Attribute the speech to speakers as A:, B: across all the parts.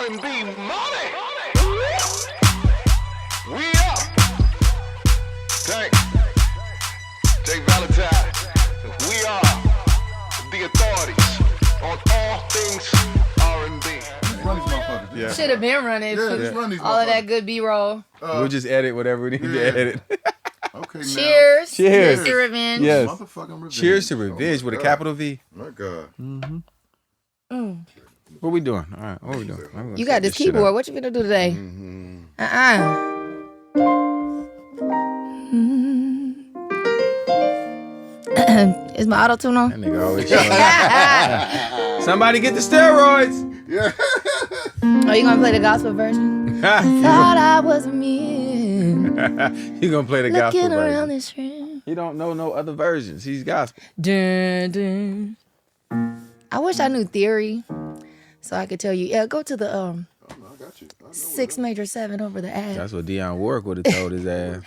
A: R&B money. We up. Thanks. jvalentine. We are the authorities on all things R&B.
B: Run these motherfuckers.
C: Yeah.
D: Should have been running.
B: Yeah, just run these
D: All of that
B: motherfuckers.
D: good B-roll.
C: We'll just edit whatever we need to edit.
B: Okay, now.
D: Cheers.
C: Cheers.
D: Mr. Revenge.
C: Yes.
B: Motherfucking revenge.
C: Cheers to revenge with a capital V.
B: My God.
C: What we doing? All right, what we doing? I'm gonna
D: You
C: set
D: got this
C: shit
D: keyboard.
C: up.
D: What you gonna do today? Is my auto tune on?
C: That nigga always showing up. Somebody get the steroids.
B: Yeah.
D: Are you gonna play the gospel version? Thought I was a man.
C: He gonna play the gospel
D: Looking around
C: version.
D: this room.
C: He don't know no other versions. He's gospel.
D: Dun, dun. I wish I knew theory, so I could tell you. Yeah, go to the
B: I got you. I know
D: 6 major 7 over the ad.
C: That's what Dionne Warwick would have told his ass.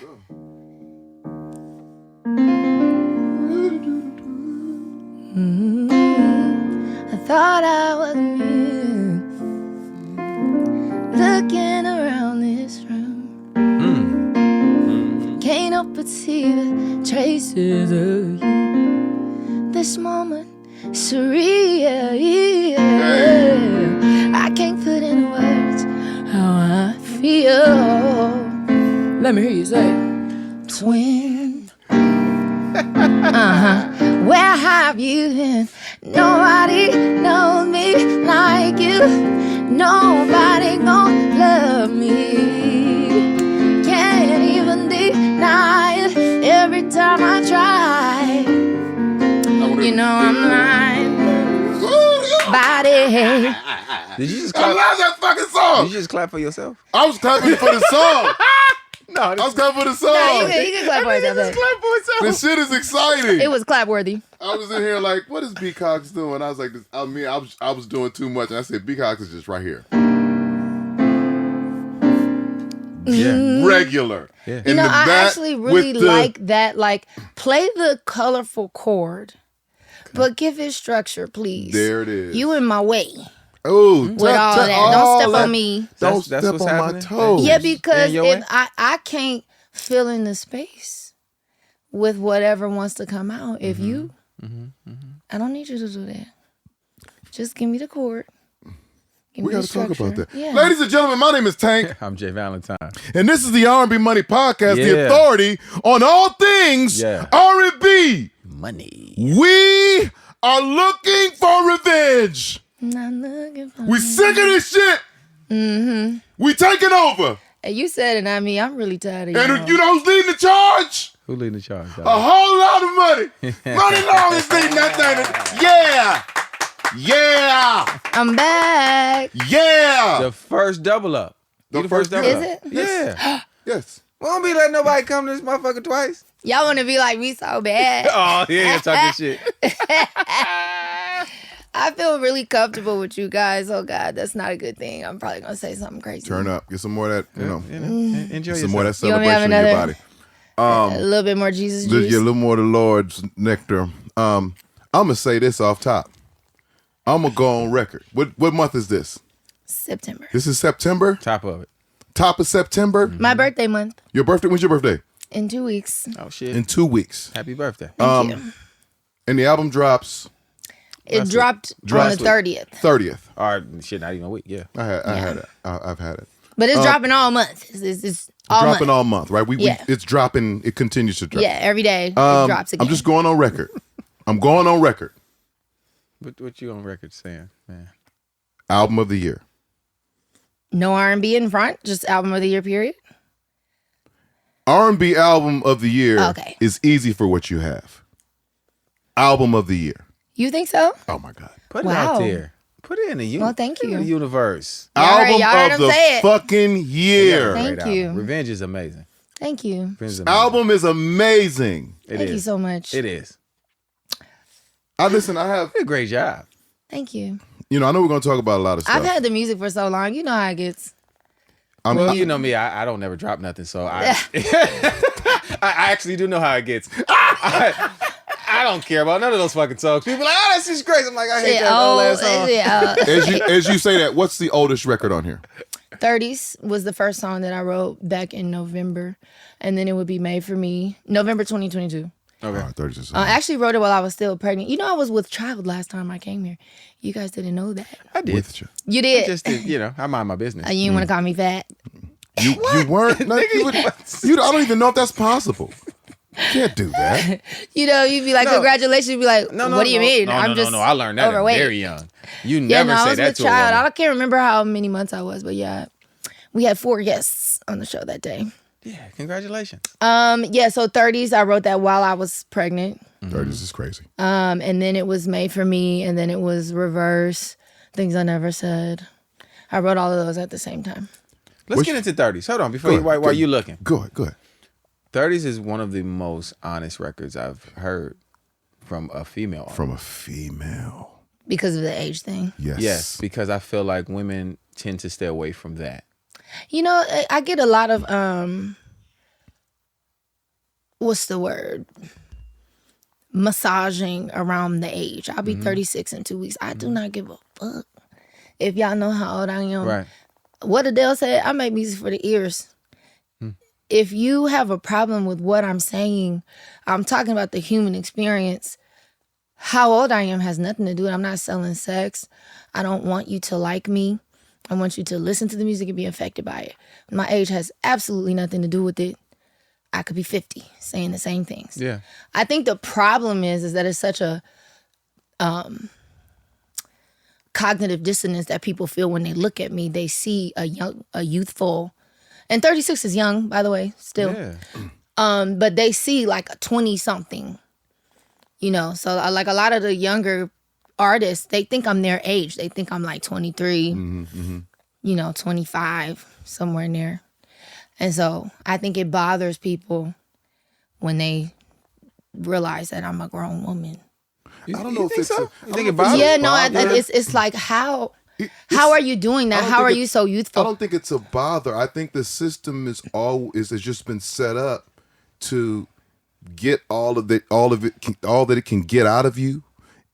D: I thought I was a man. Looking around this room, can't help but see the traces of you. This moment, surreal. I can't put in words how I feel. Let me hear you say, twin. Where have you been? Nobody knows me like you. Nobody gon' love me. Can't even deny it. Every time I try, you know I'm lying. Body.
C: Did you just
B: I
C: clap?
B: love that fucking song.
C: Did you just clap for yourself?
B: I was clapping for the song.
C: No,
B: I was clapping for the song.
D: Nah, you can clap for yourself.
C: clap for himself.
B: This shit is exciting.
D: It was clap worthy.
B: I was in here like, what is B Cox doing? I was like, I was doing too much, and I said, B Cox is just right here,
C: Yeah.
B: regular.
C: Yeah.
D: You know, I actually really like that. Like, play the colorful chord, but give it structure, please.
B: There it is.
D: You in my way
B: Oh,
D: with all that. Don't step on me.
B: Don't
C: That's
B: step
C: what's
B: on
C: happening?
B: my toes.
D: Yeah, because
C: in your
D: if
C: way?
D: I can't fill in the space with whatever wants to come out. If you, I don't need you to do that. Just give me the chord. Give
B: We
D: me the
B: got to talk about
D: structure.
B: that.
D: Yeah.
B: Ladies and gentlemen, my name is Tank,
C: I'm jvalentine.
B: and this is the R&B Money Podcast, the
C: Yeah.
B: authority on all things
C: Yeah.
B: R&B.
C: Money.
B: We are looking for revenge.
D: Not looking for
B: We sick of this shit. We taking over.
D: Hey, you said it, not me. I'm really tired of you.
B: And you know who's leading the charge?
C: Who leading the charge?
B: A whole lot of money. Money Long is leading that thing. Yeah. Yeah.
D: I'm back.
B: Yeah.
C: The first double up.
B: The
C: You the first
B: first
C: double
D: Is
C: up.
D: it?
C: Yeah.
B: Yes.
C: We don't be letting nobody come to this motherfucker twice.
D: Y'all want to be like me so bad.
C: Oh, yeah, talking shit.
D: I feel really comfortable with you guys. Oh, God, that's not a good thing. I'm probably going to say something crazy.
B: Turn up. Get some more of that, enjoy
C: Enjoy
B: some more of that
D: You want me to have
B: celebration in your
D: another-
B: body.
D: A little bit more Jesus
B: Just
D: juice.
B: get a little more of the Lord's nectar. I'm going to say this off top. I'm going to go on record. What month is this?
D: September.
B: This is September?
C: Top of it.
B: Top of September?
D: My birthday month
B: Your birthday? When's your birthday?
D: in 2 weeks.
C: Oh, shit.
B: In 2 weeks.
C: Happy birthday.
D: Thank you.
B: And the album drops
D: It dropped on
B: Last
D: the
B: week.
D: 30th.
B: 30th.
C: Or shit, not even a week. Yeah.
B: I had it. I've had it.
D: But it's dropping all month. It's all
B: Dropping
D: month.
B: all month, right?
D: Yeah.
B: It's dropping. It continues to drop.
D: Yeah, every day it drops again.
B: I'm just going on record. I'm going on record.
C: What you on record saying, man?
B: Album of the year.
D: No R&B in front, just album of the year period.
B: R&B album of the year
D: Okay.
B: is easy for what you have. Album of the year.
D: You think so?
B: Oh my God.
C: Put it
D: Wow.
C: out there. Put it in the universe.
D: Well, thank
C: In
D: you.
C: the universe.
B: Album
D: y'all heard
B: of
D: him say
B: the
D: it.
B: fucking year.
D: Thank
C: Great
D: you.
C: album. Revenge is amazing.
D: Thank you.
C: Revenge is amazing.
B: Album is amazing.
C: It
D: Thank
C: is.
D: you so much.
C: It is.
B: I have,
C: You did a great job.
D: Thank you.
B: I know we're going to talk about a lot of stuff.
D: I've had the music for so long. You know how it gets.
C: Well, you know me. I don't never drop nothing, so I I actually do know how it gets. I I don't care about none of those fucking songs. People like, oh, that's just crazy. I'm like, I hate that old ass song.
D: Yeah.
B: As you say that, what's the oldest record on here?
D: 30s was the first song that I wrote back in November, and then it would be Made for Me, November 2022.
B: Okay. 30s is
D: I actually wrote it while I was still pregnant. You know, I was with child last time I came here. You guys didn't know that.
C: I did.
B: with you.
D: You did.
C: I just did, I mind my business.
D: You didn't want to call me fat.
B: You weren't. No, I don't even know if that's possible. You can't do that.
D: You know, you'd be like, congratulations. You'd be like, what do you mean? I'm just
C: I learned that
D: overweight.
C: very young. You never
D: I
C: say
D: was
C: that
D: with
C: to
D: child.
C: a woman.
D: I can't remember how many months I was, but yeah, we had 4 guests on the show that day.
C: Yeah, congratulations.
D: Yeah, so 30s, I wrote that while I was pregnant.
B: 30s is crazy.
D: And then it was Made for Me, and then it was Reverse, Things I Never Said. I wrote all of those at the same time.
C: Let's get into 30s. Hold on, before while you looking.
B: Go ahead.
C: 30s is one of the most honest records I've heard from a female artist.
B: From a female.
D: Because of the age thing.
B: Yes.
C: Yes, because I feel like women tend to stay away from that.
D: You know, I get a lot of, what's the word? Massaging around the age. I'll be 36 in 2 weeks. I do not give a fuck. If y'all know how old I am.
C: Right.
D: What Adele said, I make music for the ears. If you have a problem with what I'm saying, I'm talking about the human experience. How old I am has nothing to do with it. I'm not selling sex. I don't want you to like me. I want you to listen to the music and be affected by it. My age has absolutely nothing to do with it. I could be 50 saying the same things.
C: Yeah.
D: I think the problem is that it's such a cognitive dissonance that people feel when they look at me. They see a youthful, and 36 is young, by the way, still.
C: Yeah.
D: But they see like a 20-something, So like a lot of the younger artists, they think I'm their age. They think I'm like 23, 25, somewhere in there. And so I think it bothers people when they realize that I'm a grown woman.
B: I don't know if it's
C: so. You think it bothers?
D: Yeah, no, it's like how are you doing that? How are you so youthful?
B: I don't think it's a bother. I think the system has just been set up to get all that it can get out of you,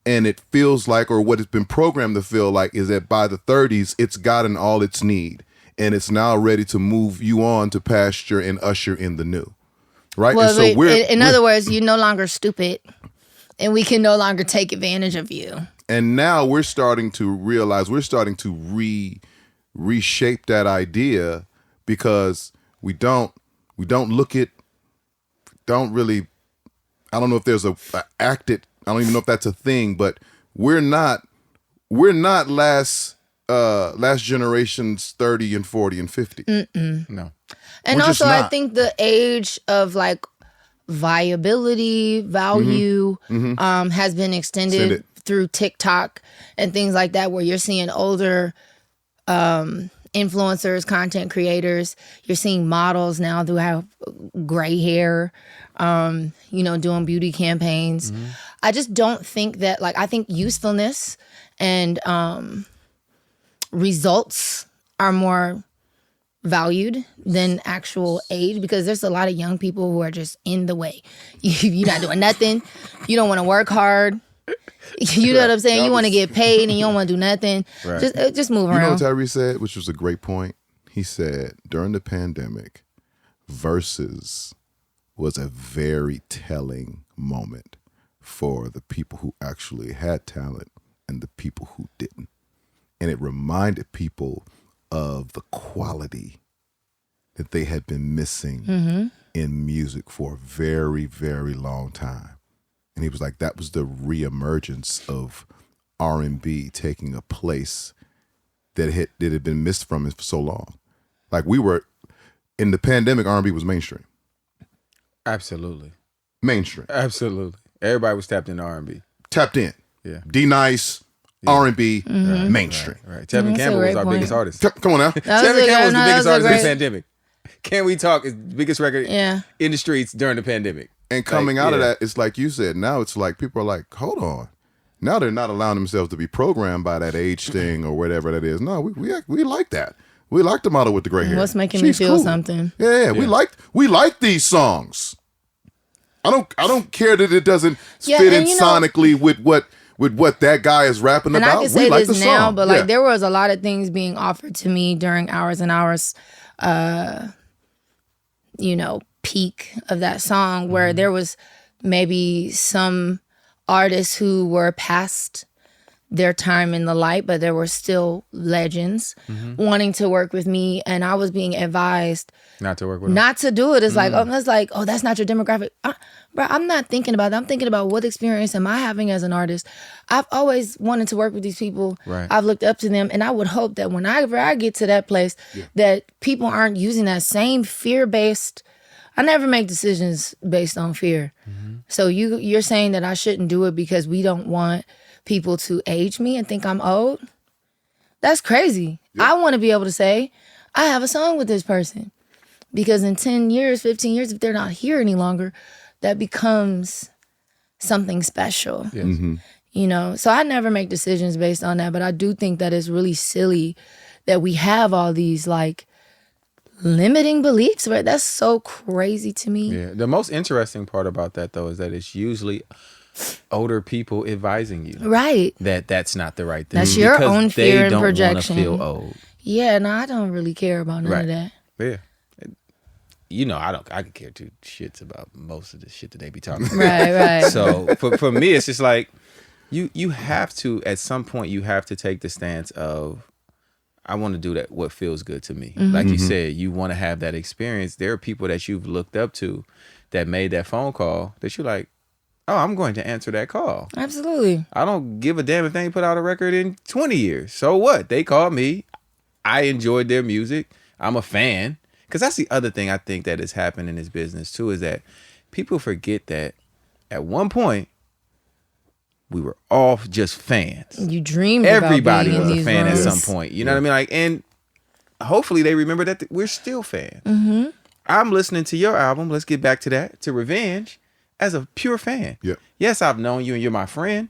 B: and it feels like, or what it's been programmed to feel like, is that by the 30s it's gotten all its need, and it's now ready to move you on to pasture and usher in the new, right?
D: Well,
B: and so
D: in other words, you're no longer stupid, and we can no longer take advantage of you.
B: And now we're starting to realize, we're starting to reshape that idea, because we don't really, I don't know if there's a acted, I don't even know if that's a thing, but we're not last generation's 30 and 40 and 50.
C: No.
D: And
B: We're
D: also,
B: just
D: I
B: not.
D: think the age of like viability, value, has been extended through TikTok and things like that, where you're seeing older influencers, content creators. You're seeing models now who have gray hair, doing beauty campaigns. I just don't think that, like, I think usefulness and results are more valued than actual age, because there's a lot of young people who are just in the way. You're not doing nothing. You don't want to work hard. You know what I'm saying? You want to get paid and you don't want to do nothing.
C: Right.
D: Just move around.
B: You know what Tyree said, which was a great point? He said, during the pandemic, Versus was a very telling moment for the people who actually had talent and the people who didn't. And it reminded people of the quality that they had been missing in music for a very, very long time. And he was like, that was the reemergence of R&B taking a place that had been missed from it for so long. Like, we were, in the pandemic, R&B was mainstream.
C: Absolutely.
B: Mainstream.
C: Absolutely. Everybody was tapped into R&B.
B: Tapped in.
C: Yeah.
B: D-Nice, R&B, mainstream.
C: Right. Tevin
D: That's a
C: Campbell was
D: great
C: our
D: point.
C: biggest artist.
B: Come on now.
D: That was
C: Tevin
D: a-
C: Campbell was
D: no,
C: the
D: that
C: biggest
D: was a
C: artist in the
D: great-
C: pandemic. Can We Talk is the biggest record in the streets during the pandemic.
B: And coming out of that, it's like you said, now it's like people are like, hold on. Now they're not allowing themselves to be programmed by that age thing or whatever that is. No, we like that. We like the model with the gray hair.
D: What's making me
B: She's
D: feel
B: cool.
D: something?
B: Yeah, we like these songs. I don't care that it doesn't
D: Yeah,
B: fit in
D: and you know-
B: sonically with what that guy is rapping
D: And
B: about.
D: I can say
B: we like
D: this
B: the
D: now,
B: song.
D: but
B: Yeah.
D: like there was a lot of things being offered to me during hours and hours, peak of that song where there was maybe some artists who were past their time in the light, but there were still legends wanting to work with me, and I was being advised
C: Not to work with them.
D: not to do it. It's oh, that's not your demographic. Bro, I'm not thinking about that. I'm thinking about what experience am I having as an artist. I've always wanted to work with these people.
C: Right.
D: I've looked up to them, and I would hope that whenever I get to that place, that people aren't using that same fear-based. I never make decisions based on fear. So you're saying that I shouldn't do it because we don't want people to age me and think I'm old? That's crazy. I want to be able to say, I have a song with this person. Because in 10 years, 15 years, if they're not here any longer, that becomes something special.
C: Yes.
D: So I never make decisions based on that, but I do think that it's really silly that we have all these like limiting beliefs, right? That's so crazy to me.
C: Yeah. The most interesting part about that, though, is that it's usually older people advising you
D: Right.
C: that that's not the right thing.
D: That's your
C: because
D: own fear
C: they
D: and
C: don't
D: projection.
C: want to feel old.
D: Yeah, no, I don't really care about none of that.
C: Yeah. I could care two shits about most of the shit that they be talking about.
D: Right.
C: So for me, it's just like you have to, at some point, you have to take the stance of, I want to do that, what feels good to me. Like you said, you want to have that experience. There are people that you've looked up to that made that phone call that you're like, oh, I'm going to answer that call.
D: Absolutely.
C: I don't give a damn if they ain't put out a record in 20 years. So what? They called me. I enjoyed their music. I'm a fan. Because that's the other thing I think that has happened in this business too, is that people forget that at one point, we were all just fans.
D: You dreamed
C: Everybody
D: about being
C: was
D: in
C: a
D: these
C: fan at
D: rooms.
C: some point. You know what I mean? Like, and hopefully they remember that we're still fans. I'm listening to your album. Let's get back to that, to Revenge, as a pure fan.
B: Yep.
C: Yes, I've known you and you're my friend,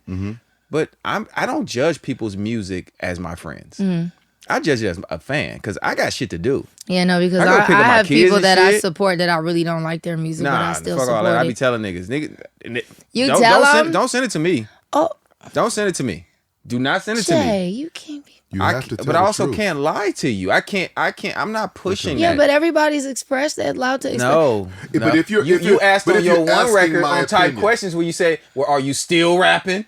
C: but I don't judge people's music as my friends. I judge it as a fan because I got shit to do.
D: Yeah, no, because
C: I gotta
D: I
C: pick up my
D: have
C: kids
D: people
C: and
D: that I
C: shit.
D: support that I really don't like their music, but I
C: Nah,
D: still
C: fuck all
D: support
C: that. I
D: it.
C: be telling niggas,
D: You
C: don't,
D: tell
C: don't
D: them?
C: send, don't send it to me.
D: Oh,
C: Don't send it to me. Do not send it to me.
D: Jay, you can't be.
B: You have to tell
C: But I
B: the
C: also
B: truth.
C: can't lie to you. I can't. I'm not pushing
D: Yeah,
C: that.
D: but everybody's expressed. They're allowed to express.
C: No,
B: Yeah,
C: no.
B: but if you're-
C: you asked
B: but
C: on
B: if
C: your
B: you're
C: one
B: asking
C: record
B: my
C: on type
B: opinion.
C: questions where you say, "Well, are you still rapping?"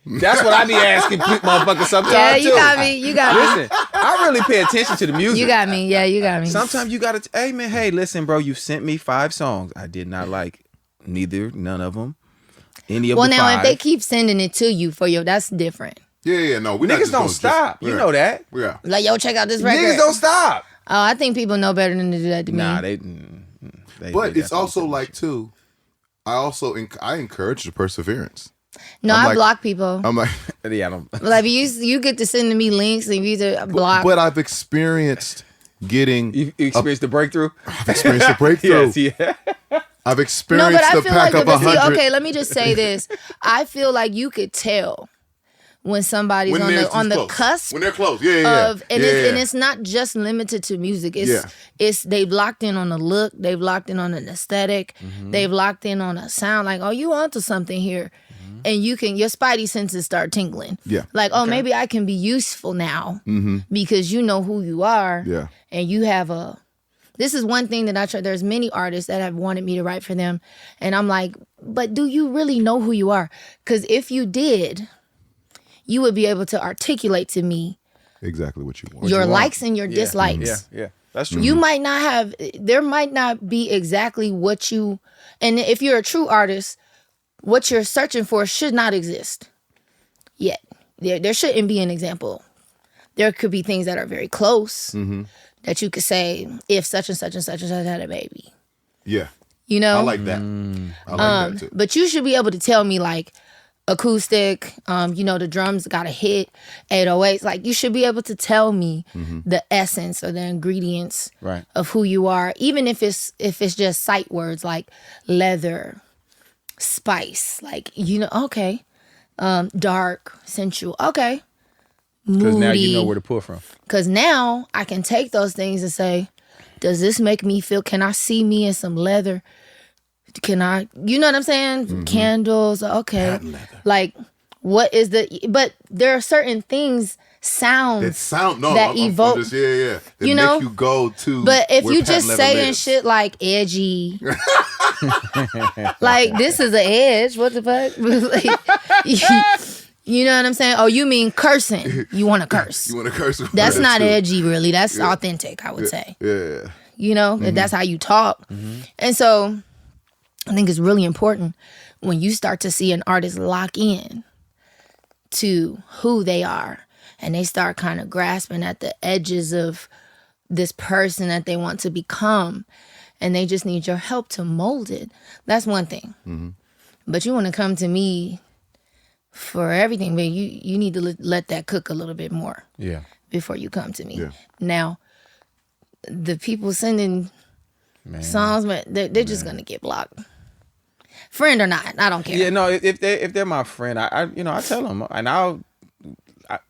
C: That's what I be asking motherfuckers sometimes
D: Yeah,
C: too.
D: you got me. You got me.
C: Listen, I really pay attention to the music.
D: You got me. Yeah, you got me.
C: Sometimes you gotta. Hey man, hey, listen, bro. You sent me 5 songs. I did not like none of them. Any of
D: Well,
C: the
D: now
C: 5.
D: if they keep sending it to you for your, that's different.
B: Yeah, no, we're not
C: Niggas
B: just
C: don't
B: gonna
C: stop. You
B: yeah.
C: know that.
B: Yeah.
D: Like, yo, check out this record.
C: Niggas don't stop.
D: Oh, I think people know better than to do that to
C: Nah,
D: me.
C: they
B: But
C: they
B: it's
C: definitely
B: also
C: send
B: like
C: shit.
B: too. I encourage the perseverance.
D: No,
B: I'm
D: I
B: like-
D: block people.
B: I'm like,
C: Yeah, I don't.
D: Like you get to send me links and you to block.
B: but I've experienced getting.
C: You experienced the breakthrough.
B: I've experienced a breakthrough.
C: Yes, yeah.
B: I've
D: no,
B: experienced
D: but I
B: the
D: feel
B: pack
D: like
B: of
D: but see,
B: 100.
D: okay, let me just say this. I feel like you could tell when somebody's
B: when
D: on
B: they're
D: the
B: close.
D: cusp
B: When they're close, yeah.
D: of and it's not just limited to music. It's they've locked in on a look, they've locked in on an aesthetic, they've locked in on a sound. Like, oh, you onto something here, and your spidey senses start tingling.
B: Yeah.
D: Like, oh, maybe I can be useful now because you know who you are.
B: Yeah.
D: And you have a. This is one thing that I try. There's many artists that have wanted me to write for them, and I'm like, but do you really know who you are? Because if you did, you would be able to articulate to me
B: Exactly what you want.
D: your likes and your
C: Yeah,
D: dislikes.
C: Yeah, that's true.
D: You might not have, there might not be exactly what you, and if you're a true artist, what you're searching for should not exist yet. There shouldn't be an example. There could be things that are very close that you could say, if such and such and such and such had a baby.
B: Yeah.
D: You know?
B: I like that. I like that too.
D: But you should be able to tell me, like, acoustic, the drums got a hit, 808s. Like, you should be able to tell me the essence or the ingredients
C: Right.
D: of who you are, even if it's just sight words like leather, spice, like, okay, dark, sensual, okay, moody.
C: Because now you know where to pull from.
D: Because now I can take those things and say, does this make me feel, can I see me in some leather can I, you know what I'm saying? Candles, okay.
B: Patent leather.
D: Like, what is but there are certain things, sounds
B: I'm
D: evoke.
B: just, that
D: you know,
B: make you go to.
D: But if
B: where
D: you
B: patent
D: just
B: leather
D: saying
B: lives.
D: shit like edgy, like this is an edge. What the fuck? Like, you know what I'm saying? Oh, you mean cursing? You want to curse?
B: You want to curse?
D: That's not
B: too.
D: edgy, really. That's authentic, I would say.
B: Yeah.
D: You know, if that's how you talk. And so I think it's really important when you start to see an artist lock in to who they are and they start kind of grasping at the edges of this person that they want to become and they just need your help to mold it. That's one thing. But you want to come to me for everything, but you need to let that cook a little bit more before you come to me.
B: Yeah.
D: Now, the people sending songs, they're just gonna get blocked. Friend or not, I don't care.
C: Yeah, no. If they're my friend, I tell them, and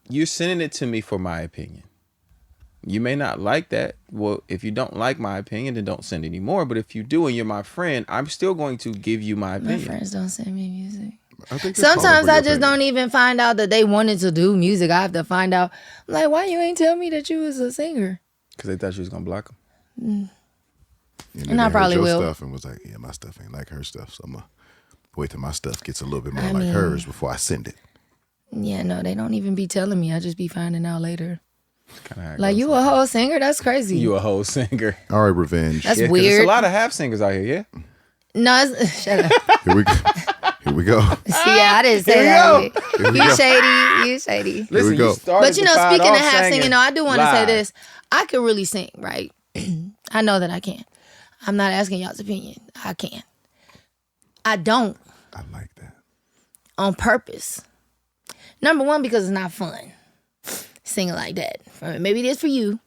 C: you're sending it to me for my opinion. You may not like that. Well, if you don't like my opinion, then don't send any more. But if you do and you're my friend, I'm still going to give you my opinion.
D: My friends don't send me music.
B: I think
D: Sometimes I just don't even find out that they wanted to do music. I have to find out, like, why you ain't tell me that you was a singer?
C: Because they thought you was gonna block them.
D: And I probably will.
B: Stuff and was like, yeah, my stuff ain't like her stuff, so I'm gonna wait till my stuff gets a little bit more like hers before I send it.
D: Yeah, no, they don't even be telling me. I just be finding out later.
C: Kinda
D: Like, you a whole singer? That's crazy.
C: You a whole singer.
B: All right, revenge.
D: That's
C: 'cause
D: weird.
C: There's a lot of half singers out here. Yeah.
D: No, shut up.
B: Here we go. Here we go.
D: Yeah, I didn't say
C: Here we
D: that.
C: go.
D: You shady. You shady.
B: Here we go.
D: But you know, speaking of half singing, though, I do want to say this. I can really sing, right? I know that I can. I'm not asking y'all's opinion. I can. I don't.
B: I like that.
D: On purpose. Number one, because it's not fun singing like that. Maybe it is for you.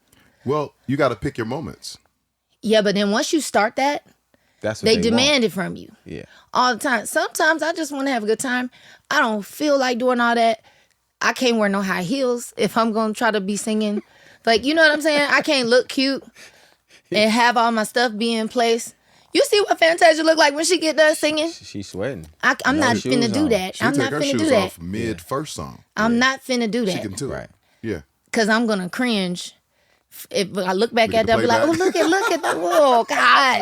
B: Well, you got to pick your moments.
D: Yeah, but then once you start that,
C: That's what
D: they
C: want.
D: demand it from you.
C: Yeah.
D: All the time. Sometimes I just want to have a good time. I don't feel like doing all that. I can't wear no high heels if I'm going to try to be singing. Like, you know what I'm saying? I can't look cute and have all my stuff be in place. You see what Fantasia look like when she get done singing?
C: She's sweating.
D: I'm not
C: shoes
D: finna do
C: on.
D: that.
B: She'll
D: I'm
B: take
D: not
B: her
D: finna
B: shoes
D: do that.
B: off mid first song.
D: I'm not finna do
B: She
D: that.
B: can do
C: Right.
B: it. Yeah.
D: Because I'm going to cringe. If I look back
B: Look
D: at
B: at
D: that,
B: the
D: be like, oh, look at the, oh, God.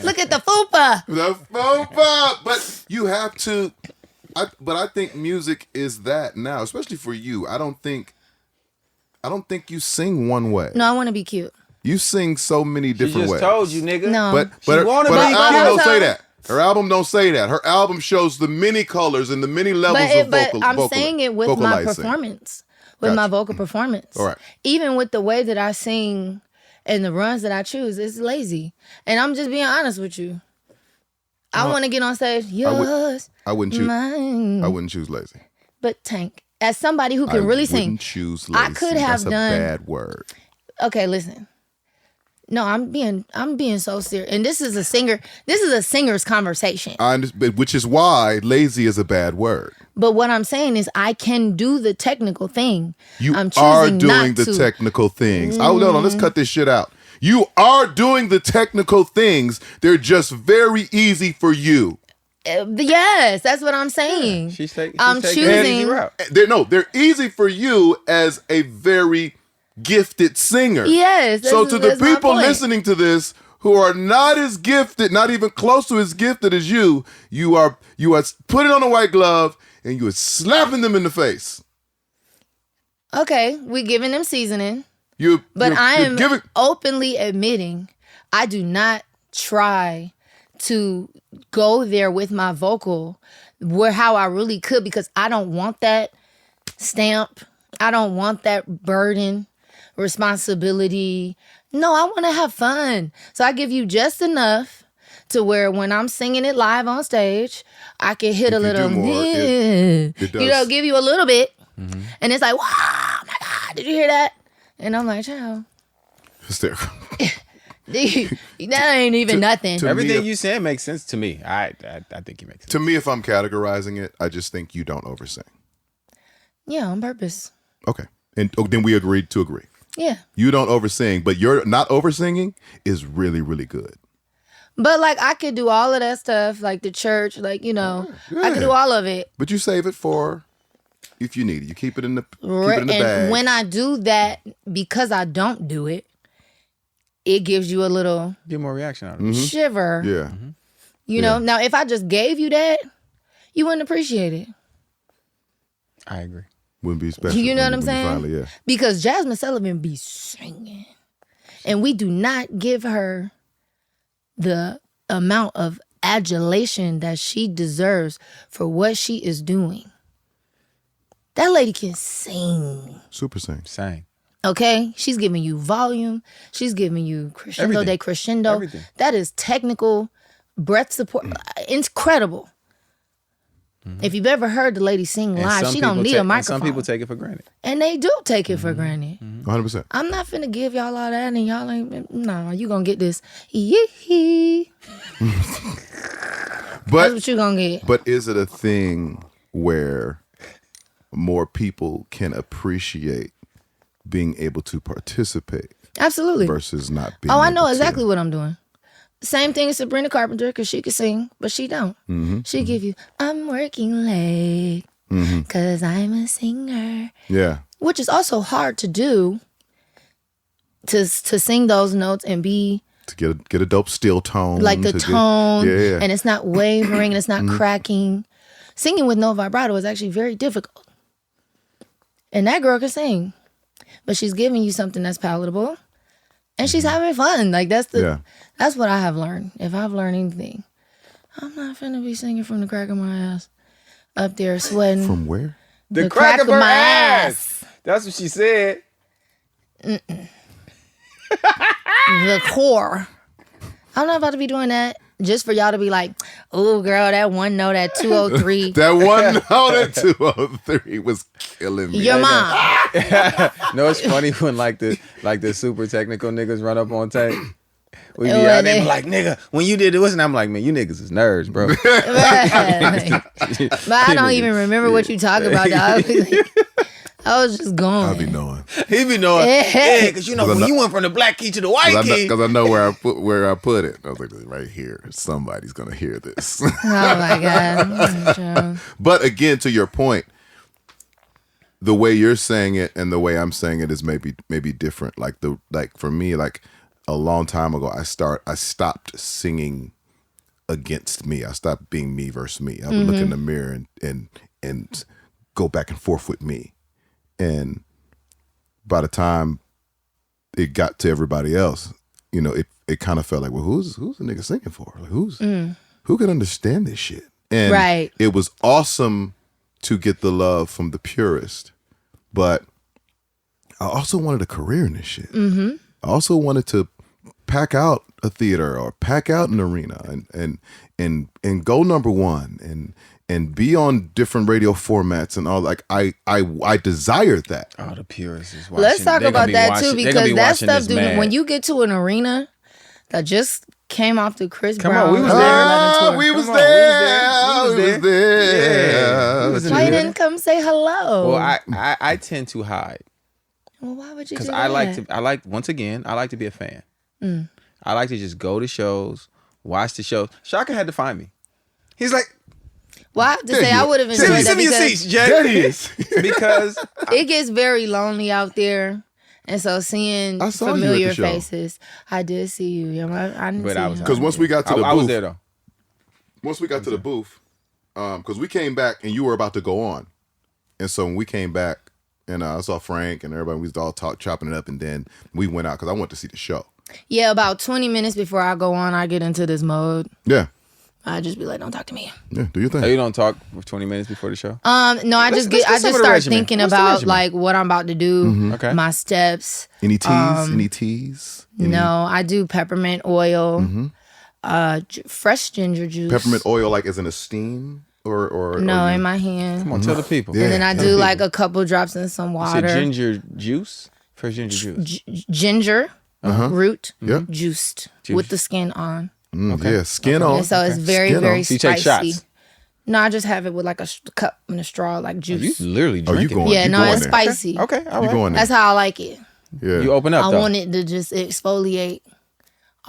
D: Look at the fupa.
B: The FOPA! But you have to. But I think music is that now, especially for you. I don't think you sing one way.
D: No, I want to be cute.
B: You sing so many
C: She
B: different
C: just
B: ways.
C: told you, nigga.
D: No.
B: But
C: She wanna
B: her
C: be
B: album don't
D: cute.
B: say that. Her album don't say that. Her album shows the many colors and the many levels of
D: But
B: vocal.
D: I'm saying it with my
B: vocalizing.
D: performance, with my vocal performance.
B: All right.
D: Even with the way that I sing and the runs that I choose, it's lazy. And I'm just being honest with you. I want to get on stage. Yours,
B: I wouldn't choose.
D: mine.
B: I wouldn't choose lazy.
D: But Tank, as somebody who can really
B: I
D: sing,
B: wouldn't choose lazy.
D: I could have
B: That's
D: done.
B: a bad word.
D: Okay, listen. No, I'm being so serious. And this is a singer's conversation.
B: Which is why lazy is a bad word.
D: But what I'm saying is I can do the technical thing.
B: You
D: I'm
B: are
D: choosing
B: doing
D: not
B: the
D: to.
B: technical things. Oh, no, let's cut this shit out. You are doing the technical things. They're just very easy for you.
D: Yes, that's what I'm saying. I'm
C: taking
D: choosing.
C: an easy route.
B: They're easy for you as a very gifted singer.
D: Yes.
B: So to the
D: that's my
B: people
D: point.
B: listening to this who are not as gifted, not even close to as gifted as you are putting on a white glove and you are slapping them in the face.
D: Okay, we giving them seasoning.
B: But
D: I am openly admitting I do not try to go there with my vocal where how I really could, because I don't want that stamp. I don't want that burden, responsibility. No, I want to have fun. So I give you just enough to where when I'm singing it live on stage, I can hit a little,
B: it does.
D: give you a little bit. Mm-hmm. And it's like, wow, oh my God, did you hear that? And I'm like, child.
B: Hysterical.
D: That ain't even nothing.
C: Everything you saying makes sense to me. I think you make sense.
B: To me, if I'm categorizing it, I just think you don't oversing.
D: Yeah, on purpose.
B: Okay. And then we agreed to agree.
D: Yeah.
B: You don't oversing, but your not oversinging is really, really good.
D: But like I could do all of that stuff, like the church, like I could do all of it.
B: But you save it for if you need it. You keep it in the bag.
D: And when I do that, because I don't do it, it gives you a little
C: Get more reaction out of it.
D: shiver.
B: Yeah.
D: You know. Now, if I just gave you that, you wouldn't appreciate it.
C: I agree.
B: Wouldn't be special.
D: You know what I'm
B: when
D: saying?
B: Finally,
D: Because Jasmine Sullivan be singing, and we do not give her the amount of adulation that she deserves for what she is doing. That lady can sing.
B: Super sing.
C: Same.
D: Okay? She's giving you volume. She's giving you crescendo,
C: Everything.
D: decrescendo.
C: Everything.
D: That is technical, breath support. Incredible. If you've ever heard the lady sing
C: And
D: live,
C: some
D: she don't
C: people
D: need
C: take-
D: a microphone.
C: and some people take it for granted.
D: And they do take it for granted.
B: 100%.
D: I'm not finna give y'all all that and y'all ain't, no, you gonna get this. Yee-hee. That's
B: But
D: what you gonna get.
B: but is it a thing where more people can appreciate being able to participate
D: Absolutely.
B: versus not being?
D: Oh, I know
B: able to?
D: exactly what I'm doing. Same thing as Sabrina Carpenter, because she could sing, but she don't. She give you, I'm working late, because I'm a singer.
B: Yeah.
D: Which is also hard to do, to sing those notes and be
B: To get a dope steel tone.
D: like the
B: to get-
D: tone,
B: yeah.
D: and it's not wavering, and it's not cracking. Singing with no vibrato is actually very difficult. And that girl can sing, but she's giving you something that's palatable, and she's having fun. Like that's what I have learned. If I've learned anything, I'm not finna be singing from the crack of my ass up there sweating.
B: From where?
C: The crack of her ass. That's what she said.
D: The core. I'm not about to be doing that just for y'all to be like, oh girl, that one note at 203.
B: That one note at 203 was killing me.
D: Your mom.
C: No, it's funny when like the super technical niggas run up on tape. We be
D: Oh,
C: out there
D: they-
C: be like, nigga, when you did this, and I'm like, man, you niggas is nerds, bro.
D: But I don't even remember what you talk about, dog. I was just going.
B: I'll be knowing.
C: He be knowing, yeah, because you know when you went from the black key to the white key.
B: Because I know where I put it. I was like, right here. Somebody's gonna hear this.
D: Oh my God.
B: But again, to your point, the way you're saying it and the way I'm saying it is maybe different. Like for me, like a long time ago, I stopped singing against me. I stopped being me versus me. I would look in the mirror and go back and forth with me. And by the time it got to everybody else, you know, it kind of felt like, well, who's the nigga singing for? Like who can understand this shit? And
D: Right.
B: it was awesome to get the love from the purist, but I also wanted a career in this shit. I also wanted to pack out a theater or pack out an arena and go number one and be on different radio formats and all. Like I desired that.
C: Oh, the purists is watching.
D: Let's talk
C: They gonna
D: about
C: be
D: that
C: watching-
D: too,
C: they gonna
D: because
C: be
D: that
C: watching
D: stuff,
C: this
D: dude,
C: mad.
D: when you get to an arena that just came off the Chris
C: Come
D: Brown.
C: on, we was there.
D: 11 tour.
B: We was
C: Come on,
B: there.
C: we was there. Yeah, we was
D: Why you
C: there.
D: didn't come say hello?
C: Well, I tend to hide
D: Well, why would you do
C: because
D: that?
C: I like to be a fan. I like to just go to shows, watch the shows. Shaka had to find me. He's like,
D: Well, I have to
B: There
D: say,
B: you
D: I
B: are.
D: would have enjoyed
C: send
D: that
C: me your
D: because
C: seats, Jay.
B: There he is.
C: Because
D: it gets very lonely out there. And so seeing
B: I saw you at the
D: familiar
B: show.
D: faces, I did see you. Yeah, I didn't
C: But
D: see
C: I
D: you.
C: was-
B: Because once we got to the
C: I was
B: booth,
C: there though.
B: once we got to the booth, because we came back and you were about to go on, and so when we came back and I saw Frank and everybody, we was all chopping it up, and then we went out because I wanted to see the show.
D: Yeah, about 20 minutes before I go on, I get into this mode.
B: Yeah,
D: I just be like, don't talk to me.
B: yeah. Do your thing.
C: Oh, you don't talk for 20 minutes before the show?
D: No, I
C: Let's
D: just
C: get some of the
D: start
C: regimen.
D: thinking
C: What's the
D: about
C: regimen?
D: like what I'm about to do,
C: Okay.
D: my steps.
B: Any teas? Any teas?
D: No, I do peppermint oil, fresh ginger juice.
B: Peppermint oil, like as in a steam or
D: No,
B: or you-
D: in my hand.
C: Come on, tell the people.
B: Yeah.
D: And then I
B: tell
D: do
B: the
D: like
B: people.
D: a couple drops in some
C: You
D: water.
C: said ginger juice? Fresh ginger juice.
D: Ginger root
B: Yeah.
D: juiced
C: Juice.
D: with the skin on.
B: Yeah, skin on.
D: And so it's very,
B: Skin on.
D: very
C: So you
D: spicy.
C: take shots?
D: No, I just have it with like a cup and a straw, like
C: You
D: juice.
C: literally
B: Oh, you
C: drink it.
B: going?
D: Yeah,
B: you
D: no,
B: going
D: it's
B: there.
D: spicy.
C: Okay, all
B: You
C: right.
B: going there?
D: That's how I like it.
B: Yeah.
C: You open up
D: I
C: though.
D: want it to just exfoliate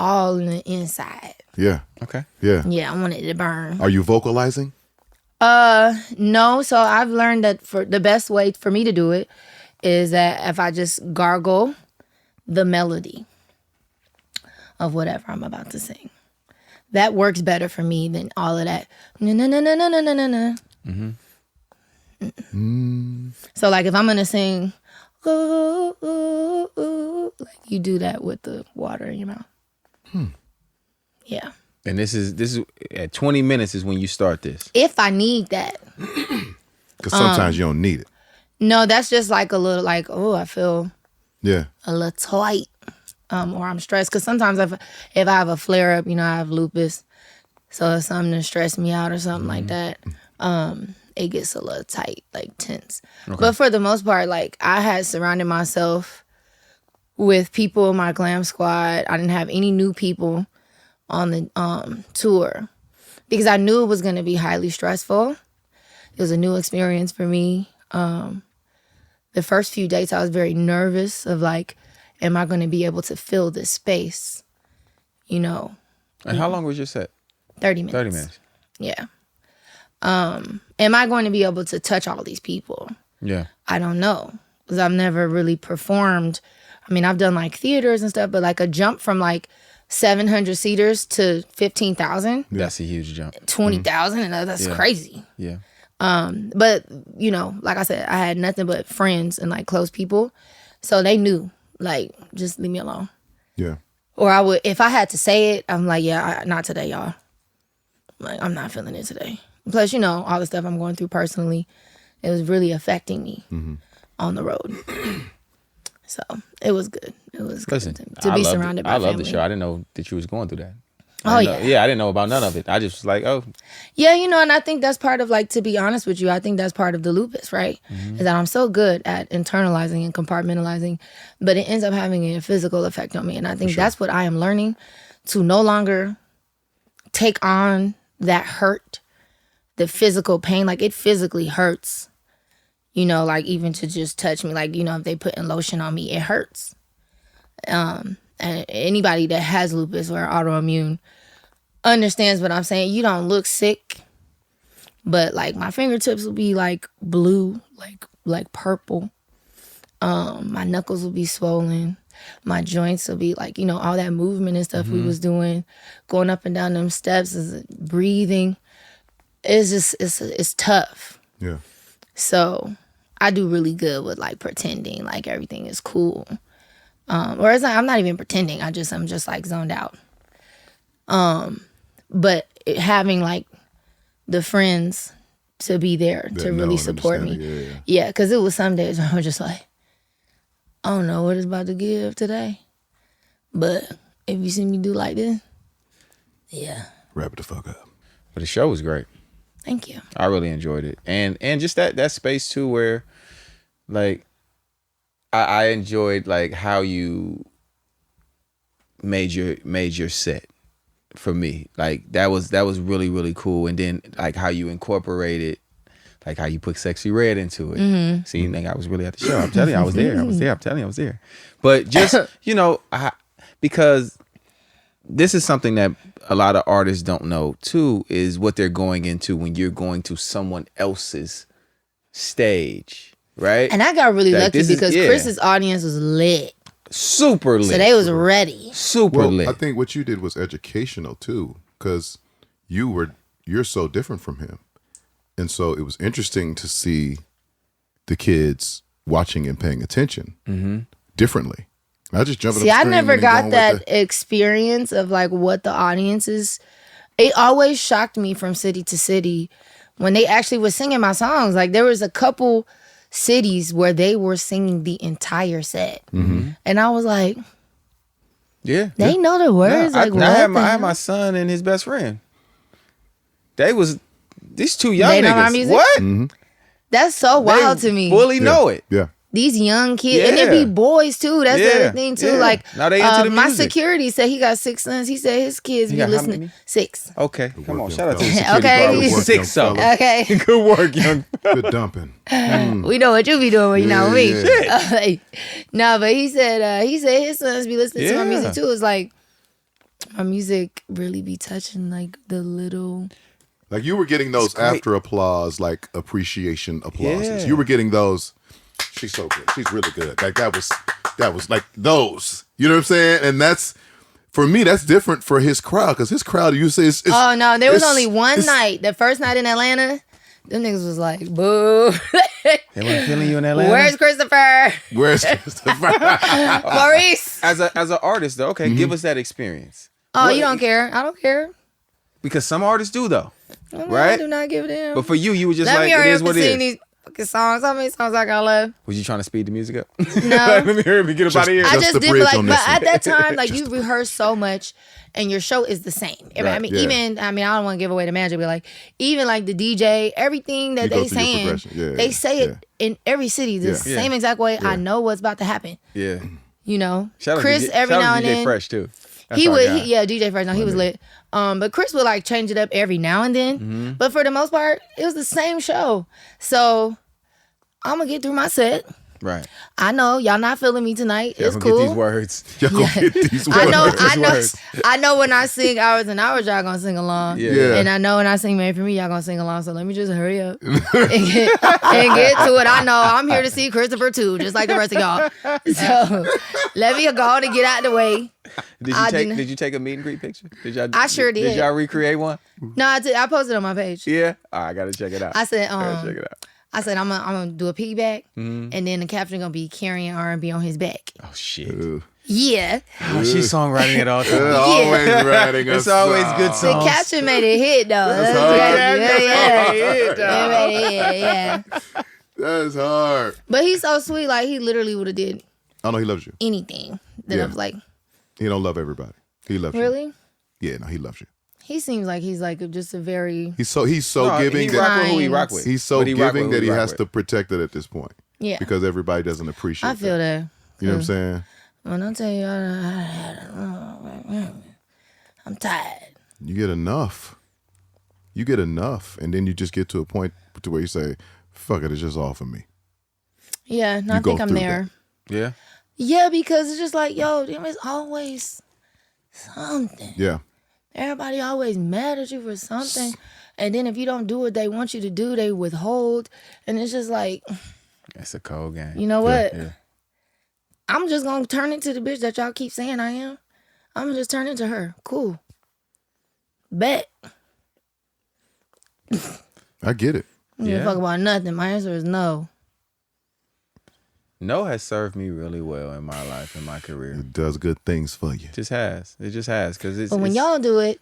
D: all in the inside.
B: Yeah.
C: Okay.
B: Yeah.
D: Yeah, I want it to burn.
B: Are you vocalizing?
D: No. So I've learned that for the best way for me to do it is that if I just gargle the melody of whatever I'm about to sing, that works better for me than all of that. No, no, no, no, no, no, no, no. So like if I'm gonna sing, ooh, ooh, ooh, like you do that with the water in your mouth. Yeah.
C: And this is at 20 minutes is when you start this.
D: If I need that.
B: Because sometimes you don't need it.
D: No, that's just like a little like, oh, I feel
B: Yeah.
D: a little tight. Or I'm stressed. Because sometimes if I have a flare up, I have lupus. So it's something to stress me out or something like that. It gets a little tight, like tense. Okay. But for the most part, like I had surrounded myself with people in my glam squad. I didn't have any new people on the tour because I knew it was going to be highly stressful. It was a new experience for me. The first few dates, I was very nervous of like, am I going to be able to fill this space? And
C: how long was your set?
D: 30 minutes. 30
C: minutes.
D: Yeah. Am I going to be able to touch all these people?
C: Yeah.
D: I don't know because I've never really performed. I mean, I've done like theaters and stuff, but like a jump from like 700 seaters to 15,000.
C: That's a huge jump.
D: 20,000 and that's crazy.
C: Yeah.
D: But like I said, I had nothing but friends and like close people. So they knew, like, just leave me alone.
B: Yeah.
D: Or I would, if I had to say it, I'm like, yeah, not today, y'all. Like, I'm not feeling it today. Plus, all the stuff I'm going through personally, it was really affecting me on the road. So it was good. It was good to be surrounded by family.
C: I love the show. I didn't know that you was going through that.
D: I
C: didn't know about none of it. I just was like, oh.
D: Yeah, and I think that's part of, like, to be honest with you, I think that's part of the lupus, right? Is that I'm so good at internalizing and compartmentalizing, but it ends up having a physical effect on me. And I think that's what I am learning, to no longer take on that hurt, the physical pain. Like, it physically hurts, like even to just touch me. Like, if they put in lotion on me, it hurts. And anybody that has lupus or autoimmune understands what I'm saying. You don't look sick, but like my fingertips will be like blue, like purple. My knuckles will be swollen. My joints will be like, all that movement and stuff we was doing, going up and down them steps, is breathing. It's just, it's tough.
B: Yeah.
D: So I do really good with like pretending like everything is cool. Or it's not, I'm not even pretending. I'm just like zoned out. But having like the friends to be there to really support me. Yeah, because it was some days where I was just like, I don't know what it's about to give today. But if you see me do like this, yeah.
B: Wrap it the fuck up.
C: But the show was great.
D: Thank you.
C: I really enjoyed it. And just that space too where like I enjoyed like how you made your set for me. Like that was really, really cool. And then like how you incorporated, like how you put Sexy Red into it. See, you think I was really at the show. I'm telling you, I was there. I'm telling you, I was there. But just, because this is something that a lot of artists don't know too, is what they're going into when you're going to someone else's stage. Right.
D: And I got really lucky because Chris's audience was lit.
C: Super lit.
D: So they was ready.
C: Super lit.
B: I think what you did was educational too, because you're so different from him. And so it was interesting to see the kids watching and paying attention differently. I just jumped.
D: See, I never got that experience of like what the audience is. It always shocked me from city to city when they actually was singing my songs. Like there was a couple cities where they were singing the entire set, and I was like, they know the words.
C: I
D: had
C: my son and his best friend. These two young
D: they know my
C: niggas.
D: music?
C: What?
D: That's so wild to me.
C: Fully know it.
B: Yeah.
D: These young kids, and it be boys too. That's the other thing too. Like
C: now they into the
D: my
C: music.
D: Security said he got 6 sons. He said his kids be listening. 6.
C: Okay, come on, shout out to the
B: security
C: security.
D: Okay.
B: guard.
C: 6 of them.
D: Okay,
C: Good work, young.
B: Good dumping.
D: we know what you be doing when you're not with me.
B: Yeah.
D: No, but he said his sons be listening to my music too. It's like my music really be touching like the little.
B: Like you were getting those
C: great.
B: after applause, like appreciation applauses.
C: Yeah.
B: You were getting those. She's so good. She's really good. Like that was like those. You know what I'm saying? And that's for me. That's different for his crowd because his crowd, you say, is
D: Oh no, there was only one night. The first night in Atlanta, them niggas was like, boo.
C: They weren't feeling you in Atlanta.
D: Where's Christopher?
B: Where's Christopher?
D: Maurice.
C: As an artist though, okay, give us that experience.
D: Oh, you don't care. I don't care.
C: Because some artists do though,
D: I
C: right?
D: do not give a damn.
C: But for you were just
D: Let
C: like,
D: me
C: it
D: hurry
C: is
D: up
C: what
D: and
C: it
D: sing
C: is.
D: these fucking songs. How many songs I got left?
C: Was you trying to speed the music up?
D: No.
C: Let me hurry up and get up out of here.
D: I
B: Just
D: just
B: the
D: did
B: bridge
D: like,
B: on
D: but
B: this one.
D: at that time, like you rehearse so much, and your show is the same.
B: Right,
D: I mean,
B: yeah.
D: even I don't want to give away the magic, but like even like the DJ, everything that
B: You go
D: they
B: through your
D: saying,
B: progression. Yeah,
D: they
B: yeah,
D: say it in every city the
B: Yeah.
D: same exact way. I know what's about to happen.
C: Yeah.
D: You know,
C: Shout out
D: Chris
C: to
D: every
C: shout
D: now
C: out
D: and
C: to DJ
D: then.
C: Fresh too. That's
D: He
C: our
D: would,
C: guy.
D: DJ Fresh. No, he was lit. But Chris would like change it up every now and then.
C: Mm-hmm.
D: But for the most part, it was the same show. So I'm gonna get through my set.
C: Right.
D: I know y'all not feeling me tonight.
C: Yeah,
D: It's
C: I'm
D: cool.
C: gonna get these words.
B: Y'all gonna get these
D: I know,
B: words.
D: I know,
C: words.
D: I know. When I sing hours and hours, y'all gonna sing along.
C: Yeah.
D: And I know when I sing "Made for Me," y'all gonna sing along. So let me just hurry up and get to it. I know I'm here to see Christopher too, just like the rest of y'all. So let me go on and get out of the way.
C: Did you take a meet and greet picture?
D: I sure did.
C: Did y'all recreate one?
D: No, I posted on my page.
C: Yeah. All right, I gotta check it out.
D: I said,
C: Gotta check it out.
D: I said I'm gonna do a piggyback, and then the caption gonna be carrying R&B on his back.
C: Oh shit.
D: Yeah,
C: Oh, she's songwriting it all the time.
B: Always writing a
C: It's always
B: song.
C: good
D: the
C: songs.
D: caption made it hit though. Yeah.
B: That's hard.
D: But he's so sweet. Like he literally would have did
B: I know he loves you.
D: anything that
B: Yeah.
D: I was like,
B: He don't love everybody. He loves you.
D: really?
B: Yeah, no, he loves you.
D: He seems like he's like just a very
B: He's so
C: No,
B: giving
C: he
B: that
C: rock with who he rock with.
B: he's so
C: But he rock
B: giving
C: with who
B: that he
C: rock
B: has
C: with.
B: to protect it at this point.
D: yeah.
B: Because everybody doesn't appreciate
D: I feel that.
B: You know what I'm saying?
D: When I tell you, I'm tired.
B: You get enough. You get enough. And then you just get to a point to where you say, fuck it, it's just all for me.
D: Yeah, and I
B: You go
D: think I'm
B: through
D: there.
C: Yeah.
D: Yeah, because it's just like, yo, there is always something.
B: Yeah.
D: Everybody always mad at you for something. And then if you don't do what they want you to do, they withhold. And it's just like,
C: That's a cold game.
D: you know what?
C: Yeah.
D: I'm just going to turn into the bitch that y'all keep saying I am. I'm going to just turn into her. Cool. Bet.
B: I get it.
D: I don't give a
C: Yeah.
D: fuck about nothing. My answer is no.
C: No has served me really well in my life, in my career.
B: It does good things for you.
C: It just has. It just has. Because it's.
D: But when
C: it's-
D: y'all do it,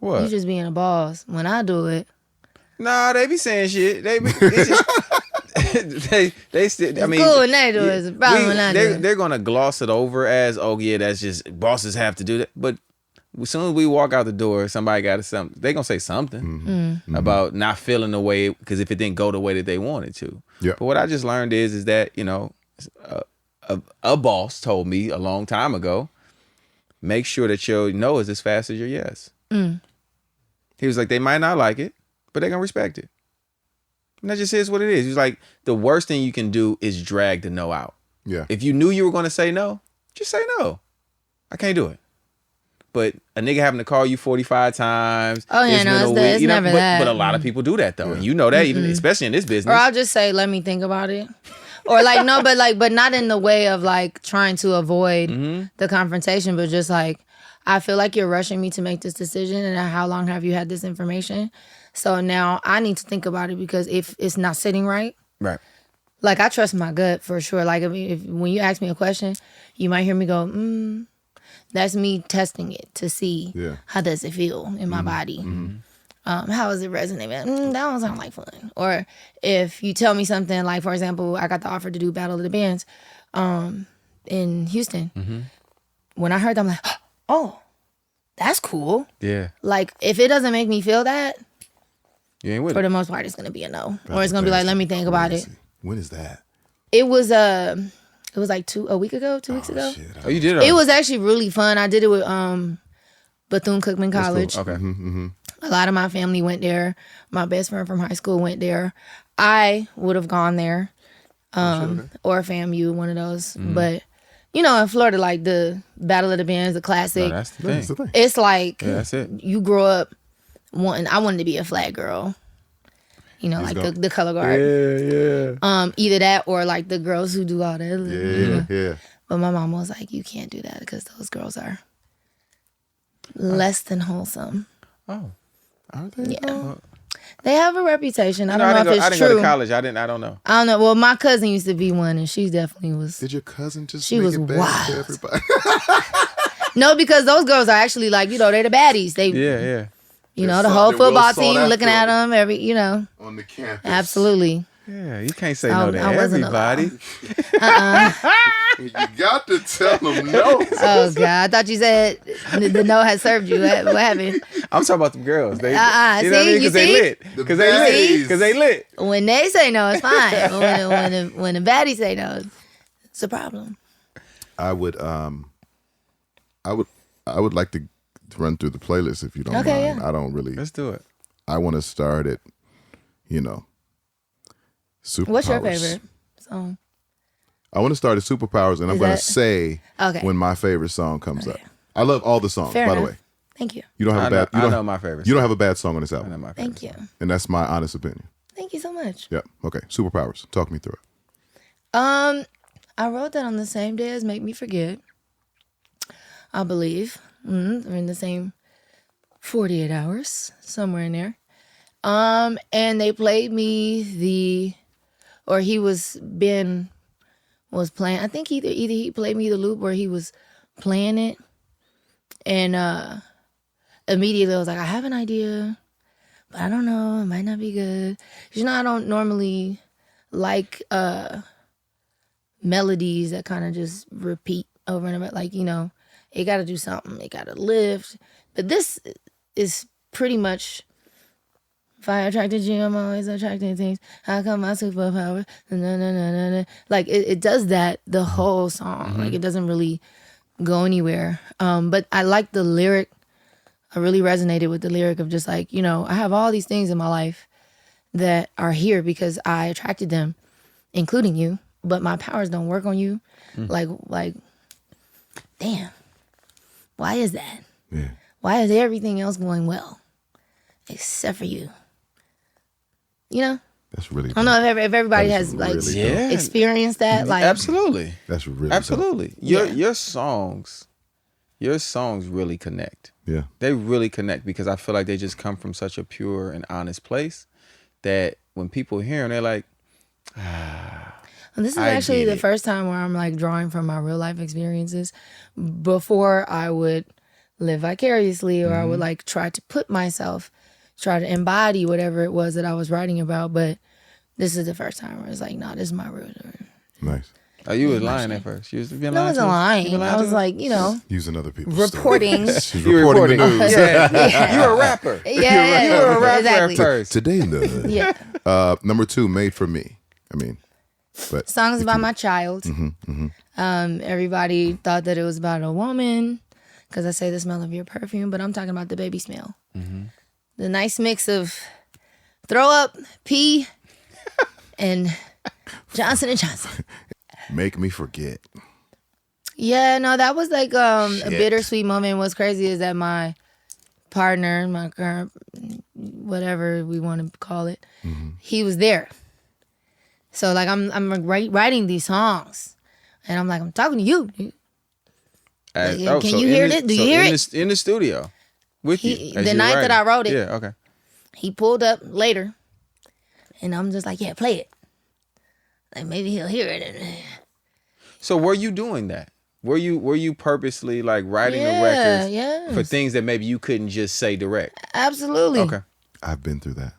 C: What?
D: you just being a boss. When I do it,
C: Nah, they be saying shit. They be. It's just, they still. I
D: it's
C: mean,
D: cool when they do it. It's a problem when I do it.
C: they're gonna gloss it over as, oh yeah, that's just bosses have to do that. But as soon as we walk out the door, somebody got to something. They gonna say something about not feeling the way because if it didn't go the way that they wanted to.
B: Yeah.
C: But what I just learned is that a boss told me a long time ago, make sure that your no is as fast as your yes. He was like, they might not like it, but they're gonna respect it. And that just is what it is. He's like, the worst thing you can do is drag the no out.
B: Yeah.
C: If you knew you were gonna say no, just say no. I can't do it. But a nigga having to call you 45 times.
D: Oh, yeah, no, it's never that.
C: But a lot of people do that though. And you know that, even especially in this business.
D: Or I'll just say, let me think about it. Or like, no, but not in the way of like trying to avoid the confrontation, but just like, I feel like you're rushing me to make this decision. And how long have you had this information? So now I need to think about it because if it's not sitting right,
C: Right.
D: like I trust my gut for sure. Like if when you ask me a question, you might hear me go, that's me testing it to see how does it feel in my body. How is it resonating? That don't sound like fun. Or if you tell me something like, for example, I got the offer to do Battle of the Bands in Houston. When I heard that, I'm like, oh, that's cool.
C: Yeah.
D: Like if it doesn't make me feel that,
C: You ain't with
D: for
C: it.
D: the most part, it's gonna be a no. Or it's gonna be like, let me think about it.
B: When is that?
D: It was like 2 weeks ago.
B: Shit.
C: Oh, you did
D: It was actually really fun. I did it with Bethune-Cookman College.
C: Okay.
D: A lot of my family went there. My best friend from high school went there. I would have gone there, or FAMU, one of those. But you know, in Florida, like the Battle of the Bands, the classic.
C: No, that's the
B: That's the
C: thing.
B: thing.
D: It's like
C: Yeah, that's it.
D: you grow up I wanted to be a flag girl. You know, like the color guard.
C: Yeah.
D: Either that or like the girls who do all that.
B: Yeah.
D: But my mom was like, you can't do that because those girls are less than wholesome.
C: Oh.
B: Are they?
D: Yeah. They have a reputation. I
C: No,
D: don't know if
C: I
D: it's
C: didn't
D: true.
C: go to college. I don't know.
D: I don't know. Well, my cousin used to be one, and she definitely was.
B: Did your cousin just
D: She
B: make
D: was
B: it bad
D: wild.
B: to everybody?
D: No, because those girls are actually like, you know, they're the baddies. They,
C: Yeah.
D: you
B: They're
D: know, the
B: sought-
D: whole
B: they're well
D: football
B: sought
D: team
B: after
D: looking at them you know,
B: On the campus.
D: absolutely.
C: Yeah, you can't say
D: I-
C: no to
D: I wasn't
C: everybody.
B: You got to tell them no.
D: Oh God, I thought you said the no had served you. What happened?
C: I'm talking about them girls. They,
D: See?
C: you know what I mean?
D: You
C: Because they
D: see?
C: lit.
B: The
C: Because they lit.
B: baddies.
C: Because they lit.
D: When they say no, it's fine. When the baddies say no, it's a problem.
B: I would like to run through the playlist if you don't
D: Okay,
B: mind.
D: yeah.
B: I don't really.
C: Let's do it.
B: I want to start it. Superpowers.
D: What's your favorite song?
B: I want to start at Superpowers, and I'm
D: Is
B: going to
D: that-
B: say
D: Okay.
B: when my favorite song comes up. I love all the songs,
D: Fair
B: by
D: enough.
B: the way.
D: Thank you.
B: You don't have
C: I
B: a
C: know,
B: bad. You
C: I
B: don't,
C: know my favorite.
B: you don't have a bad song on this
C: I know
B: album,
C: my favorite.
D: Thank you.
B: and that's my honest opinion.
D: Thank you so much.
B: Yeah. Okay. Superpowers. Talk me through it.
D: I wrote that on the same day as Make Me Forget. I believe. We're in the same 48 hours, somewhere in there. And they played me he was playing. I think either he played me the loop or he was playing it. And immediately I was like, I have an idea, but I don't know. It might not be good. You know, I don't normally like melodies that kind of just repeat over and over. Like, you know, it got to do something. It got to lift. But this is pretty much, if I attracted you, I'm always attracting things. How come my superpower? Na. Like, it does that the whole song. Like, it doesn't really go anywhere. But I like the lyric. I really resonated with the lyric of just like, you know, I have all these things in my life that are here because I attracted them, including you, but my powers don't work on you. Like, damn, why is that?
B: Yeah.
D: Why is everything else going well except for you? You know,
B: That's really.
D: I don't know if everybody
B: That
D: has
B: is
D: like
B: really
C: Yeah.
D: experienced that. Like,
C: Absolutely.
B: That's really.
C: Absolutely.
D: Yeah.
C: Your songs really connect.
B: Yeah.
C: They really connect because I feel like they just come from such a pure and honest place that when people hear them, they're like,
D: And this is
C: I
D: actually
C: get
D: the
C: it.
D: first time where I'm like drawing from my real life experiences. Before I would live vicariously or I would like try to try to embody whatever it was that I was writing about. But this is the first time where it's like, no, this is my root.
B: Nice.
C: oh, you was lying at first. You was being
D: No, I
C: lying
D: wasn't
C: to us? You
D: lying.
C: been
D: I was
C: to us?
D: like, you know,
B: Using other people's
D: reporting.
B: stories. She's
C: You
B: reporting the news.
C: Yeah. You're a rapper.
D: Yeah,
C: You were a rapper
D: exactly.
C: at first.
B: Today in the hood.
D: Yeah.
B: Number 2, Made for Me. I mean, but
D: Songs about my child. Everybody thought that it was about a woman because I say the smell of your perfume, but I'm talking about the baby smell. The nice mix of throw up, pee, and Johnson & Johnson.
B: Make Me Forget.
D: Yeah, no, that was like a
B: Shit.
D: bittersweet moment. What's crazy is that my partner, my current, whatever we want to call it, he was there. So like I'm writing these songs, and I'm like, I'm talking to you. Dude. Can
C: so
D: you
C: in
D: hear
C: the-
D: it? Do you
C: so
D: hear
C: in
D: it?
C: In the studio with
D: He-
C: you. as
D: the
C: you're
D: night that
C: writing.
D: I wrote it.
C: Yeah, okay.
D: He pulled up later, and I'm just like, yeah, play it. Like maybe he'll hear it.
C: So were you doing that? Were you purposely like writing the
D: Yeah,
C: records
D: yes.
C: for things that maybe you couldn't just say direct?
D: Absolutely.
C: Okay.
B: I've been through that.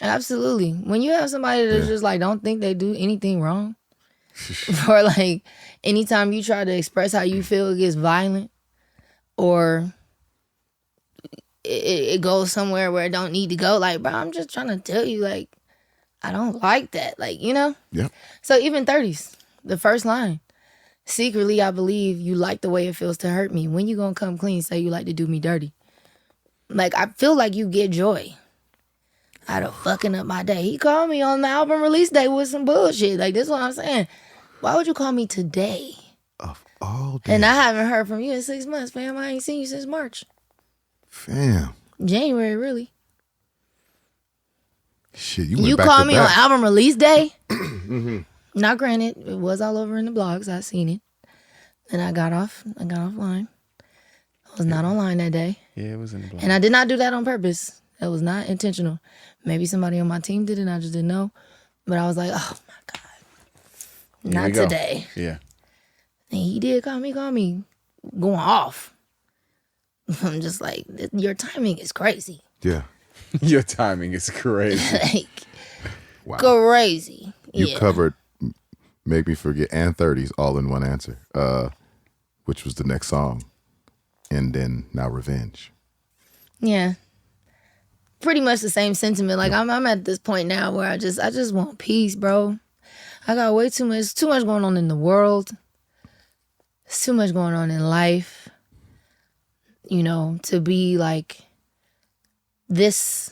D: Absolutely. When you have somebody that's just like don't think they do anything wrong, or like anytime you try to express how you feel, it gets violent, or it goes somewhere where it don't need to go. Like, bro, I'm just trying to tell you, like, I don't like that. Like, you know?
B: Yep.
D: So even 30s, the first line, secretly I believe you like the way it feels to hurt me. When you gonna come clean, say you like to do me dirty. Like, I feel like you get joy out of fucking up my day. He called me on the album release day with some bullshit. Like, this is what I'm saying. Why would you call me today?
B: of all days.
D: And I haven't heard from you in 6 months, fam. I ain't seen you since March.
B: Fam.
D: January, really.
B: Shit, you went
D: You
B: back
D: called
B: to
D: me on
B: back.
D: album release day. Now, granted, it was all over in the blogs. I seen it. And I got offline. I was not online that day.
C: Yeah, it was in the blog.
D: And I did not do that on purpose. That was not intentional. Maybe somebody on my team did it and I just didn't know. But I was like, oh my God.
C: Here we
D: Not
C: go.
D: today.
C: Yeah.
D: And he did call me, going off. I'm just like, your timing is crazy.
B: Yeah.
C: Your timing is crazy.
D: Like,
B: Wow.
D: crazy.
B: You
D: Yeah.
B: covered Make Me Forget and 30s all in one answer, which was the next song. And then now Revenge.
D: Yeah. Pretty much the same sentiment. Like I'm at this point now where I just want peace, bro. I got way too much going on in the world. There's too much going on in life. You know, to be like this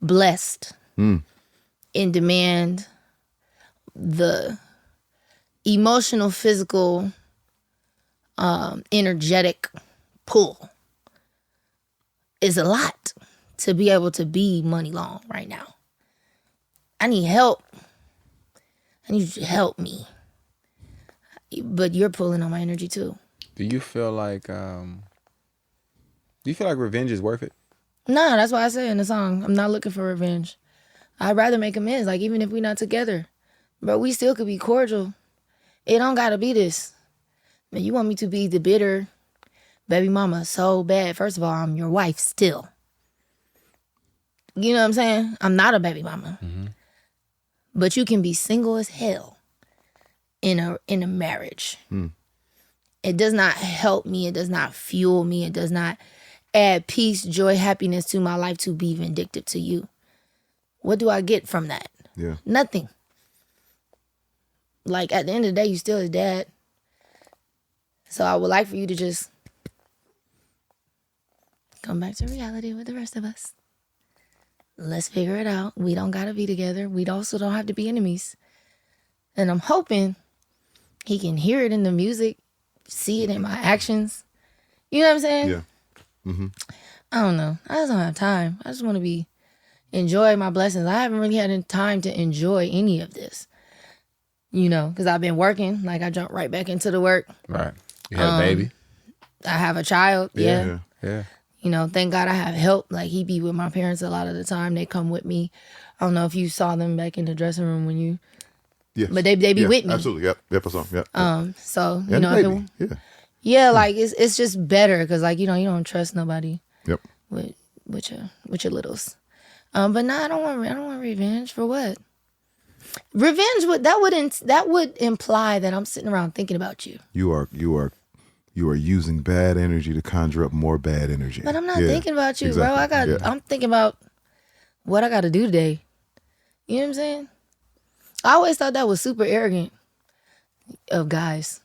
D: blessed in demand, the emotional, physical, energetic pull is a lot to be able to be Money Long right now. I need help. I need you to help me. But you're pulling on my energy too.
C: Do you feel like revenge is worth it?
D: No, that's why I say in the song, I'm not looking for revenge. I'd rather make amends, like even if we're not together. But we still could be cordial. It don't gotta be this. But you want me to be the bitter baby mama so bad. First of all, I'm your wife still. You know what I'm saying? I'm not a baby mama.
C: Mm-hmm.
D: But you can be single as hell in a marriage. It does not help me. It does not fuel me. It does not add peace, joy, happiness to my life to be vindictive to you. What do I get from that?
B: Yeah.
D: Nothing. Like at the end of the day, you still his dad. So I would like for you to just come back to reality with the rest of us. Let's figure it out. We don't gotta be together. We also don't have to be enemies. And I'm hoping he can hear it in the music, see it in my actions. You know what I'm saying?
B: Yeah. Mm-hmm.
D: I don't know. I just don't have time. I just want to enjoy my blessings. I haven't really had any time to enjoy any of this. You know, because I've been working. Like I jumped right back into the work.
C: Right. You had a baby?
D: I have a child. Yeah.
C: Yeah.
D: You know, thank God I have help. Like he be with my parents a lot of the time. They come with me. I don't know if you saw them back in the dressing room when you.
B: Yes.
D: But they be with me.
B: Absolutely. Yep. I saw. Yep.
D: So you
B: And
D: know,
B: the
D: if
B: baby.
D: it, yeah, like it's just better because like you don't trust nobody.
B: Yep.
D: With your littles. But no, I don't want revenge for what? Revenge that would imply that I'm sitting around thinking about you.
B: You are using bad energy to conjure up more bad energy.
D: But I'm not thinking about you, bro.
B: exactly.
D: I'm thinking about what I got to do today. You know what I'm saying? I always thought that was super arrogant of guys.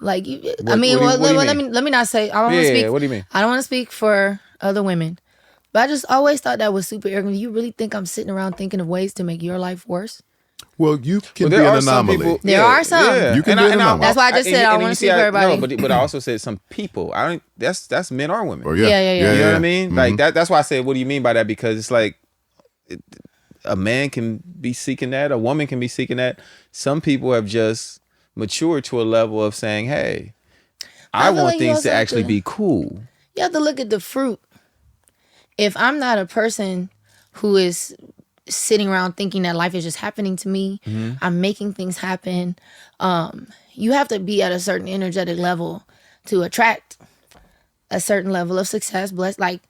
D: Like, let me not say. I don't want to speak.
C: What do you mean?
D: I don't want to speak for other women, but I just always thought that was super arrogant. You really think I'm sitting around thinking of ways to make your life worse?
B: Well, you can
C: Well,
B: be
C: there
B: an
C: are some
B: anomaly.
C: people-
D: There are some.
C: Yeah.
B: You can be an anomaly.
D: That's why I just said I don't want to speak for everybody.
C: No, but I also said some people. I don't. That's men or women.
B: Oh,
D: Yeah.
C: You know what I mean?
B: Mhm.
C: Like that's why I said, what do you mean by that? Because it's like a man can be seeking that, a woman can be seeking that. Some people have just matured to a level of saying, "Hey, I
D: feel
C: want
D: like you
C: things
D: also
C: to
D: have
C: actually
D: to-
C: be cool."
D: You have to look at the fruit. If I'm not a person who is sitting around thinking that life is just happening to me, I'm making things happen. You have to be at a certain energetic level to attract a certain level of success. Like,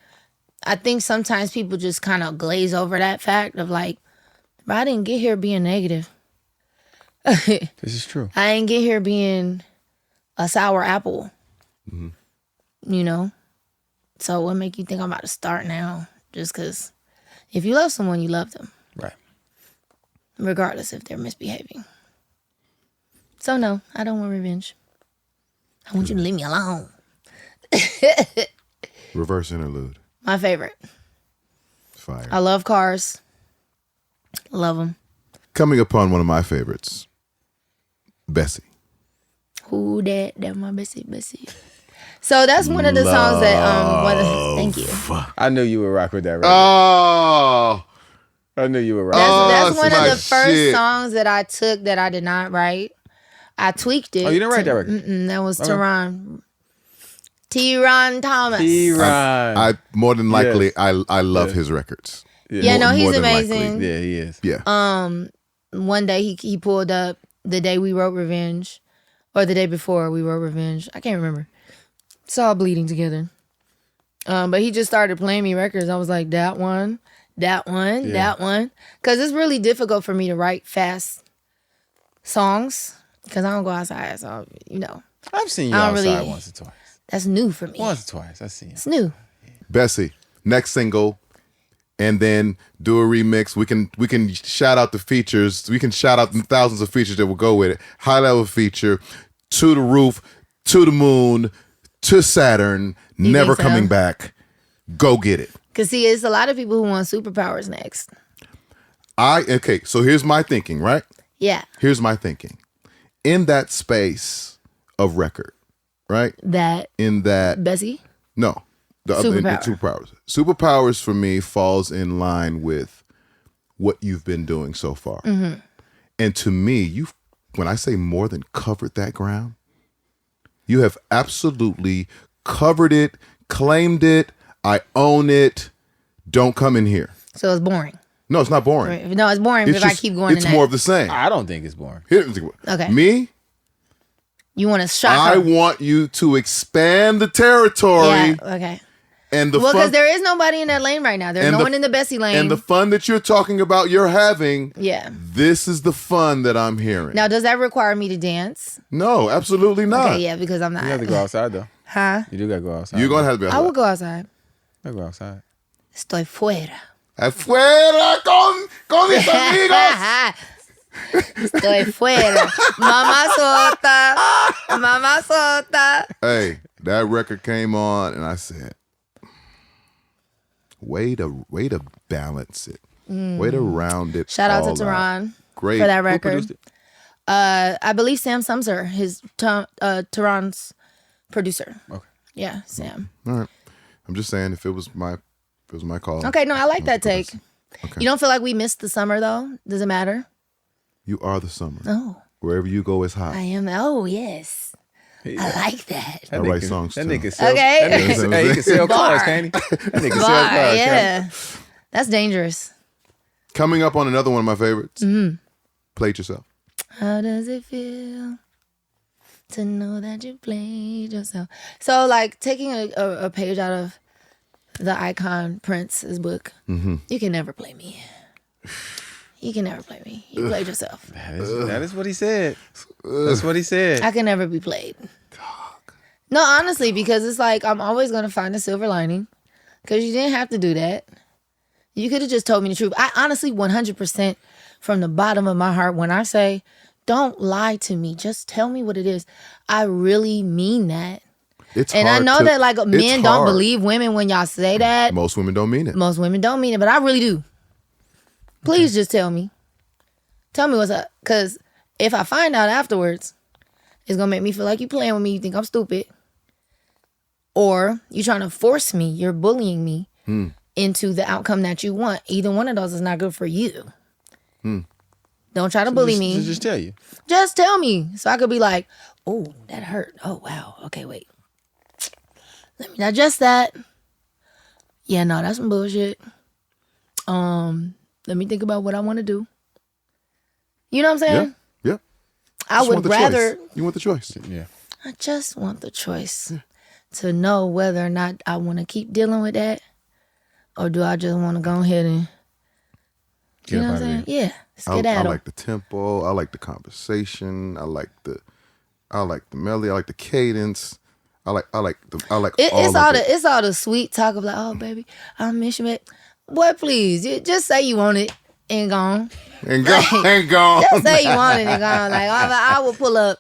D: I think sometimes people just kind of glaze over that fact of like, bro, I didn't get here being negative.
C: This is true.
D: I didn't get here being a sour apple. You know? So what make you think I'm about to start now? Just because if you love someone, you love them.
C: Right.
D: Regardless if they're misbehaving. So no, I don't want revenge. I want you to leave me alone.
B: Reverse interlude.
D: My favorite.
B: Fire.
D: I love cars. Love them.
B: Coming upon one of my favorites, Bessie.
D: Who that? That my bestie. So that's one of the songs that thank you.
C: I knew you would rock with that record.
B: Oh,
C: I knew you would rock.
D: That's one of
B: my
D: the first
B: shit.
D: songs that I took that I did not write. I tweaked it.
C: Oh, you didn't write that record?
D: That was Teron. Teron Thomas.
B: I more than likely I love his records.
D: Yeah, no, he's
B: more than
D: amazing.
B: likely.
C: Yeah, he is.
B: Yeah.
D: One day he pulled up the day we wrote Revenge, or the day before we wrote Revenge. I can't remember. It's all bleeding together. But he just started playing me records. I was like, that one. Because it's really difficult for me to write fast songs because I don't go outside. So,
C: I've seen you
D: I don't
C: outside
D: really-
C: once or twice.
D: That's new for me.
C: Once or twice. I've seen you.
D: It's new.
B: Bessie, next single, and then do a remix. We can shout out the features. We can shout out the thousands of features that will go with it. High level feature, To the Roof, To the Moon, To Saturn,
D: You
B: Never
D: think so?
B: Coming Back. Go get it.
D: Because, see, it's a lot of people who want superpowers next.
B: Okay, so here's my thinking, right?
D: Yeah.
B: Here's my thinking. In that space of record, right?
D: That
B: In that
D: Bessie.
B: No, the other the
D: Superpower.
B: superpowers. Superpowers for me falls in line with what you've been doing so far.
D: Mm-hmm.
B: And to me, when I say more than covered that ground, you have absolutely covered it, claimed it. I own it. Don't come in here.
D: So it's boring.
B: No, it's not boring.
D: No, it's boring if I keep going
B: It's
D: in that.
B: more of the same.
C: I don't think it's boring.
D: Okay.
B: Me,
D: You want to shock
B: I
D: her.
B: want you to expand the territory
D: Yeah, okay.
B: and the
D: Well,
B: fun.
D: because there is nobody in that lane right now. There's
B: And
D: no
B: the-
D: one in the Bessie lane.
B: And the fun that you're talking about, you're having.
D: Yeah.
B: This is the fun that I'm hearing.
D: Now, does that require me to dance?
B: No, absolutely not.
D: Okay, yeah, because I'm not.
C: You have to go outside though.
D: Huh?
C: You do gotta go outside.
B: You're going to have to be
D: I will go outside.
C: You gotta go outside.
D: Estoy fuera.
B: Afuera con mis amigos.
D: Estoy fuera. Mamá sota.
B: Hey, that record came on and I said, way to balance it. Way to round it.
D: Shout out
B: all
D: to Teron
B: Great.
D: for that
C: Who
D: record.
C: produced it?
D: I believe Sam Sumser, Teron's producer.
C: Okay.
D: Yeah, Sam.
B: All right. I'm just saying if it was my call.
D: Okay, no, I like that take.
B: Okay.
D: You don't feel like we missed the summer though? Does it matter?
B: You are the summer.
D: Oh,
B: Wherever you go is hot.
D: I am. Oh, yes. I like that.
B: I write songs
C: That
B: too.
C: nigga sells.
D: Okay.
C: That nigga, hey, he can sell cars,
D: Bar.
C: can't he? That nigga sell
D: Bar,
C: cars.
D: yeah. That's dangerous.
B: Coming up on another one of my favorites.
D: Mm-hmm.
B: Play it yourself.
D: How does it feel to know that you played yourself? So, like, taking a page out of the icon Prince's book, you can never play me. You can never play me. You played yourself.
C: That is what he said. That's what he said.
D: I can never be played. No, honestly, because it's like I'm always going to find a silver lining because you didn't have to do that. You could have just told me the truth. I honestly, 100% from the bottom of my heart, when I say, don't lie to me, just tell me what it is, I really mean that.
B: It's
D: And I
B: hard
D: know
B: to-
D: that like
B: it's
D: men don't
B: hard.
D: believe women when y'all say that.
B: Most women don't mean it.
D: Most women don't mean it, but I really do. Please just tell me. Tell me what's up. Because if I find out afterwards, it's going to make me feel like you playing with me. You think I'm stupid. Or you trying to force me. You're bullying me into the outcome that you want. Either one of those is not good for you. Don't try to bully me.
C: Just tell you.
D: Just tell me. So I could be like, oh, that hurt. Oh, wow. Okay, wait. Let me digest that. Yeah, no, that's some bullshit. Let me think about what I want to do. You know what I'm saying?
B: Yeah.
D: I
B: Just
D: would
B: want the
D: rather,
B: choice. You want the choice.
C: Yeah.
D: I just want the choice to know whether or not I want to keep dealing with that or do I just want to go ahead and,
C: Get
D: you know
C: up
D: what I'm
C: outta
D: saying? Yeah,
B: I
D: skedaddle.
B: like the tempo. I like the conversation. I like the melody. I like the cadence. I like all
D: It's
B: of
D: all
B: it.
D: it's all the sweet talk of like, oh baby, I miss you, babe. Boy, please, just say you want it and gone.
B: And gone.
D: Just say you want it and gone. Like I will pull up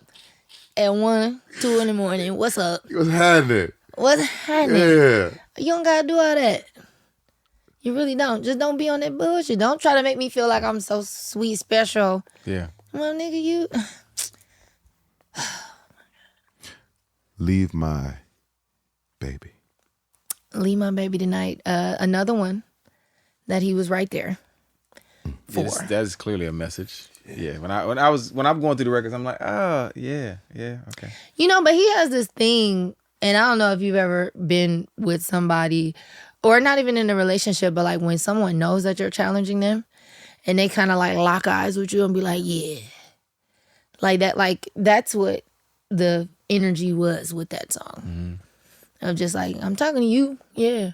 D: at 1, 2 in the morning. What's up?
B: You was having it.
D: What's happening?
B: Yeah.
D: You don't gotta do all that. You really don't. Just don't be on that bullshit. Don't try to make me feel like I'm so sweet, special.
C: Yeah.
D: Well, nigga, you.
B: Leave My Baby.
D: Leave My Baby Tonight. Another one that he was right there for.
C: That is clearly a message. Yeah. When I'm going through the records, I'm like, oh yeah, okay.
D: You know, but he has this thing, and I don't know if you've ever been with somebody, or not even in a relationship, but like when someone knows that you're challenging them, and they kind of like lock eyes with you and be like, yeah, like that. Like that's what the energy was with that song. Of just like, I'm talking to you, yeah.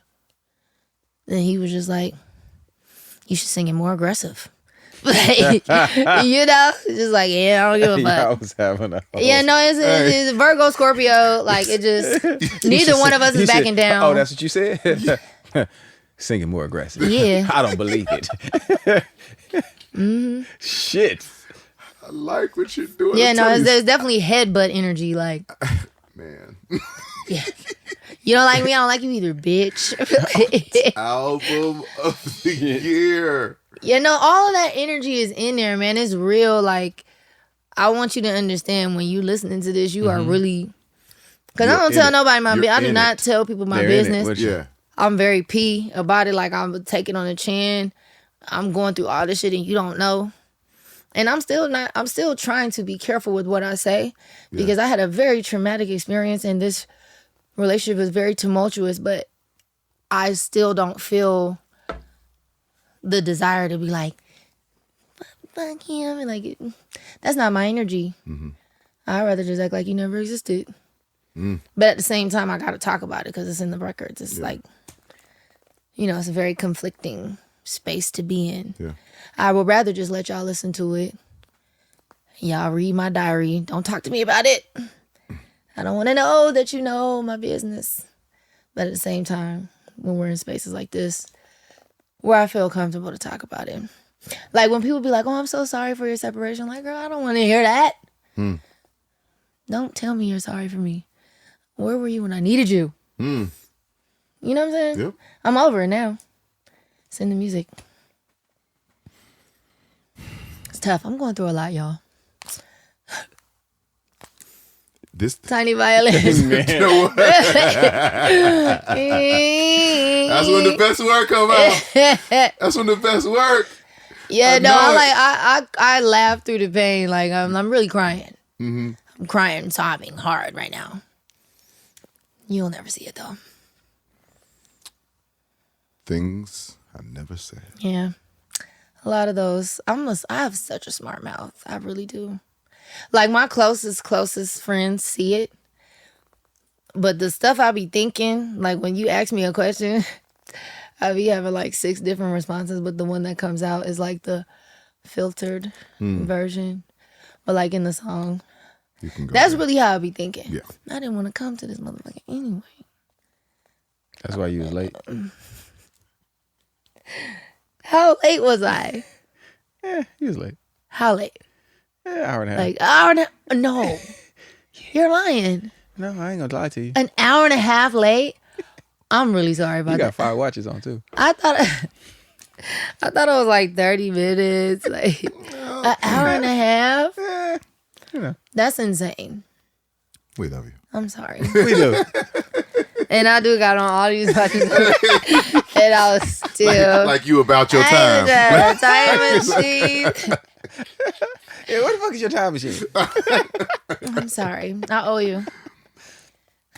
D: Then he was just like, you should sing it more aggressive. Like, you know, just like, yeah, I don't give a fuck.
C: I was having a
D: Yeah, no, it's Virgo, Scorpio. Like it just, neither one of us is backing down.
C: Oh, that's what you said? Singing more aggressive.
D: Yeah.
C: I don't believe it. Shit.
B: I like what you're doing.
D: Yeah, no, there's definitely headbutt energy. Like,
B: Man.
D: yeah, you don't like me, I don't like you either, bitch.
B: Album of the year.
D: Yeah, no, all of that energy is in there, man. It's real. Like, I want you to understand when you listening to this, you are really, because I don't tell nobody my business. I do not tell people my business.
B: Yeah.
D: I'm very P about it. Like, I'm taking on the chin. I'm going through all this shit and you don't know. And I'm still trying to be careful with what I say because I had a very traumatic experience and this relationship was very tumultuous, but I still don't feel the desire to be like, fuck him. And like, that's not my energy. I'd rather just act like you never existed. But at the same time, I got to talk about it because it's in the records. It's like, you know, it's a very conflicting space to be in.
B: Yeah.
D: I would rather just let y'all listen to it. Y'all read my diary. Don't talk to me about it. I don't want to know that you know my business. But at the same time, when we're in spaces like this, where I feel comfortable to talk about it. Like when people be like, oh, I'm so sorry for your separation. I'm like, girl, I don't want to hear that. Don't tell me you're sorry for me. Where were you when I needed you? You know what I'm saying?
B: Yep.
D: I'm over it now. It's in the music. It's tough. I'm going through a lot, y'all.
B: This
D: Tiny violin.
B: That's when the best work come out. That's when the best work.
D: Yeah, no,
B: know
D: I laugh through the pain. Like I'm really crying. I'm crying, sobbing hard right now. You'll never see it though.
B: Things I never said.
D: Yeah, a lot of those. I have such a smart mouth. I really do. Like my closest friends see it. But the stuff I be thinking, like when you ask me a question, I be having like 6 different responses, but the one that comes out is like the filtered version. But like in the song,
B: You can go
D: that's
B: there.
D: really how I be thinking.
B: Yeah.
D: I didn't want to come to this motherfucker anyway.
C: That's why you was late.
D: How late was I?
C: Yeah, you was late.
D: How late?
C: Yeah, hour and a half.
D: Like hour and a no. You're lying.
C: No, I ain't gonna lie to you.
D: An hour and a half late? I'm really sorry about
C: You got
D: that.
C: 5 watches on too.
D: I thought it was like 30 minutes, like an hour and a half.
C: You know.
D: That's insane.
B: We love you.
D: I'm sorry.
C: We do.
D: And I do got on all these watches, and I was still
B: Like you about your
D: I
B: time.
D: had a time machine.
C: Yeah, what the fuck is your time machine?
D: I'm sorry. I owe you.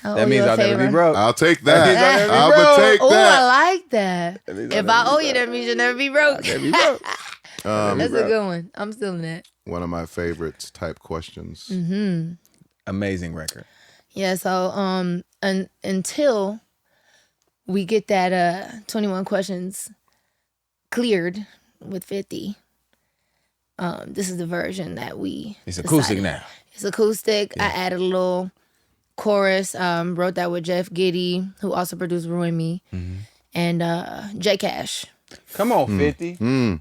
C: That means I'll never be broke.
B: I'll take
C: That means
B: that.
C: I'll never be
B: I would
C: broke.
B: take
D: Oh, I
B: that.
D: like that.
C: That means
D: If
C: I'll
D: I
C: never
D: owe
C: be
D: you, that means you'll never be broke.
C: Never be broke.
D: That's a good one. I'm still in that.
B: One of my favorites type questions.
C: Amazing record.
D: Yeah, so until we get that 21 questions cleared with 50, this is the version that we
C: It's acoustic
D: decided.
C: now.
D: It's acoustic. I added a little chorus, wrote that with Jeff Giddy, who also produced Ruin Me, and J Cash.
C: Come on, 50.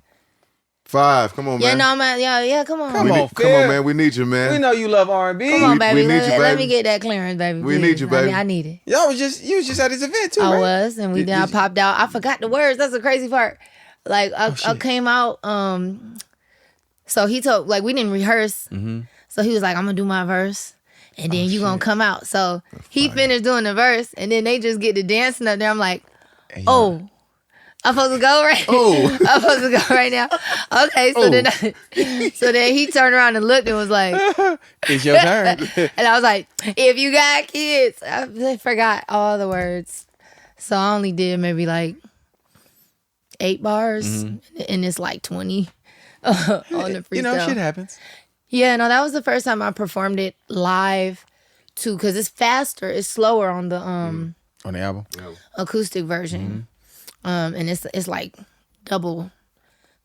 B: 5. Come on,
D: Yeah,
B: man.
D: no, man. Yeah, come on.
C: Come
B: We
C: on,
B: need- come on,
C: Phil.
B: man. We need you, man.
C: We know you love R&B.
D: Come on, baby.
B: we need you,
D: Let
B: baby.
D: me get that clearance, baby.
B: We
D: please.
B: need you, baby.
D: I need it.
C: You was just at his event too,
D: I
C: right?
D: was, and I popped out. I forgot the words. That's the crazy part. Like I came out. So he told, like, we didn't rehearse. So he was like, I'm gonna do my verse, and then you gonna come out. So he finished doing the verse, and then they just get to dancing up there. I'm like, oh, I'm supposed to go right.
B: Oh.
D: I'm supposed to go right now. Okay, so then he turned around and looked and was like,
C: it's your turn.
D: and I was like, if you got kids, I forgot all the words, so I only did maybe like 8 bars, and it's like 20 on the freestyle.
C: Shit happens.
D: Yeah, no, that was the first time I performed it live too, because it's faster, it's slower on the
C: On the album.
D: acoustic version, and it's like double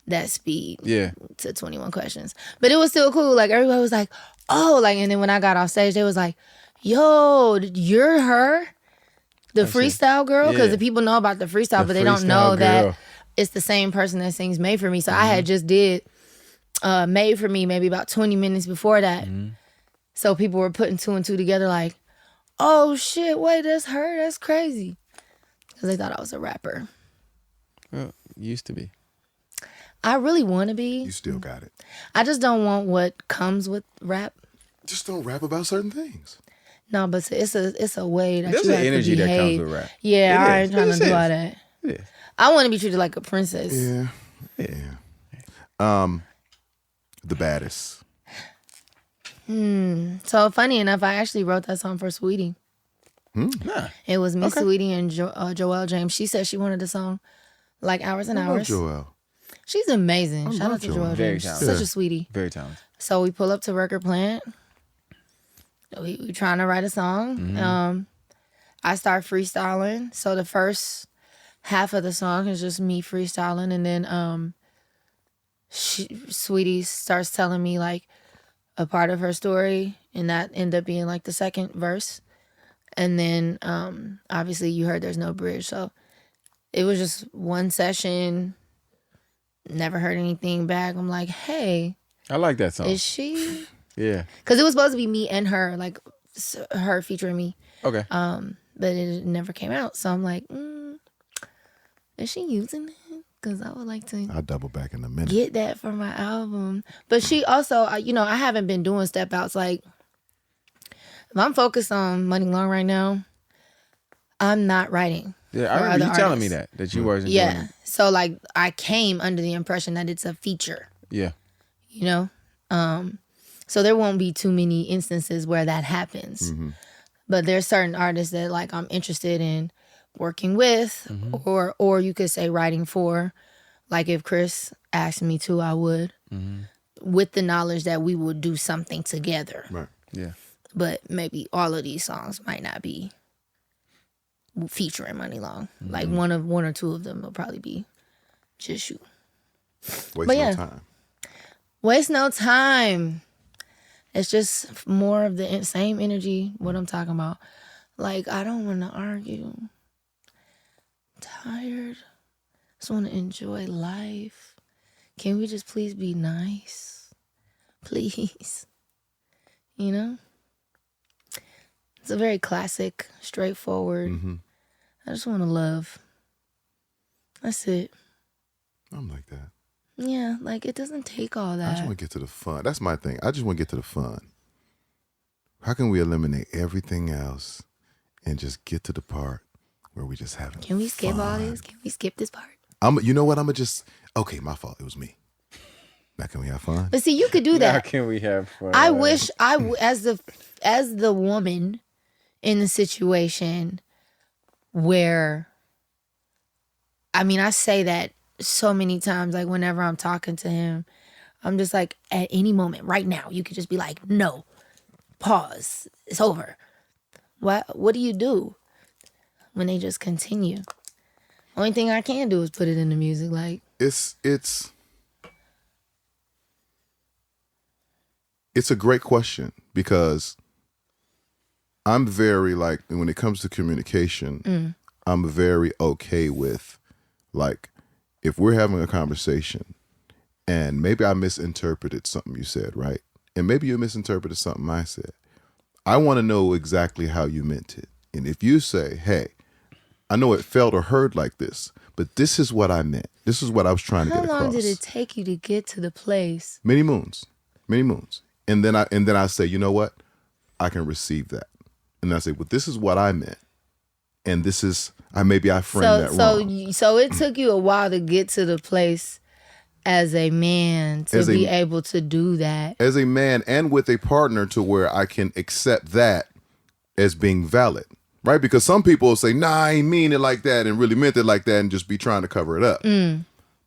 D: that speed.
C: Yeah.
D: To 21 Questions, but it was still cool. Like everybody was like, oh, like, and then when I got off stage, they was like, yo, you're her, the freestyle girl, because the people know about the freestyle, but they don't know that it's the same person that sings Made For Me. So I had just did Made For Me maybe about 20 minutes before that. So people were putting 2 and 2 together like, oh shit, wait, that's her? That's crazy. Because they thought I was a rapper.
C: Well, used to be.
D: I really want to be.
B: You still got it.
D: I just don't want what comes with rap.
B: Just don't rap about certain things.
D: No, but it's a way that
C: There's
D: you
C: an
D: have
C: energy
D: to
C: that
D: behave.
C: comes with rap.
D: Yeah,
C: It
D: I
C: is.
D: ain't trying
C: It
D: to do
C: is.
D: all that.
C: It is.
D: I want to be treated like a princess.
B: Yeah. The baddest.
D: So funny enough, I actually wrote that song for Sweetie.
C: Nah.
D: It was me, Sweetie, and Joelle James. She said she wanted the song like hours and
B: I love
D: hours.
B: Joelle.
D: She's amazing. Shout
B: love
D: out to
B: Joelle.
D: Joelle
C: Very
D: James. She's
C: talented.
D: such a sweetie.
C: Very talented.
D: So we pull up to Record Plant. We trying to write a song. I start freestyling. So the first half of the song is just me freestyling, and then Sweetie starts telling me like a part of her story, and that ended up being like the second verse. And then obviously you heard there's no bridge, so it was just one session. Never heard anything back. I'm like, hey,
C: I like that song.
D: is she?
C: Yeah.
D: Because it was supposed to be me and her, like her featuring me,
C: Okay.
D: but it never came out. So I'm like, is she using it? Because I would like to
B: I'll double back in a minute.
D: get that for my album. But she also, I haven't been doing step outs. Like, if I'm focused on Muni Long right now, I'm not writing.
C: Yeah,
D: for
C: I remember
D: other
C: you telling me
D: artists.
C: that you wasn't doing
D: Yeah.
C: it.
D: So like, I came under the impression that it's a feature.
C: Yeah.
D: You know, so there won't be too many instances where that happens. But there's certain artists that like I'm interested in working with, or you could say writing for. Like if Chris asked me to, I would, with the knowledge that we would do something together.
B: Right.
C: Yeah.
D: But maybe all of these songs might not be featuring Muni Long. Like one or two of them will probably be just you.
B: Waste
D: But yeah.
B: no time.
D: Waste no time. It's just more of the same energy, what I'm talking about. Like, I don't want to argue. I'm tired. Just want to enjoy life. Can we just please be nice? Please. You know? It's a very classic, straightforward. I just want to love. That's it.
B: I'm like that.
D: Yeah, like it doesn't take all
B: I
D: that.
B: just want to get to the fun. That's my thing. I just want to get to the fun. How can we eliminate everything else and just get to the part where we just having
D: Can we skip all
B: fun?
D: this? Can we skip this part?
B: You know what? I'm going to just, okay, my fault. It was me. Now can we have fun?
D: But see, you could do
C: How
D: that.
C: can we have fun?
D: I wish as the woman in the situation where, I mean, I say that so many times, like whenever I'm talking to him, I'm just like, at any moment right now, you could just be like, no, pause, it's over. What do you do when they just continue? Only thing I can do is put it in the music. Like,
B: It's a great question because I'm very like, when it comes to communication, I'm very okay with like, if we're having a conversation and maybe I misinterpreted something you said, right? And maybe you misinterpreted something I said. I want to know exactly how you meant it. And if you say, hey, I know it felt or heard like this, but this is what I meant. This is what I was trying to
D: how
B: get across.
D: long did it take you to get to the place?
B: Many moons. And then I say, you know what? I can receive that. And I say, well, this is what I meant. And this is, maybe I framed that wrong.
D: So it took you a while to get to the place as a man to be able to do that.
B: As a man and with a partner to where I can accept that as being valid, right? Because some people will say, nah, I ain't mean it like that and really meant it like that and just be trying to cover it up.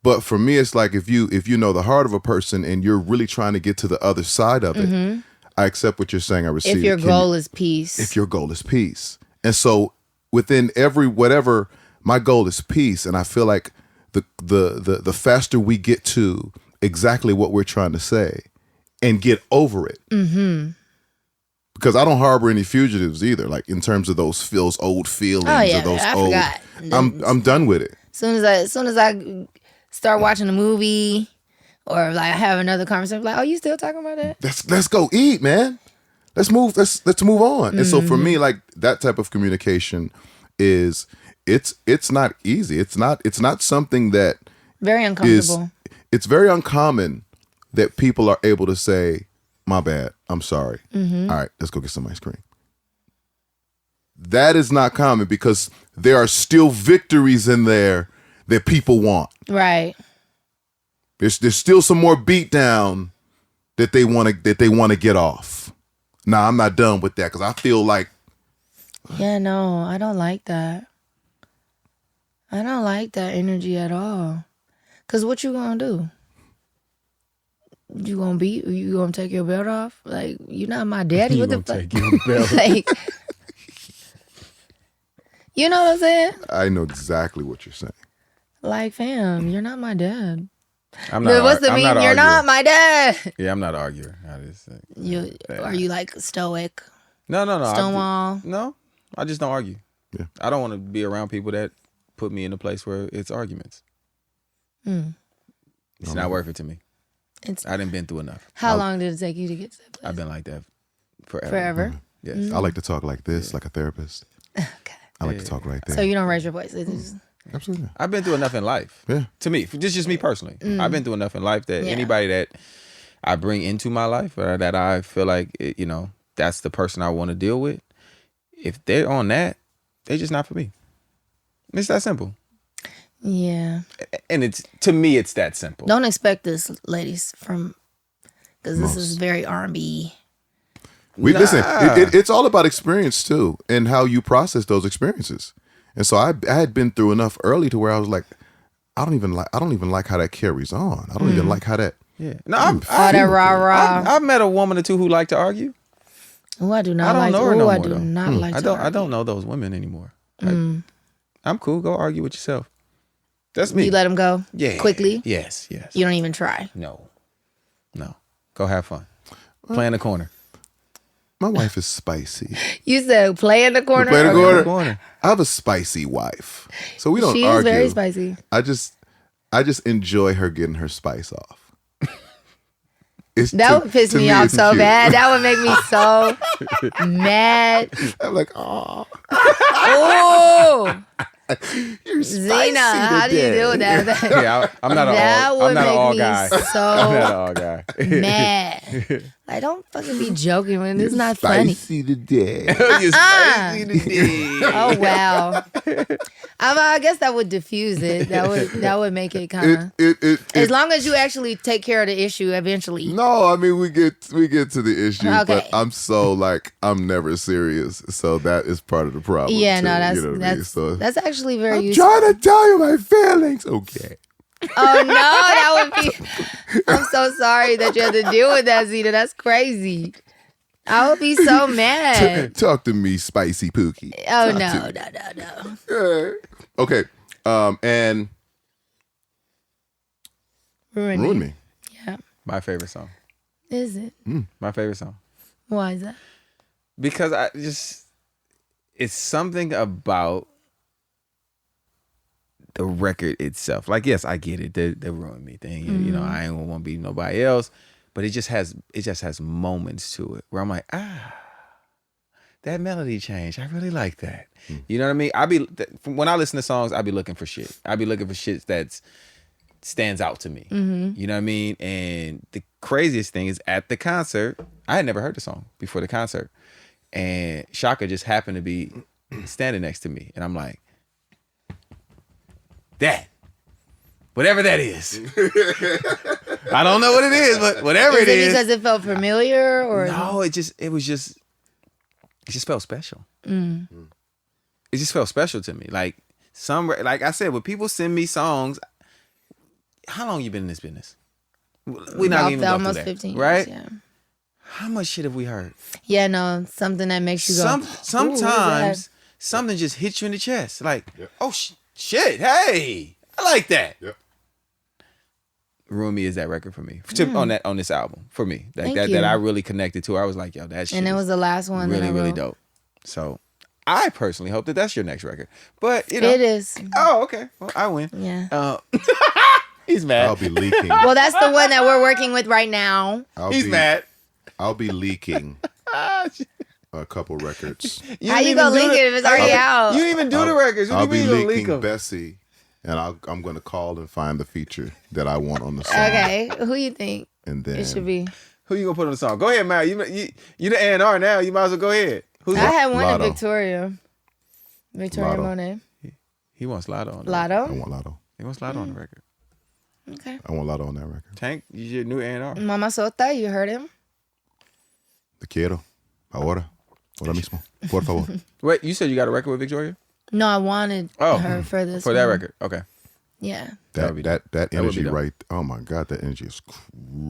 B: But for me, it's like if you know the heart of a person and you're really trying to get to the other side of it, I accept what you're saying. I receive it.
D: If your goal is peace.
B: If your goal is peace. And so within whatever, my goal is peace. And I feel like the faster we get to exactly what we're trying to say and get over it. Because I don't harbor any fugitives either, like in terms of those old feelings or those old. Forgot. I'm done with it.
D: As soon as I start watching a movie or like have another conversation, like, oh, you still talking about that?
B: Let's go eat, man. Let's move. Let's move on. And so for me, like that type of communication is it's not easy. It's not something that
D: very uncomfortable.
B: It's very uncommon that people are able to say, my bad, I'm sorry. All right, let's go get some ice cream. That is not common because there are still victories in there that people want. Right. There's still some more beat down that they want to get off. Nah, I'm not done with that because I feel like.
D: Yeah, no, I don't like that. I don't like that energy at all. Cause what you gonna do? You gonna beat? You gonna take your belt off? Like, you're not my daddy. What the fuck? Take your belt. Like, you know what I'm saying?
B: I know exactly what you're saying.
D: Like, fam, you're not my dad.
C: I'm not.
D: What's the meme? You're not my dad.
C: Yeah, I'm not arguing. I just
D: are you like stoic?
C: No.
D: Stonewall?
C: No, I just don't argue.
B: Yeah.
C: I don't want to be around people that put me in a place where it's arguments. It's not worth it to me. I done been through enough.
D: How long did it take you to get to that place?
C: I've been like that forever.
D: Forever?
C: Yes.
B: I like to talk like this, like a therapist.
D: Okay.
B: I like to talk right there.
D: So you don't raise your voice.
B: Absolutely.
C: I've been through enough in life.
B: Yeah.
C: To me, just me personally. I've been through enough in life that anybody that I bring into my life or that I feel like, that's the person I want to deal with, if they're on that, they're just not for me. It's that simple.
D: Yeah.
C: And to me, it's that simple.
D: Don't expect this, ladies, because this is very R&B.
B: Listen, it's all about experience too and how you process those experiences. And so I had been through enough early to where I was like, I don't even like how that carries on. I don't even like how that.
C: Yeah. No, I've met a woman or two who like to argue.
D: Oh, I do not. I
C: don't know those women anymore. I'm cool. Go argue with yourself. That's me.
D: You let them go?
C: Yeah.
D: Quickly?
C: Yes.
D: You don't even try?
C: No. Go have fun. Play in the corner.
B: My wife is spicy.
D: You said play in the corner?
B: Play in the corner. I have a spicy wife. So we don't argue. She is
D: very spicy.
B: I just enjoy her getting her spice off.
D: That would piss me off so bad. That would make me so mad.
B: I'm like, oh.
D: You're Zena, how do you deal with that?
C: Yeah, I'm not an all guy.
D: So
C: I'm not an all guy.
D: Mad. Like, don't fucking be joking when it's not funny.
B: Spicy today.
C: You're spicy today.
D: Oh wow. I guess that would diffuse it. That would make it kind of. As long as you actually take care of the issue eventually.
B: No, I mean we get to the issue, but I'm so like I'm never serious, so that is part of the problem.
D: Yeah,
B: too,
D: no, that's actually very useful.
B: I'm trying to tell you my feelings. Okay.
D: Oh no, that would be. I'm so sorry that you had to deal with that, Zeta. That's crazy. I would be so mad.
B: Talk to me, spicy Pookie.
D: Oh no.
B: Okay. And Ruin Me.
D: Yeah.
C: My favorite song.
D: Is it?
C: My favorite song.
D: Why is that?
C: Because it's something about the record itself. Like, yes, I get it. The Ruin Me thing. I ain't gonna want to be nobody else. But it just has moments to it where I'm like, that melody change. I really like that. You know what I mean? When I listen to songs, I be looking for shit. I be looking for shit that stands out to me. You know what I mean? And the craziest thing is at the concert, I had never heard the song before the concert. and Shaka just happened to be standing next to me, and I'm like, that. Whatever that is. I don't know what it is, but whatever it is.
D: Because it felt familiar or
C: No, it just felt special. It just felt special to me. Like I said, when people send me songs, how long you been in this business? We're not even going through that,
D: 15 years,
C: right?
D: Yeah.
C: How much shit have we heard?
D: Yeah, no, something that makes you go.
C: Sometimes something just hits you in the chest. Like, oh shit, hey, I like that.
B: Yep.
C: Rumi is that record for me on this album for me. Like
D: Thank
C: that
D: you.
C: I really connected to. I was like, yo, that shit.
D: And it
C: is
D: was the last one.
C: really
D: that I
C: really
D: wrote.
C: dope. So I personally hope that that's your next record. But you know,
D: It is.
C: Oh, okay. Well, I win.
D: Yeah.
C: He's mad.
B: I'll be leaking.
D: Well, that's the one that we're working with right now.
C: He's mad.
B: I'll be leaking a couple records.
D: How you gonna leak it if it's already out?
C: You didn't even do the records. What
B: I'll
C: do you
B: be
C: mean you gonna leak
B: leaking
C: them?
B: Bessie, and I'm going to call and find the feature that I want on the song.
D: Okay, who you think
B: And then
D: it should be?
C: Who you gonna put on the song? Go ahead, Mal. You the A&R now. You might as well go ahead. Who's
D: I had one
B: Lotto.
D: in Victoria
B: Lotto.
D: Monet.
C: He wants Lotto on.
B: I
D: Lotto.
B: want Lotto.
C: He wants Lotto on the record.
D: Okay.
B: I want Lotto on that record.
C: Tank, you your new A&R.
D: Mama Sota, you heard him?
B: Te quiero. Ahora mismo. Por favor.
C: Wait, you said you got a record with Victoria?
D: No, I wanted her for this.
C: For that
D: one.
C: record. Okay.
D: Yeah.
C: That would be
B: That
C: would be
B: energy
C: dope.
B: right. Oh my God, that energy is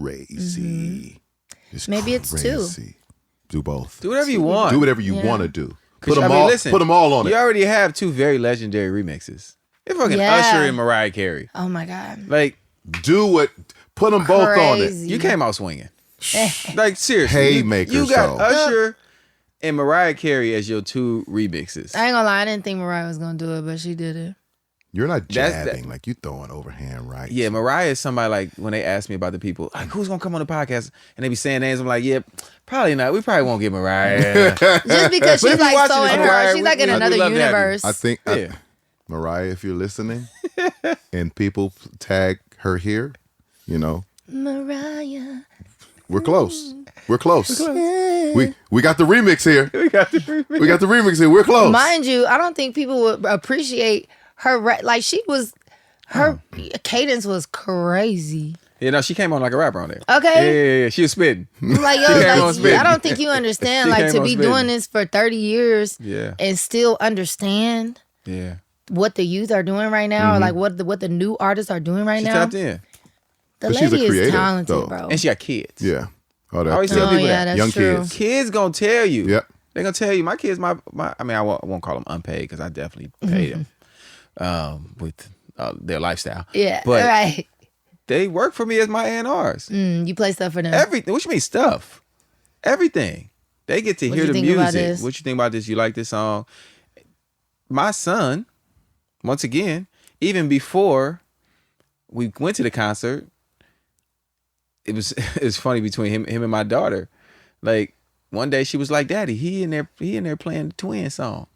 B: crazy. It's
D: Maybe it's two.
B: crazy. Do both.
C: Do whatever you want.
B: Do whatever you
D: Yeah.
B: want to do.
C: 'Cause,
B: Put them
C: I mean,
B: all.
C: listen,
B: Put them all on it.
C: You already have two very legendary remixes. It's fucking
D: Yeah.
C: Usher and Mariah Carey.
D: Oh my God.
C: Like,
B: Do what. Put them both on it.
D: Crazy.
C: you came out swinging. Like, seriously.
B: Haymakers,
C: You got
B: though.
C: Usher and Mariah Carey as your two remixes.
D: I ain't gonna lie, I didn't think Mariah was gonna do it, but she did it.
B: You're not
C: That's-
B: jabbing like you throwing overhand right.
C: Yeah, Mariah is somebody like when they ask me about the people, like who's gonna come on the podcast, and they be saying names, I'm like, yeah, probably not. We probably won't get Mariah.
D: Just because
C: But if
D: she's
C: you
D: like
C: watch
D: so
C: this,
D: in
C: Mariah,
D: her, she's like in
C: we
D: another
C: love to have you.
D: universe.
B: I think
C: Yeah.
B: Mariah, if you're listening, and people tag her here, you know,
D: Mariah.
B: we're close. We're close. We got the remix here.
C: We got the remix.
B: We got the remix here. We're close.
D: Mind you, I don't think people would appreciate her. Like she was, her cadence was crazy.
C: You know, she came on like a rapper on there.
D: Okay.
C: Yeah. She was spitting.
D: Like yo,
C: came on
D: like,
C: spitting.
D: I don't think you understand.
C: She
D: Like
C: came
D: to
C: on
D: be
C: spitting.
D: doing this for 30 years
C: Yeah.
D: and still understand
C: Yeah.
D: what the youth are doing right now, or like what the new artists are doing right
C: She
D: now.
C: tapped in.
D: The
B: But she's
D: lady
B: a
D: is
B: creative,
D: talented,
B: though.
D: bro.
C: And she got kids.
B: Yeah. Oh, that.
C: I always tell
D: Oh
C: people
D: yeah,
C: that.
D: that's
B: Young
D: true.
B: kids.
C: Kids gonna tell you.
B: Yep.
C: They're gonna tell you. My kids, I mean, I won't call them unpaid because I definitely pay them with their lifestyle.
D: Yeah,
C: But
D: right.
C: they work for me as my A&Rs.
D: You play stuff for them.
C: Everything. What you mean stuff? Everything. They get to
D: What
C: hear
D: you
C: the
D: think about
C: music.
D: this?
C: What you think about this? You like this song? My son, once again, even before we went to the concert, it's funny between him and my daughter. Like one day she was like, "Daddy, he in there playing the Twin song."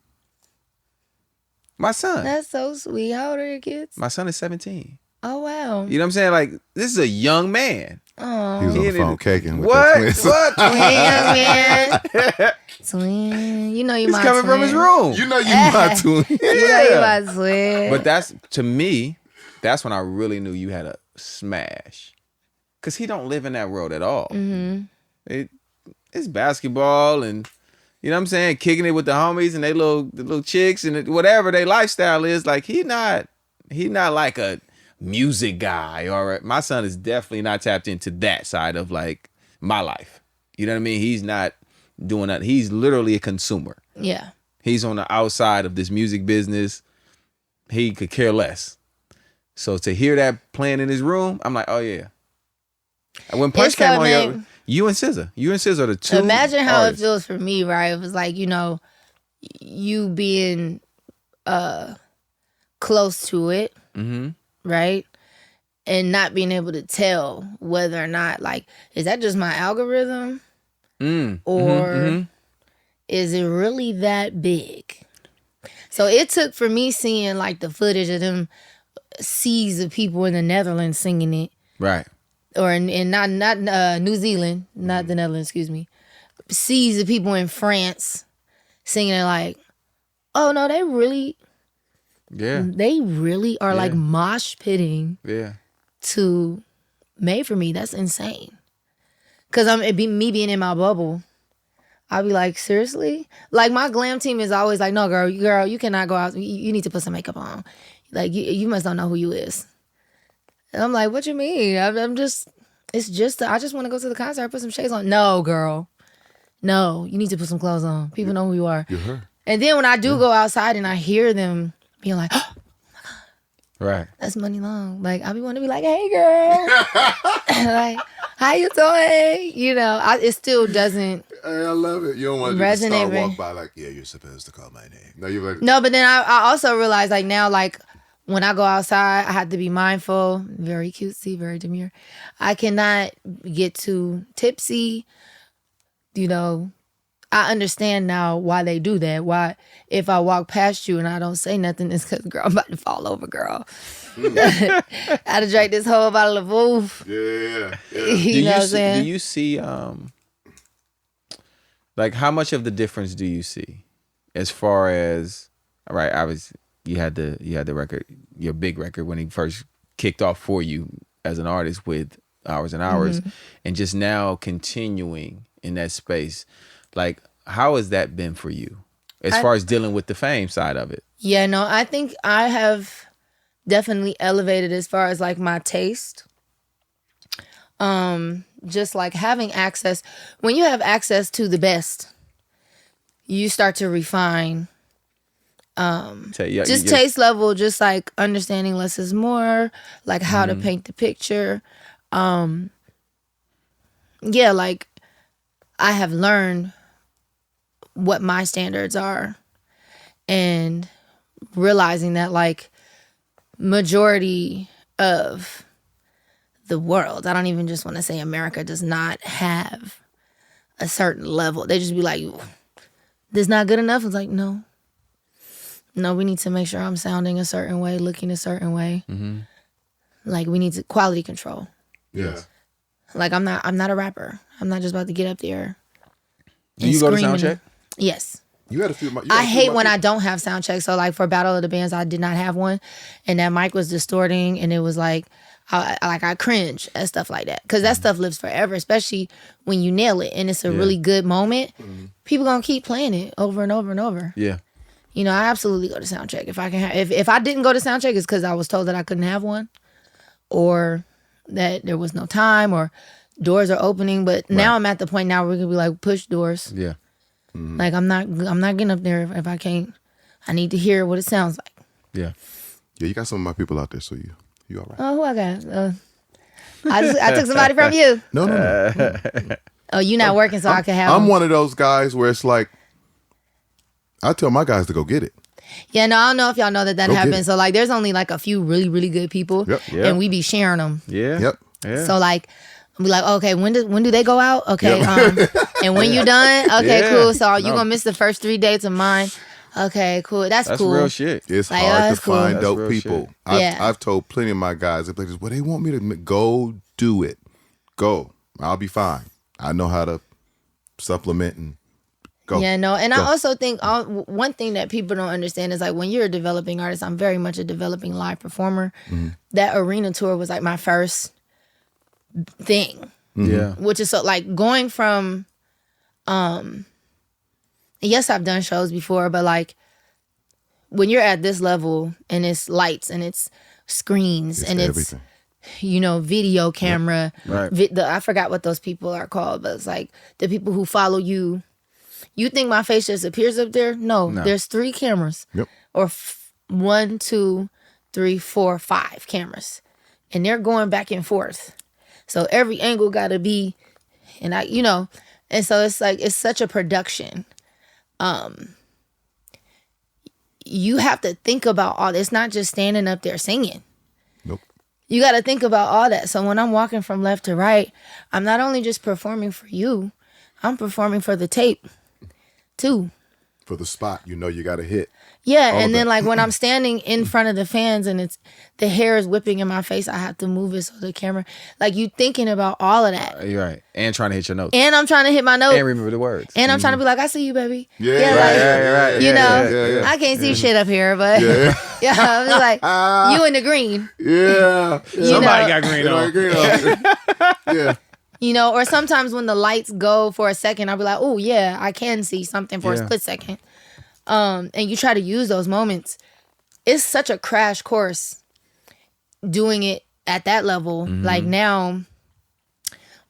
C: My son.
D: That's so sweet. How old are your kids?
C: My son is 17.
D: Oh wow.
C: You know what I'm saying? Like this is a young man.
B: He
D: Oh,
B: was on
C: He
B: the phone
C: in-
B: caking with
C: What?
B: the twins.
C: What?
D: twin, man. Twin. You know you
C: He's
D: my
C: coming
D: twin.
C: from his room.
B: You know you my twin.
D: You know you my twin.
C: But that's, to me, that's when I really knew you had a smash. Because he don't live in that world at all. It's basketball and, you know what I'm saying, kicking it with the homies and the little chicks and whatever their lifestyle is. Like, he not like a music guy. My son is definitely not tapped into that side of, like, my life. You know what I mean? He's not doing that. He's literally a consumer.
D: Yeah.
C: He's on the outside of this music business. He could care less. So to hear that playing in his room, I'm like, oh yeah. And when Punch
D: It's
C: came
D: so
C: on,
D: amazing.
C: you and SZA are the two.
D: Imagine how
C: artists.
D: it feels for me, right? It was like, you know, you being close to it, right? And not being able to tell whether or not, like, is that just my algorithm? Or is it really that big? So it took for me seeing, like, the footage of them seas of people in the Netherlands singing it.
C: Right.
D: Or in not New Zealand, not the Netherlands, excuse me. sees the people in France singing it like, oh no, they really are like mosh pitting to Made for Me. That's insane. Cause me being in my bubble, I'll be like, seriously? Like my glam team is always like, no, girl, you cannot go out. You need to put some makeup on. Like you must not know who you is. And I'm like, what you mean? I just want to go to the concert, put some shades on. No, girl. No, you need to put some clothes on. People know who you are.
B: You're her.
D: And then when I do go outside and I hear them being like, oh my God.
C: Right.
D: That's Muni Long. Like, I be wanting to be like, hey, girl. Like, how you doing? You know, it still doesn't.
B: Hey, I love it. You don't want to just start walk by like, yeah, you're supposed to call my name. No, you're like.
D: No, but then I also realize like now, like when I go outside, I have to be mindful. Very cutesy, very demure. I cannot get too tipsy. You know, I understand now why they do that. Why, if I walk past you and I don't say nothing, it's because, girl, I'm about to fall over, girl. I had to drink this whole bottle of Wolf.
B: Yeah.
D: You know what I'm saying?
C: Do you see, like, how much of the difference do you see as far as, all right, you had the record, your big record when he first kicked off for you as an artist with Hours and Hours, and just now continuing in that space, like how has that been for you as far as dealing with the fame side of it?
D: Yeah, no, I think I have definitely elevated as far as like my taste. Just like having access, when you have access to the best, you start to refine taste level, just like understanding less is more, like how to paint the picture. Yeah, like I have learned what my standards are and realizing that like majority of the world, I don't even just want to say America, does not have a certain level. They just be like, this not good enough. It's like, no, we need to make sure I'm sounding a certain way, looking a certain way. Like we need to quality control.
B: Yeah.
D: Like I'm not a rapper. I'm not just about to get up there.
C: Do you go to sound check?
D: Yes.
B: You had a few.
D: I hate when I don't have sound check. So like for Battle of the Bands, I did not have one, and that mic was distorting, and it was like, I cringe at stuff like that because that stuff lives forever, especially when you nail it and it's a really good moment. People gonna keep playing it over and over and over.
C: Yeah.
D: You know, I absolutely go to sound check if I can. If I didn't go to sound check, it's because I was told that I couldn't have one, or that there was no time, or doors are opening. But now I'm at the point now where we can be like, push doors.
C: Yeah.
D: Like I'm not getting up there if I can't. I need to hear what it sounds like.
C: Yeah.
B: Yeah, you got some of my people out there, so you all right.
D: Oh, who I got? I took somebody from you.
B: No.
D: Oh, you not working, so I can have
B: I'm
D: them.
B: one of those guys where it's like, I tell my guys to go get it.
D: Yeah, no, I don't know if y'all know that
B: Go get
D: happens.
B: it.
D: So like, there's only like a few really, really good people,
B: Yep.
D: and we be sharing them.
C: Yeah.
B: Yep.
C: Yeah.
D: So like, we like, okay, when do they go out? Okay, and when you done? Okay, cool. So you gonna miss the first 3 dates of mine? Okay, cool. That's cool.
C: Real shit.
B: It's
D: Like,
B: hard to
D: that's cool.
B: find
C: That's
B: dope
C: real
B: people.
C: shit.
B: I've told plenty of my guys, they're like, well, they want me to go do it. Go. I'll be fine. I know how to supplement and go.
D: Yeah, no, and
B: Go.
D: I also think one thing that people don't understand is like when you're a developing artist, I'm very much a developing live performer. That arena tour was like my first thing.
C: Yeah.
D: Which is so like going from yes, I've done shows before, but like when you're at this level and it's lights and it's screens and
B: everything.
D: it's, you know, video camera,
C: Right.
D: I forgot what those people are called, but it's like the people who follow you. You think my face just appears up there? No. There's 3 cameras.
B: Yep.
D: Or 1, 2, 3, 4, 5 cameras. And they're going back and forth. So every angle got to be, and and so it's like, it's such a production. You have to think about all this, not just standing up there singing.
B: Nope.
D: You got to think about all that. So when I'm walking from left to right, I'm not only just performing for you, I'm performing for the tape too.
B: For the spot, you know you got to hit.
D: Yeah,
B: All
D: and
B: of
D: then
B: that.
D: like when I'm standing in front of the fans and it's the hair is whipping in my face, I have to move it so the camera, like you thinking about all of that.
C: You're right. And trying to hit your notes.
D: And I'm trying to hit my note.
C: And remember the words.
D: And I'm trying to be like, I see you, baby.
B: Yeah,
D: like,
C: right.
D: You know,
B: yeah.
D: I can't see shit up here, but
B: Yeah.
D: yeah, I'm just like, you in the green.
B: Yeah.
C: Somebody
D: know.
C: got green on.
B: Yeah.
D: You know, or sometimes when the lights go for a second, I'll be like, oh yeah, I can see something for a
C: Yeah.
D: split second. And you try to use those moments. It's such a crash course doing it at that level. Like now,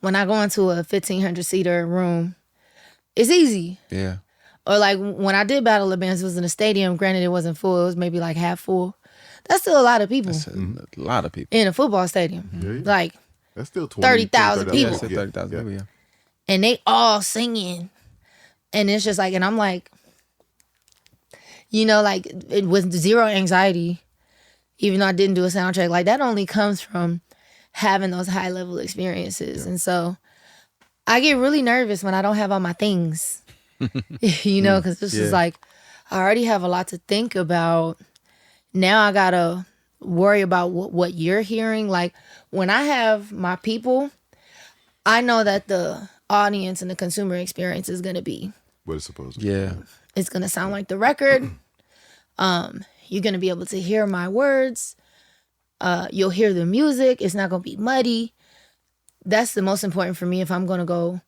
D: when I go into a 1,500 seater room, it's easy.
C: Yeah.
D: Or like when I did Battle of Bands, it was in a stadium. Granted, it wasn't full. It was maybe like half full. That's still a lot of people
C: That's a lot of people.
D: in a football stadium.
B: Yeah.
D: Like,
B: That's still 20,
D: 30,000
B: 30,000
D: people.
C: Yeah, it's 30,000 people, yeah.
D: and they all singing. And it's just like, and I'm like, you know, like it was zero anxiety, even though I didn't do a soundtrack. Like that only comes from having those high level experiences. And so I get really nervous when I don't have all my things, you know, because it's just like, I already have a lot to think about. Now I gotta worry about what you're hearing. Like when I have my people, I know that the audience and the consumer experience is gonna be,
B: What it's supposed to be.
C: Yeah.
D: it's gonna sound like the record. You're gonna be able to hear my words. You'll hear the music. It's not gonna be muddy. That's the most important for me. If I'm gonna go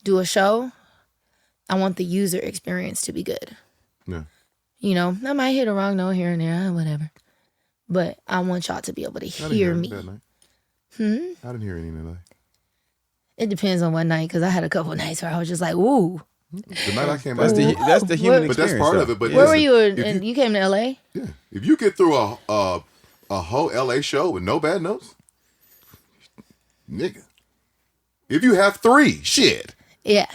D: do a show, I want the user experience to be good.
B: Yeah.
D: You know, I might hit a wrong note here and there, whatever. But I want y'all to be able to
B: I didn't
D: hear
B: any
D: me.
B: that night. I didn't hear any that night.
D: It depends on what night, because I had a couple nights where I was just like, ooh.
B: The night I came
C: That's
B: out,
C: the human
B: but
C: experience.
B: that's part
C: though.
B: of it. But
D: Where were
B: listen,
D: you?
B: if
D: And you came to LA?
B: Yeah, if you get through a whole LA show with no bad notes, nigga. If you have 3, shit,
D: Yeah.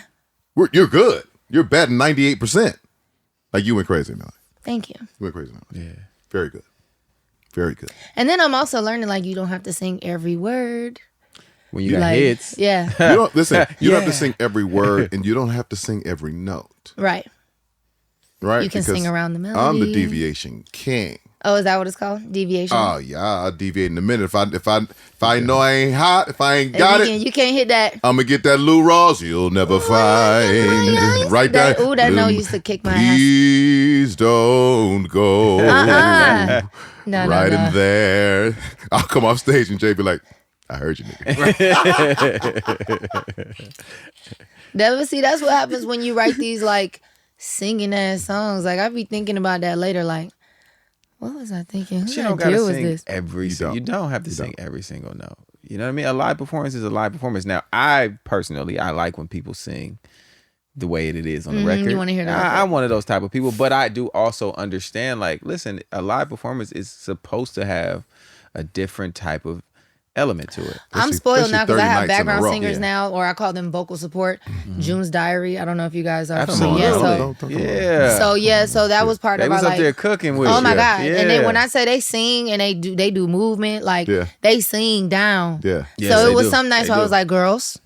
B: you're good. You're batting 98%. Like you went crazy, Melly.
D: Thank you.
B: You went crazy, Melly.
C: Yeah.
B: Very good. Very good.
D: And then I'm also learning, like, you don't have to sing every word.
C: When you got
D: Like,
C: hits.
D: yeah.
B: You don't listen. You don't have to
C: Yeah.
B: sing every word, and you don't have to sing every note,
D: Right.
B: right?
D: You can
B: Because
D: sing around the melody.
B: I'm the deviation king.
D: Oh, is that what it's called? Deviation?
B: Oh yeah, I'll deviate in a minute. If I know I ain't hot, if I ain't
D: If
B: got
D: you can't hit that.
B: I'm gonna get that Lou Rawls you'll never find. Right there.
D: Ooh, that note used to kick my ass.
B: Please don't go.
D: No,
B: Right
D: no,
B: in
D: no.
B: there. I'll come off stage and Jay be like, I heard you, nigga.
D: See, that's what happens when you write these, like, singing ass songs. Like, I be thinking about that later, like, what was I thinking?
C: But you
D: Who
C: don't
D: idea
C: gotta
D: was
C: sing
D: this?
C: every.
B: don't.
C: You don't have to sing every single note. You know what I mean? A live performance is a live performance. Now, I personally, I like when people sing the way it is on the record.
D: you wanna hear the record.
C: I'm one of those type of people, but I do also understand. Like, listen, a live performance is supposed to have a different type of element to it.
D: I'm
B: Especially-
D: spoiled now because I
B: 30
D: have
B: nights in a
D: background
B: row.
D: singers
C: Yeah.
D: now, or I call them vocal support. June's Diary. I don't know if you guys are
C: Absolutely.
D: familiar.
B: Don't
D: So,
B: talk about it.
C: Yeah.
D: so that was part
C: They
D: of
C: was
D: our,
C: up
D: like,
C: there cooking with
D: oh
C: you.
D: my God.
C: Yeah.
D: And then when I say they sing and they do movement, like
B: Yeah.
D: they sing down.
B: Yeah.
C: Yes,
D: So
C: they
D: it was
C: do.
D: some nights
C: They
D: where I
C: do.
D: was like, girls,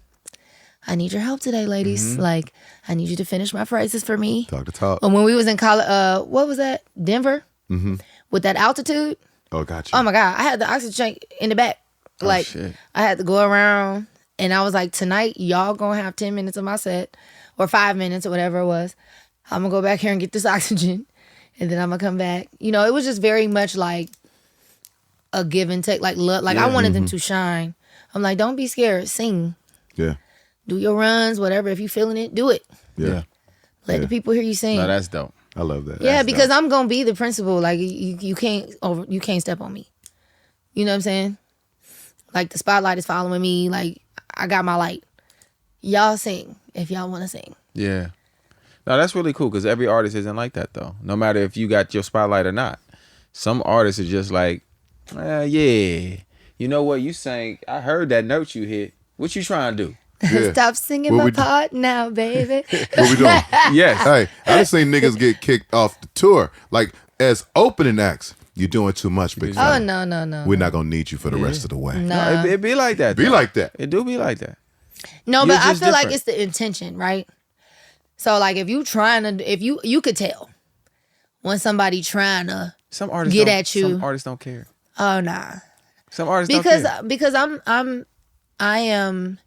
D: I need your help today, ladies. Like, I need you to finish my phrases for me.
B: Talk to talk.
D: And when we was in college, what was that? Denver? With that altitude?
B: Oh, gotcha.
D: Oh my God. I had the oxygen tank in the back. Like,
C: shit.
D: I had to go around. And I was like, tonight, y'all gonna have 10 minutes of my set, or 5 minutes, or whatever it was. I'm gonna go back here and get this oxygen. And then I'm gonna come back. You know, it was just very much like a give and take. Like, look, like I wanted them to shine. I'm like, don't be scared. Sing.
B: Yeah.
D: Do your runs, whatever. If you feeling it, do it.
B: Yeah.
D: Let the people hear you sing.
C: No, that's dope.
B: I love that.
D: Yeah, because I'm gonna be the principal. Like you can't step on me. You know what I'm saying? Like the spotlight is following me. Like I got my light. Y'all sing if y'all want to sing.
C: Yeah. No, that's really cool because every artist isn't like that though. No matter if you got your spotlight or not. Some artists are just like, yeah. You know what? You sang. I heard that note you hit. What you trying to do?
B: Yeah.
D: Stop singing
B: What
D: my
B: we do-
D: part now, baby.
B: What we doing?
C: Yes.
B: Hey, I just seen niggas get kicked off the tour. Like, as opening acts, you're doing too much, big
D: Oh
B: fella.
D: no.
B: We're not gonna need you for the rest of the way.
C: No, it be like that.
B: Be
C: though.
B: like that.
C: It do be like that.
D: No,
C: You're
D: but I
C: just
D: feel like
C: different.
D: it's the intention, right? So like if you could tell when somebody trying to
C: Some artists
D: get
C: don't-
D: at you.
C: Some artists don't care.
D: Oh nah.
C: Some artists don't care.
D: Because I am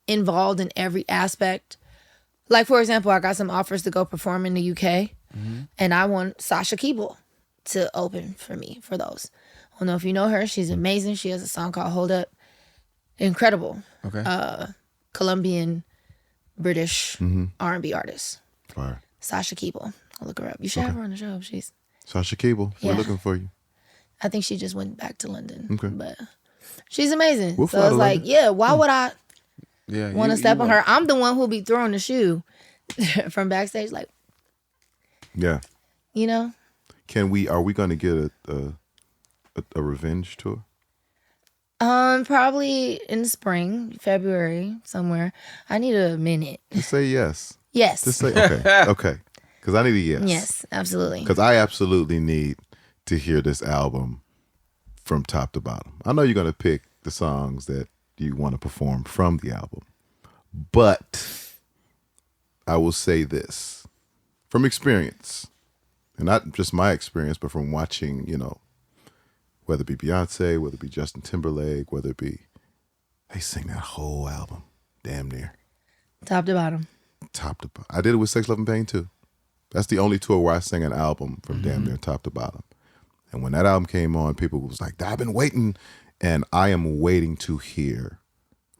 D: involved in every aspect. Like for example, I got some offers to go perform in the UK, and I want Sasha Keeble to open for me for those. I don't know if you know her. She's amazing. She has a song called "Hold Up." Incredible.
C: Okay.
D: Colombian, British R&B artist.
B: Fire.
D: Sasha Keeble. I'll look her up. You should have her on the show. She's.
B: Sasha Keeble, we're
D: Yeah.
B: looking for you.
D: I think she just went back to London.
B: Okay.
D: But she's amazing.
B: We'll
D: So
B: fly
D: it's
B: to
D: like,
B: London.
D: yeah, why would I
C: Yeah.
D: want to step on her? I'm the one who'll be throwing the shoe from backstage. Like,
B: Yeah.
D: you know?
B: Are we going to get a revenge tour?
D: Probably in the spring, February, somewhere. I need a minute.
B: Just say yes.
D: Yes.
B: Just say, okay. Okay. Because I need a yes.
D: Yes, absolutely.
B: Because I absolutely need to hear this album from top to bottom. I know you're going to pick the songs that you want to perform from the album. But I will say this from experience, and not just my experience, but from watching, whether it be Beyonce, whether it be Justin Timberlake, whether it be, they sing that whole album, damn near.
D: Top to bottom.
B: Top to bottom. I did it with Sex, Love, and Pain too. That's the only tour where I sang an album from damn near top to bottom. And when that album came on, people was like, I've been waiting. And I am waiting to hear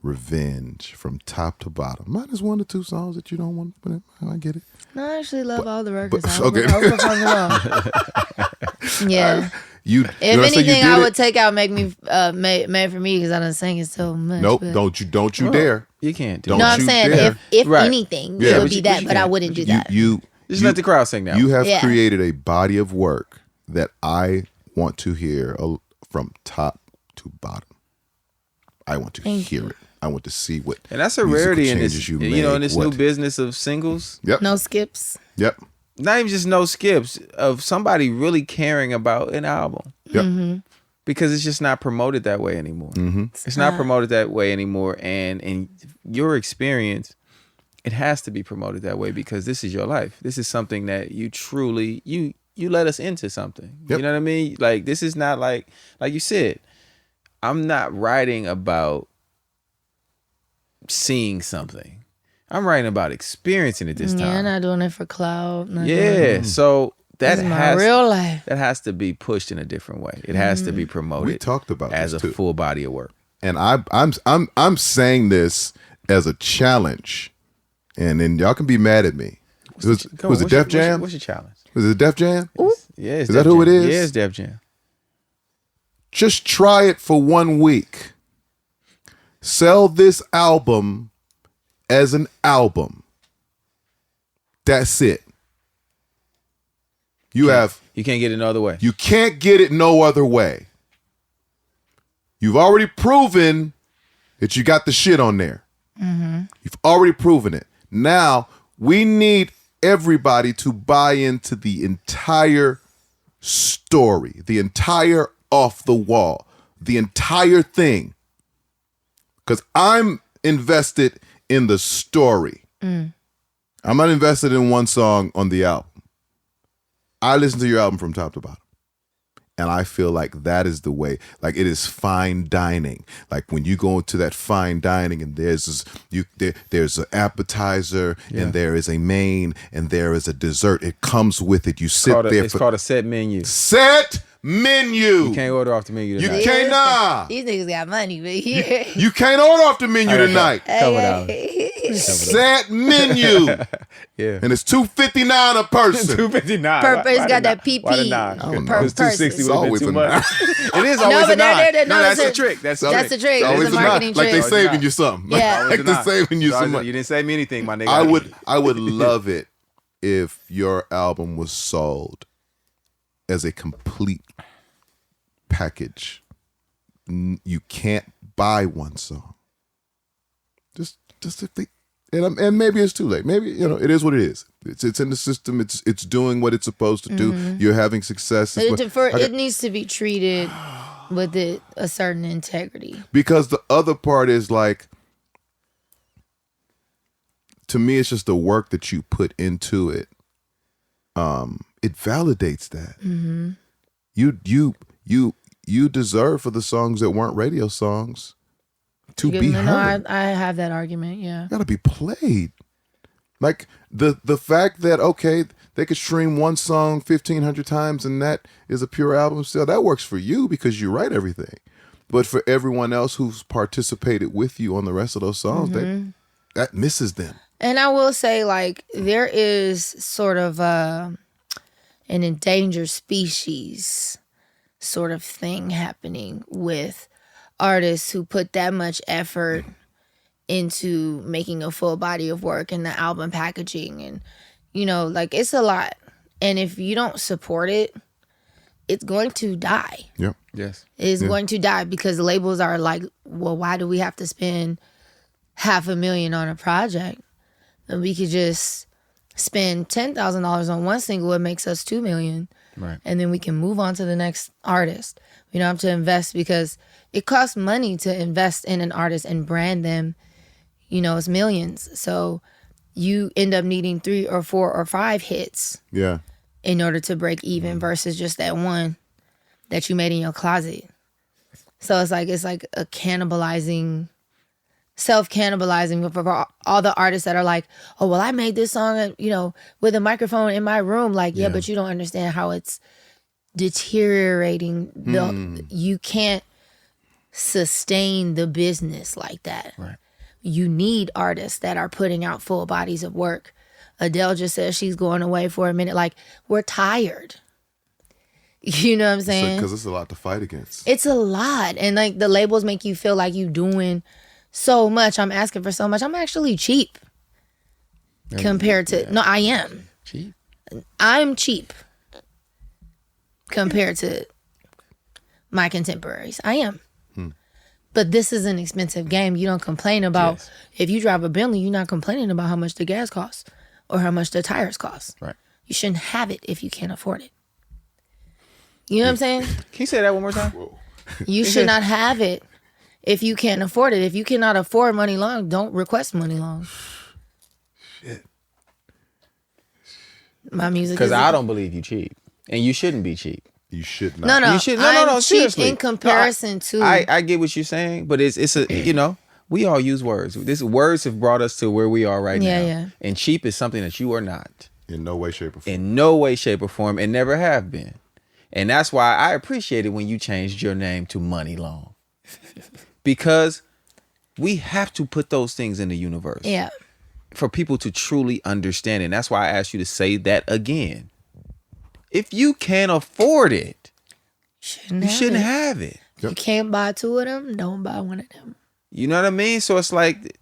B: Revenge from top to bottom. Minus 1 or 2 songs that you don't want. But I get it.
D: No, I actually love all the records.
B: okay.
D: I would perform it all. Yeah.
B: If
D: anything, I would take out "Make Me" made for me because I done sang it so much.
B: Nope,
D: but-
B: don't you dare.
C: You can't do
B: Don't
C: that.
D: No, I'm
B: you
D: saying
B: dare.
D: if
C: Right.
D: anything,
B: Yeah,
D: it
B: but
D: would be
C: you-
D: that,
C: but you
D: but I
C: can't.
D: wouldn't do that.
C: Just let the crowd sing now.
B: You have
D: Yeah.
B: created a body of work that I want to hear from top to bottom. I want to
D: Thank
B: hear
D: you.
B: it. I want to see what.
C: And that's a
B: musical
C: rarity in
B: changes
C: this,
B: you
C: in this
B: make,
C: new
B: what-
C: business of singles.
B: Yep.
D: No skips.
B: Yep.
C: Not even just no skips, of somebody really caring about an album.
B: Yep.
C: Because it's just not promoted that way anymore.
B: Mm-hmm.
C: It's not promoted that way anymore. And in your experience, it has to be promoted that way because this is your life. This is something that you truly, you let us into something.
B: Yep.
C: You know what I mean? Like, this is not like you said, I'm not writing about seeing something. I'm writing about experiencing it this
D: Yeah,
C: time.
D: not doing it for cloud. Not doing
C: Yeah. So that
D: This is my
C: has
D: real life.
C: that has to be pushed in a different way. It has to be promoted.
B: We talked about
C: as
B: this
C: a
B: too.
C: full body of work.
B: And I'm saying this as a challenge, and then y'all can be mad at me. Was it Def Jam?
C: What's your challenge?
B: Was it Def Jam?
C: Yeah, it's
B: Is that
C: Def
B: who it
C: Jam.
B: is?
C: Yeah, it's Def Jam.
B: Just try it for 1 week. Sell this album as an album. That's it. You
C: can't get it no other way.
B: You can't get it no other way. You've already proven that you got the shit on there. You've already proven it. Now, we need everybody to buy into the entire story, the entire off the wall, the entire thing. Because I'm invested in the story. I'm not invested in one song on the album. I listen to your album from top to bottom. And I feel like that is the way, like it is fine dining. Like when you go into that fine dining and there's an appetizer and there is a main and there is a dessert. It comes with it. You sit there.
C: It's called a set menu.
B: Set menu.
C: You can't order off the menu
B: You
C: tonight.
B: can't, nah.
D: These niggas got money, but yeah.
B: You can't order off the menu tonight.
C: Cover down.
B: Set menu.
C: Yeah.
B: And it's $2.59 a person.
C: $2.59.
D: Purpose got that PP.
C: Why the nine?
D: Oh,
C: It
D: per
C: was $2.60
B: It's
C: would have
B: always
C: been too
B: a
C: much. It is always
D: but
C: a nine.
D: no,
C: that's
D: it's
C: a trick. That's
D: That's the trick.
B: It's
D: It's
B: always
D: a marketing
B: Like they
D: trick.
B: saving you something.
D: Yeah.
B: Like they're saving you some money.
C: You didn't save me anything, my nigga.
B: I would love it if your album was sold as a complete package. You can't buy one song. Just if they, and maybe it's too late. Maybe it is what it is. It's in the system. It's doing what it's supposed to do. You're having success.
D: It needs to be treated with a certain integrity.
B: Because the other part is like to me, it's just the work that you put into it. It validates that.
D: Mm-hmm.
B: You deserve for the songs that weren't radio songs to be heard.
D: No, I have that argument. Yeah,
B: Gotta be played. Like the fact that okay, they could stream one song 1,500 times and that is a pure album sale. That works for you because you write everything. But for everyone else who's participated with you on the rest of those songs, that misses them.
D: And I will say, like, there is sort of an endangered species sort of thing happening with artists who put that much effort into making a full body of work and the album packaging. And, you know, like, it's a lot. And if you don't support it, it's going to die.
B: Yep.
C: Yes.
D: It's going to die because the labels are like, well, why do we have to spend $500,000 on a project? And we could just spend $10,000 on one single. It makes us $2 million.
C: Right.
D: And then we can move on to the next artist. We don't have to invest because it costs money to invest in an artist and brand them. You know, it's millions. So you end up needing 3 or 4 or 5 hits.
B: Yeah.
D: In order to break even versus just that one that you made in your closet. So it's like a self-cannibalizing for all the artists that are like, oh, well, I made this song, you know, with a microphone in my room. Like, yeah, but you don't understand how it's deteriorating. You can't sustain the business like that.
C: Right.
D: You need artists that are putting out full bodies of work. Adele just says she's going away for a minute. Like, we're tired. You know what I'm saying?
B: Because it's a lot to fight against.
D: It's a lot. And, like, the labels make you feel like you doing so much. I'm asking for so much. I'm actually cheap compared to... No, I am.
C: Cheap?
D: I'm cheap compared to my contemporaries. I am. But this is an expensive game. You don't complain about... If you drive a Bentley, you're not complaining about how much the gas costs. Or how much the tires cost.
C: Right. You
D: shouldn't have it if you can't afford it. You know what I'm saying?
C: Can you say that one more time?
D: You should not have it if you can't afford it. If you cannot afford Money Long, don't request Money Long.
B: Shit.
D: My music.
C: Because I don't believe you cheap, and you shouldn't be cheap.
B: You should not.
D: No.
C: You should,
D: I'm
C: no.
D: cheap
C: Seriously.
D: in comparison to.
C: I get what you're saying, but it's a you know. We all use words. Words have brought us to where we are right now.
D: Yeah.
C: And cheap is something that you are not.
B: In no way, shape, or form.
C: In no way, shape, or form, and never have been. And that's why I appreciate it when you changed your name to Money Long. Because we have to put those things in the universe.
D: Yeah.
C: For people to truly understand it. And that's why I asked you to say that again. If you can't afford it, you shouldn't have it.
D: You can't buy 2 of them, don't buy 1 of them.
C: You know what I mean? So it's like,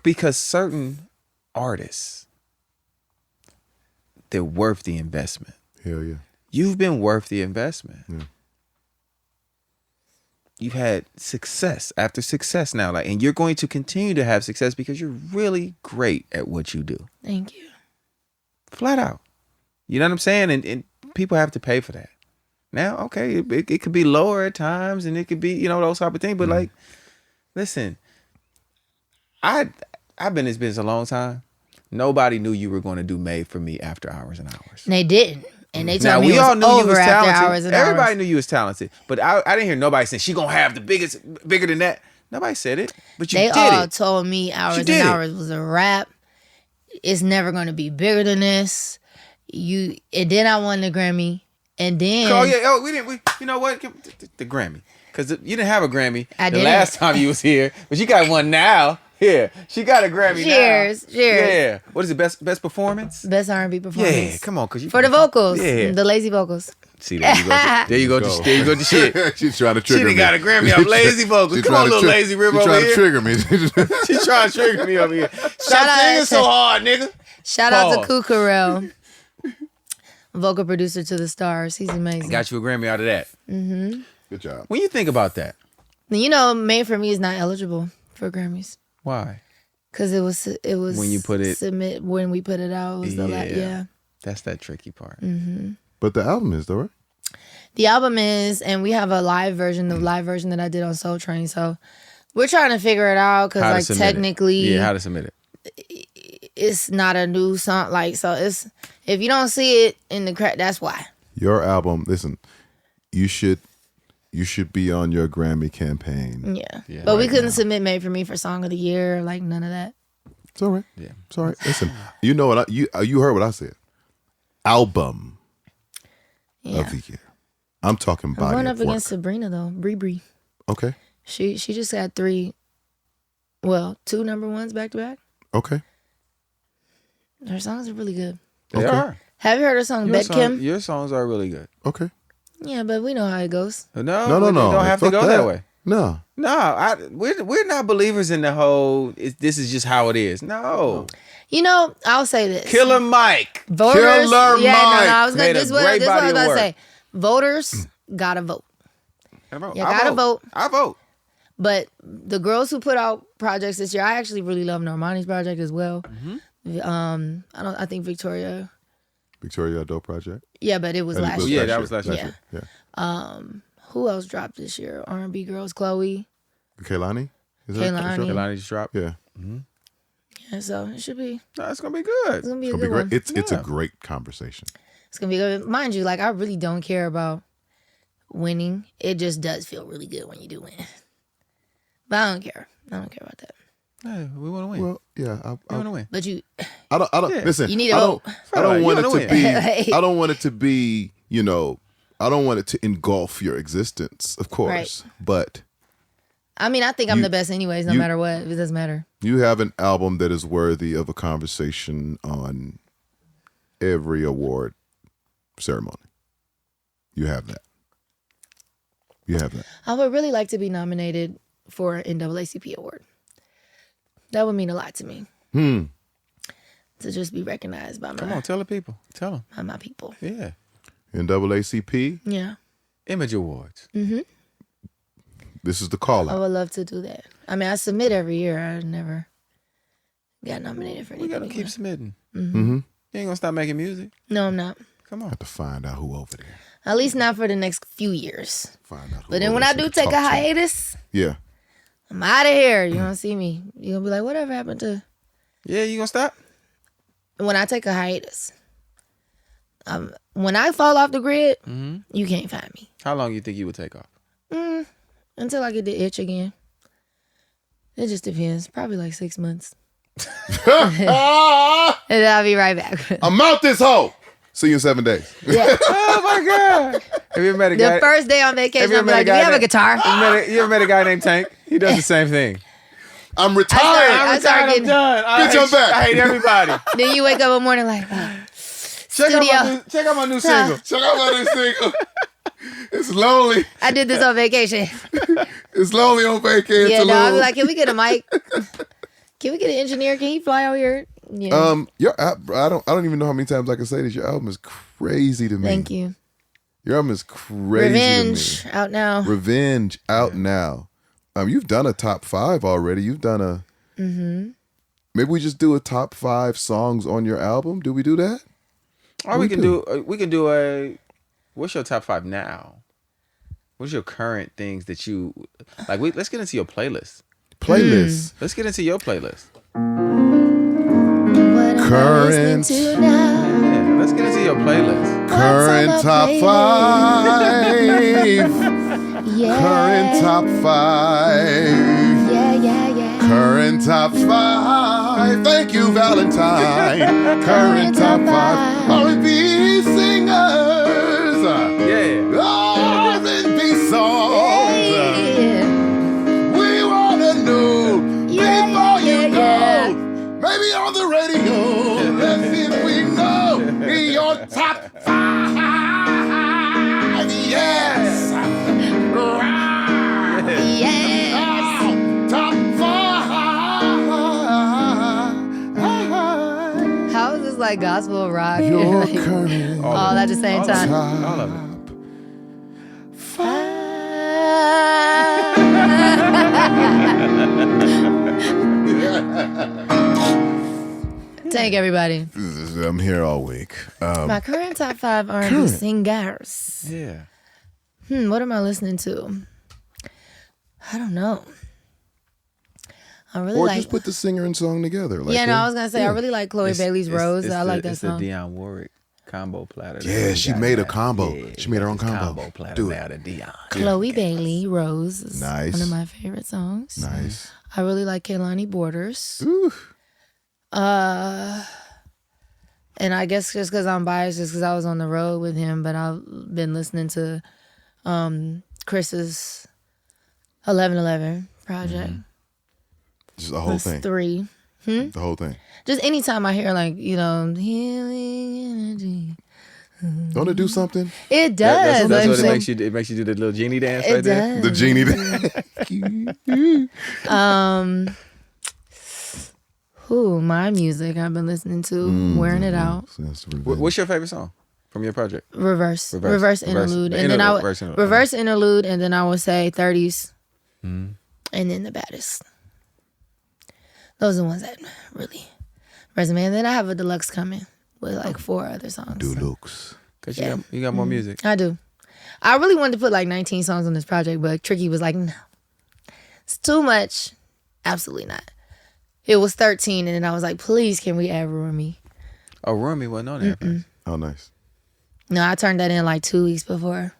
C: because certain artists, they're worth the investment.
B: Hell yeah.
C: You've been worth the investment.
B: Yeah.
C: You've had success after success now. And you're going to continue to have success because you're really great at what you do.
D: Thank you.
C: Flat out. You know what I'm saying? And people have to pay for that. Now, okay, it could be lower at times and it could be, you know, those type of things. But like, listen, I've been in this business a long time. Nobody knew you were going to do Made for Me after hours and hours.
D: They didn't. And they told
C: Now,
D: me
C: we
D: it
C: all
D: was
C: knew you
D: over
C: was
D: after
C: talented.
D: hours and
C: Everybody
D: hours.
C: knew you was talented. But I didn't hear nobody saying she going to have the biggest, bigger than that. Nobody said it. But you
D: They
C: did
D: all
C: it.
D: told me Hours and
C: did it.
D: Hours was a rap. It's never going to be bigger than this. And then I won the Grammy. And then...
C: Oh, yeah. You know what? The Grammy. Because you didn't have a Grammy
D: didn't.
C: last time you was here. But you got one now. Yeah. She got a Grammy
D: Cheers.
C: now.
D: Cheers.
C: Yeah. What is it? Best performance?
D: Best R&B performance.
C: Yeah. Come on.
D: For the vocals.
C: Yeah.
D: The lazy vocals.
C: See, there you go. There you go. There you go to shit.
B: She's trying to
C: She
B: trigger
C: done
B: me.
C: got a Grammy off lazy vocals.
B: She
C: Come on,
B: trying to
C: little lazy Rib
B: She's
C: over
B: trying to
C: here.
B: trigger me.
C: She's trying to trigger me over here.
D: Shout
C: Stop
D: out
C: singing
D: to-
C: so hard, nigga.
D: Shout out to
C: Pause.
D: Kukarel. Vocal producer to the stars. He's amazing.
C: Got you a Grammy out of that.
B: Good job.
C: When you think about that,
D: You know, Made for Me is not eligible for Grammys.
C: why?
D: Because it was
C: When you put it-
D: when we put it out, it was the
C: Yeah. That's that tricky part.
B: But the album is, though, right?
D: The album is, and we have a live version, the live version that I did on Soul Train. So we're trying to figure it out because,
C: How to
D: like,
C: submit it.
D: technically,
C: Yeah, how to submit it.
D: it's not a new song. Like, so it's, if you don't see it in the crack, that's why.
B: Your album, listen, you should be on your Grammy campaign.
D: Yeah. But we couldn't submit Made for Me for Song of the Year, like none of that.
B: It's all right.
C: Yeah.
B: It's all right. Listen, you know what? You heard what I said. Album of the year. I'm talking body
D: I went
B: of
D: up
B: work.
D: against Sabrina though. Bree.
B: Okay.
D: She just had 2 number ones back to back.
B: Okay.
D: Her songs are really good.
C: They are.
D: Have you heard her song Bet Kim?
C: Your songs are really good.
B: Okay.
D: Yeah, but we know how it goes.
C: No. You don't have to
B: Fuck
C: go that way.
B: No.
C: We're not believers in the whole. This is just how it is. No.
D: You know, I'll say this.
C: Killer Mike.
D: Voters.
B: Killer
D: yeah,
B: Mike
D: no, I was gonna.
C: made a
D: This is what
C: great
D: I was
C: body of
D: about to
C: work.
D: say. Voters gotta vote.
C: I vote.
D: You gotta vote.
C: I vote.
D: But the girls who put out projects this year, I actually really love Normani's project as well. I think Victoria.
B: Victoria Dope Project.
D: Yeah, but it was last
C: Yeah,
D: year.
C: that was last
D: year.
B: Yeah.
D: Who else dropped this year? R&B girls, Chloe.
B: Kaylani? Is
D: Kehlani.
C: Kehlani just dropped.
B: Yeah.
D: Yeah, so it should be.
C: No, it's gonna be good.
D: It's gonna be a
B: It'll
D: good
B: be great.
D: one.
B: It's a great conversation.
D: It's gonna be good. Mind you, like I really don't care about winning. It just does feel really good when you do win. But I don't care. I don't care about that.
C: Hey, we want to win.
B: Well, yeah.
C: we want to win.
D: But you,
B: I don't listen.
D: you need to
B: I
D: vote.
B: don't want it
C: wanna
B: to be.
D: win.
B: I don't want it to be. You know. I don't want it to engulf your existence, of course.
D: Right.
B: But
D: I mean, I think I'm the best anyways, no matter what. It doesn't matter.
B: you have an album that is worthy of a conversation on every award ceremony. You have that. You have that.
D: I would really like to be nominated for an NAACP award. That would mean a lot to me. To just be recognized by
C: Come on, tell the people. Tell them.
D: by my people.
C: Yeah.
B: NAACP.
D: Yeah.
C: Image Awards.
B: This is the call
D: I
B: out.
D: would love to do that. I mean, I submit every year. I never got nominated for
C: We
D: anything.
C: gotta keep submitting.
B: Mm-hmm.
C: You ain't gonna stop making music.
D: No, I'm not.
C: Come on.
B: Have to find out who over there.
D: At least not for the next few years.
B: Find out. Who
D: But then
B: over
D: when
B: there
D: I
B: so
D: do
B: we can
D: take a
B: talk to 'em.
D: hiatus,
B: Yeah.
D: I'm out of here. You don't see me. You're going to be like, whatever happened to...
C: Yeah, you gonna stop?
D: When I take a hiatus, when I fall off the grid, you can't find me.
C: How long you think you would take off?
D: Until I get the itch again. It just depends. Probably like 6 months. And I'll be right back.
B: I'm out this hole. See you in 7 days.
D: Yeah.
C: Oh my God. Have you ever met a guy?
D: The first day on vacation,
C: Have
D: I'll be like, do you have a guitar?
C: You ever met a guy named Tank? He does the same thing.
B: I'm retired.
D: I started getting...
C: done.
B: Bitch, I'm back.
C: I hate everybody.
D: Then you wake up in the morning like,
C: Check out my new single.
B: Check out my new single. It's lonely.
D: I did this on vacation.
B: It's lonely on vacation.
D: Yeah, no, I'll be like, can we get a mic? Can we get an engineer? Can he fly out here? Yeah.
B: Your I don't even know how many times I can say this. Your album is crazy to me.
D: Thank you.
B: Your album is crazy
D: Revenge
B: to me.
D: out now.
B: Revenge out now. You've done a top 5 already. You've done a. Maybe we just do a top 5 songs on your album. Do we do that?
C: Or we can do a. What's your top 5 now? What's your current things that you like? Let's get into your playlist.
B: Playlist.
C: Let's get into your playlist.
D: What am I
B: Current.
D: listening to now?
C: Yeah, let's get into your playlist.
B: Current
D: What's on
B: top
D: my
B: 5.
D: Yeah.
B: Current top 5.
D: Yeah.
B: Current top 5. Thank you, Valentine. Current top 5. R&B singers.
C: Yeah.
B: R&B songs.
D: Yeah.
B: We wanna know before you go.
D: Yeah.
B: Maybe on the radio. Let's see if we know your top 5. Yes.
D: Yes.
B: Top 5.
D: How is this like gospel rock?
B: Your
D: Like,
B: current
D: all at the same time.
C: All of it.
D: Thank everybody.
B: I'm here all week.
D: My current top 5 R&B singers.
C: Yeah.
D: What am I listening to? I don't know. I really
B: Or
D: like.
B: just put the singer and song together. Like,
D: yeah, no, I was gonna say I really like Chloe Bailey's Rose. I like that song.
C: It's the Dionne Warwick combo platter.
B: Yeah, she made a combo.
C: Yeah,
B: She made her own
C: got this
B: combo.
C: platter
B: Do it.
C: now to Dionne.
D: Chloe Bailey Rose is
B: Nice.
D: one of my favorite songs.
B: Nice.
D: I really like Kehlani Borders.
B: Ooh.
D: And I guess just because I'm biased, just because I was on the road with him, but I've been listening to Chris's 1111 project.
B: Just the whole
D: That's
B: thing.
D: 3.
B: The whole thing.
D: Just anytime I hear like, healing energy.
B: Don't it do something?
D: It does.
C: That's what
D: Like,
C: it makes you. It makes you do the little genie dance
D: it
C: right there.
B: The
D: does.
B: genie.
D: My music I've been listening to, wearing it out.
C: What's your favorite song from your project?
D: Reverse
C: Reverse.
D: interlude.
C: Reverse.
D: And then
C: Reverse interlude.
D: interlude, and then I would say 30s. And then the baddest. Those are the ones that really resonate. And then I have a deluxe coming with like 4 other songs.
B: Deluxe.
C: Cause
D: Yeah.
C: you got more music.
D: I do. I really wanted to put like 19 songs on this project, but Tricky was like, no. It's too much. Absolutely not. It was 13, and then I was like, please, can we add Rumi?
C: Oh, Rumi wasn't on there. first.
B: Oh, nice.
D: No, I turned that in like 2 weeks before.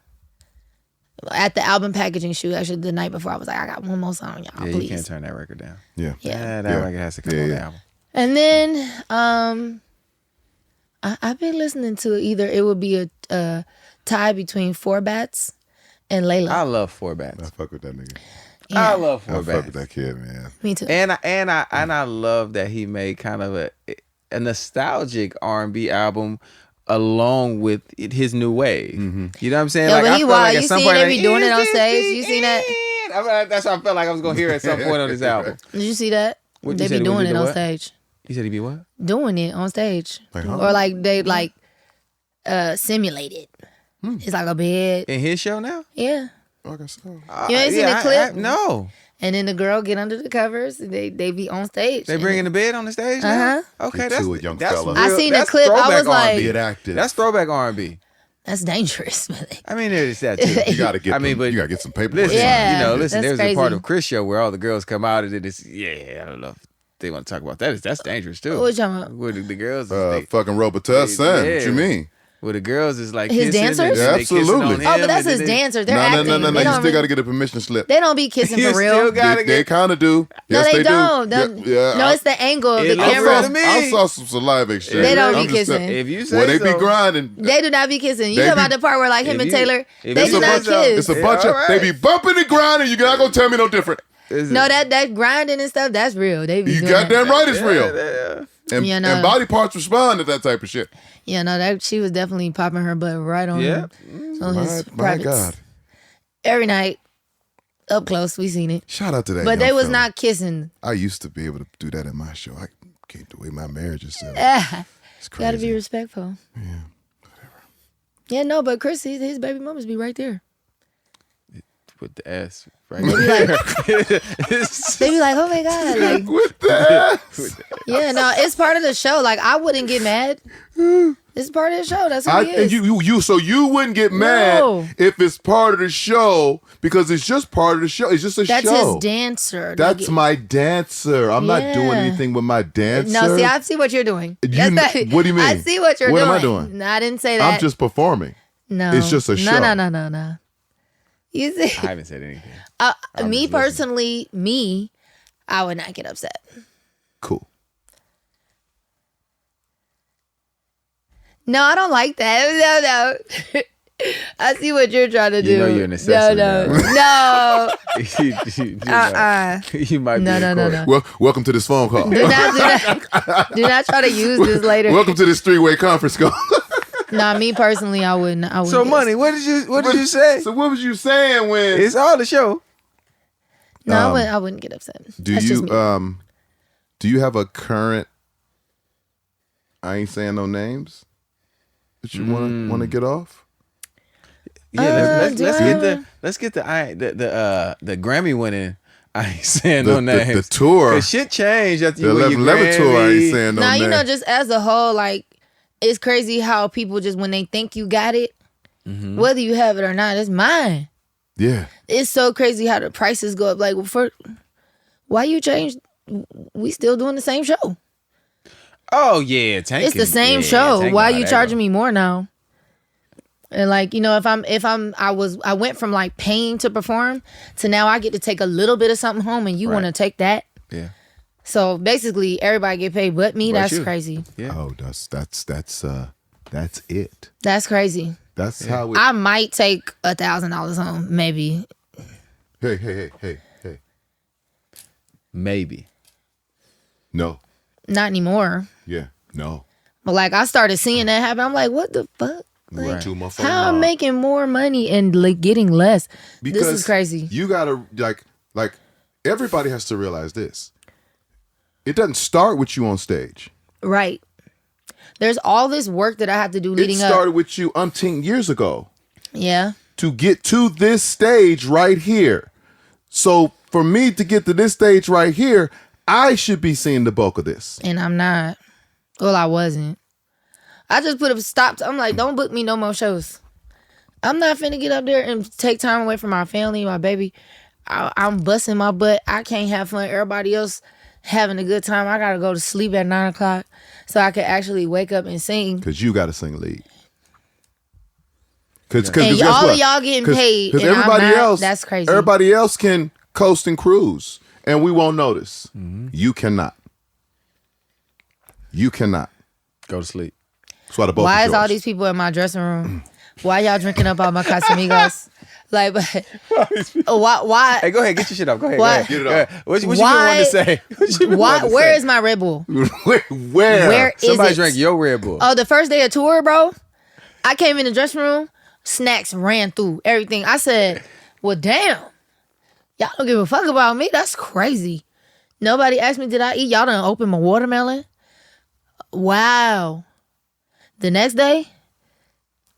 D: At the album packaging shoot, actually the night before, I was like, I got one more song, y'all,
C: Yeah,
D: please.
C: you can't turn that record down.
B: Yeah.
D: Yeah.
C: That record has to come on the album.
D: And then I've been listening to either it would be a tie between 4 Bats and Layla.
C: I love 4
B: I
C: Bats.
B: fuck with that nigga.
C: I love
B: I
C: 4
B: fuck with
C: Bats.
B: that kid, man.
D: Me too.
C: And I love that he made kind of a nostalgic R&B album along with his new wave. You know what I'm saying?
D: Yeah, but
C: I
D: he
C: felt
D: wild.
C: at
D: You
C: some
D: seen
C: point,
D: they
C: like,
D: be doing
C: "Is
D: it on
C: this
D: stage?
C: the
D: You seen that?
C: end?" I mean, that's what I felt like I was gonna hear at some point on this album.
D: Did you see that?
C: What,
D: They
C: you
D: be
C: said he
D: doing
C: would
D: it
C: do
D: on
C: what?
D: stage.
C: You said he be what?
D: Doing it on stage.
B: Like, huh?
D: Or like they like simulate it. It's like a bed.
C: In his show now?
D: Yeah.
B: Like I said.
D: You ain't seen the clip?
C: No.
D: And then the girl get under the covers. And they be on stage.
C: They bringing the bed on the stage now? Okay,
B: Get
C: that's
B: to it, young
C: that's
B: fella.
C: real-
D: I seen the
C: that's
D: clip. I
C: throwback
D: was like-
C: R&B.
B: Get active.
C: That's throwback R&B.
D: That's dangerous.
C: I mean, there's that too.
B: You gotta get.
C: I mean, but
B: you gotta get some paper.
C: Listen,
D: Yeah,
C: listen.
D: that's
C: There's a part
D: crazy.
C: of Chris show where all the girls come out and it's I don't know if they want to talk about that. That's dangerous too.
D: What you talking about?
C: Where the girls, is
B: Fucking Robotus, son. What you mean?
C: where the girls is like
D: His
C: kissing and
D: dancers?
C: then they kissing
B: Absolutely.
C: on
B: Oh,
C: him
D: Oh, but that's
C: and
D: his
C: then they-
D: dancers. They're
B: No,
D: acting.
B: no.
D: They
B: You
D: don't
B: still
D: really-
B: gotta get a permission slip.
D: They don't be kissing
C: You
D: for real.
C: still got-
B: They kind of do.
D: No,
B: Yes,
D: they
B: do.
D: don't.
B: Yeah,
D: No, it's the angle of
C: It
D: the
C: looks
D: camera.
C: right to me.
B: I saw some saliva exchange.
D: They don't
B: I'm
D: be
B: just
D: kissing.
B: saying.
C: If you say
B: Well, they
C: so.
B: be grinding.
D: They do not be kissing. You
B: They
D: talking
B: be-
D: about the part where like him
C: if
D: and
C: you-
D: Taylor,
C: if
D: they
C: you
D: do not
C: say so.
D: kiss.
B: It's a bunch
C: all
B: of.
C: right.
B: They be bumping and grinding. You're not gonna tell me no different.
C: Is it?
D: No, that grinding and stuff, that's real. They be
B: You
D: doing
B: goddamn
D: that.
B: right, it's real.
C: Yeah.
B: And,
D: Yeah, no.
B: and body parts respond to that type of shit.
D: Yeah, no, that she was definitely popping her butt right on
C: Yeah.
D: on his
B: My
D: privates.
B: God.
D: Every night, up close, we seen it.
B: Shout out to that.
D: But
B: young
D: they was
B: fella.
D: not kissing.
B: I used to be able to do that in my show. I can't the way my marriage is set up.
D: Ah,
B: It's crazy.
D: gotta be respectful. Yeah, no, but Chris, his baby mamas be right there.
C: With the S right
D: They be
C: there.
D: like, they be like, oh my god, like,
B: With that.
D: yeah, no, it's part of the show. Like, I wouldn't get mad. It's part of the show. That's who he
B: And
D: is.
B: you wouldn't get mad
D: No.
B: if it's part of the show because it's just part of the show. It's just a
D: That's
B: show.
D: his dancer.
B: That's
D: Like,
B: my dancer. I'm not doing
D: Yeah.
B: anything with my dancer.
D: No, see, I see what you're doing.
B: You- what do you mean?
D: I see what you're
B: What
D: doing.
B: am I doing?
D: No, I didn't say that.
B: I'm just performing.
D: no.
B: it's just a show.
D: No. You see,
C: I haven't said anything.
D: me
C: just
D: personally, I would not get upset.
B: Cool.
D: No, I don't like that. No. I see what you're trying to do.
C: You know you're an accessory
D: No.
C: You might be
D: No,
C: in
D: no, no,
C: court.
D: no.
B: Well, welcome to this phone call.
D: Do not try to use this later.
B: Welcome to this three-way conference call.
D: Nah, me personally, I wouldn't.
C: So,
D: get
C: Money, what did you say?
B: So what was you saying when?
C: It's all the show.
D: No, I wouldn't get upset.
B: Do
D: That's just me.
B: do you have a current? I ain't saying no names. That you want to get off?
C: Yeah,
D: do
C: let's
D: I
C: get
D: have
C: the Grammy-winning. I ain't saying no names.
B: The tour.
C: 'Cause shit changed after
B: The
C: you win your
B: 11 tour. I ain't
C: Grammy.
B: saying no
D: Now,
B: names.
D: you know, just as a whole, like, it's crazy how people just, when they think you got it, whether you have it or not, it's mine.
B: Yeah.
D: It's so crazy how the prices go up. Like, why you change we still doing the same show.
C: Oh yeah, Tank.
D: It's the same show.
C: Tank
D: Why are
C: know
D: you
C: how that
D: charging
C: go.
D: me more now? And like, you know, I went from like paying to perform to now I get to take a little bit of something home, and you
C: Right.
D: want to take that.
C: Yeah.
D: So basically, everybody get paid but me.
C: But
D: That's
C: you.
D: crazy.
C: Yeah.
B: Oh, that's it.
D: That's crazy.
B: That's how it.
D: I might take $1,000 home, maybe.
B: Hey.
C: Maybe.
B: No.
D: Not anymore.
B: Yeah. No.
D: But like, I started seeing that happen. I'm like, what the fuck? Like,
C: Right.
B: Too much fun.
D: how I'm making more money and like getting less?
B: Because
D: this is crazy.
B: You gotta like everybody has to realize this. It doesn't start with you on stage.
D: Right. There's all this work that I have to do
B: It
D: leading
B: started
D: up.
B: with you umpteen years ago
D: Yeah.
B: to get to this stage right here. So for me to get to this stage right here, I should be seeing the bulk of this.
D: And I'm not. Well, I wasn't. I just put a stop. I'm like, don't book me no more shows. I'm not finna get up there and take time away from my family, my baby. I'm busting my butt. I can't have fun. Everybody else having a good time. I gotta go to sleep at 9 o'clock so I can actually wake up and sing.
B: Because you got to sing lead. Because
D: And all of y'all getting paid,
B: Because
D: and I'm
B: everybody
D: not.
B: else,
D: That's crazy.
B: Everybody else can coast and cruise, and we won't notice. You cannot. You cannot.
C: Go to sleep.
B: That's why the both
D: Why
B: is
D: is all
B: yours.
D: these people in my dressing room? Why y'all drinking up all my Casamigos? Like, but why?
C: Hey, go ahead. Get your shit up. Go ahead.
D: Why-
C: Go ahead.
B: Get it
C: Go
B: up.
C: ahead. What you been
D: Why-
C: wanting to say? What you been
D: Why?
C: wanting to
D: Where
C: say?
D: is my Red Bull?
B: Where?
D: Where is
C: Somebody
D: it?
C: drank your Red Bull.
D: Oh, the first day of tour, bro. I came in the dressing room. Snacks ran through everything. I said, "Well, damn, y'all don't give a fuck about me. That's crazy." Nobody asked me, "Did I eat?" Y'all done open my watermelon. Wow. The next day,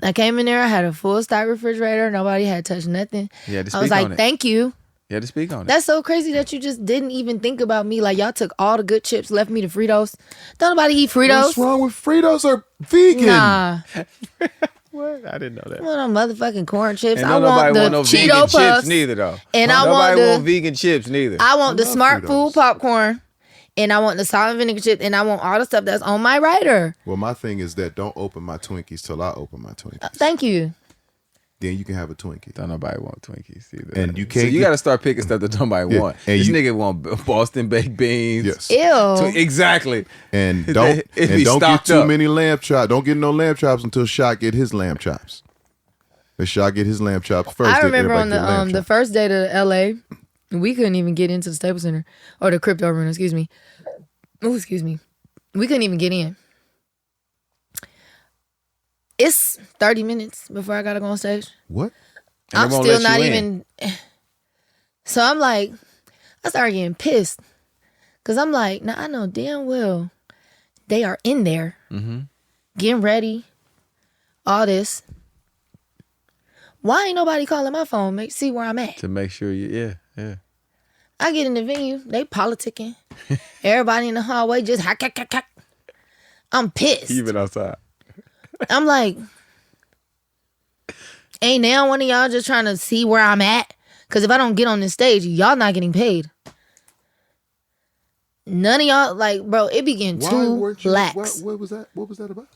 D: I came in there. I had a full stock refrigerator. Nobody had touched nothing.
C: You had to
D: I was
C: speak
D: like,
C: on it.
D: "Thank you."
C: You had to speak on it.
D: That's so crazy that you just didn't even think about me. Like, y'all took all the good chips, left me the Fritos. Don't nobody eat Fritos.
B: What's wrong with Fritos? Are vegan?
D: Nah.
C: What? I didn't know that.
D: I want them motherfucking corn chips.
C: And
D: I
C: don't
D: want
C: nobody
D: the
C: want no vegan
D: Cheeto
C: chips
D: Puffs.
C: neither, though.
D: And I
C: Nobody
D: want
C: want vegan chips neither.
D: I want the
B: love
D: Smart
B: Fritos.
D: Food popcorn. And I want the salt and vinegar chips. And I want all the stuff that's on my rider.
B: Well, my thing is that don't open my Twinkies till I open my Twinkies.
D: Thank you.
B: Then you can have a Twinkie.
C: Don't nobody want Twinkies either.
B: And you
C: So
B: can't
C: you
B: get-
C: got to start picking stuff that nobody
B: Yeah,
C: want.
B: and
C: This
B: you-
C: nigga want Boston baked beans.
B: Yes.
D: Ew.
C: Exactly.
B: And
C: It
B: don't
C: be
B: and don't get
C: stocked
B: too
C: up.
B: many lamb chops. Don't get no lamb chops until Shot get his lamb chops. Let Shot get his lamb chops first.
D: I
B: then
D: remember on
B: everybody get lamb
D: the
B: chops.
D: first day to LA, we couldn't even get into the Staples Center. Or the crypto room, excuse me. Oh, excuse me. We couldn't even get in. It's 30 minutes before I gotta go on stage.
B: What?
C: And
D: I'm
C: they won't
D: still
C: let
D: not
C: you in.
D: even. So I'm like, I started getting pissed. Cause I'm like, now I know damn well they are in there getting ready, all this. Why ain't nobody calling my phone, see where I'm at?
C: To make sure you, yeah.
D: I get in the venue, they politicking. Everybody in the hallway just hack. I'm pissed.
C: You been outside.
D: I'm like, ain't now one of y'all just trying to see where I'm at? Because if I don't get on this stage, y'all not getting paid. None of y'all, like, bro, it be getting too lax.
B: What was that? What was that about?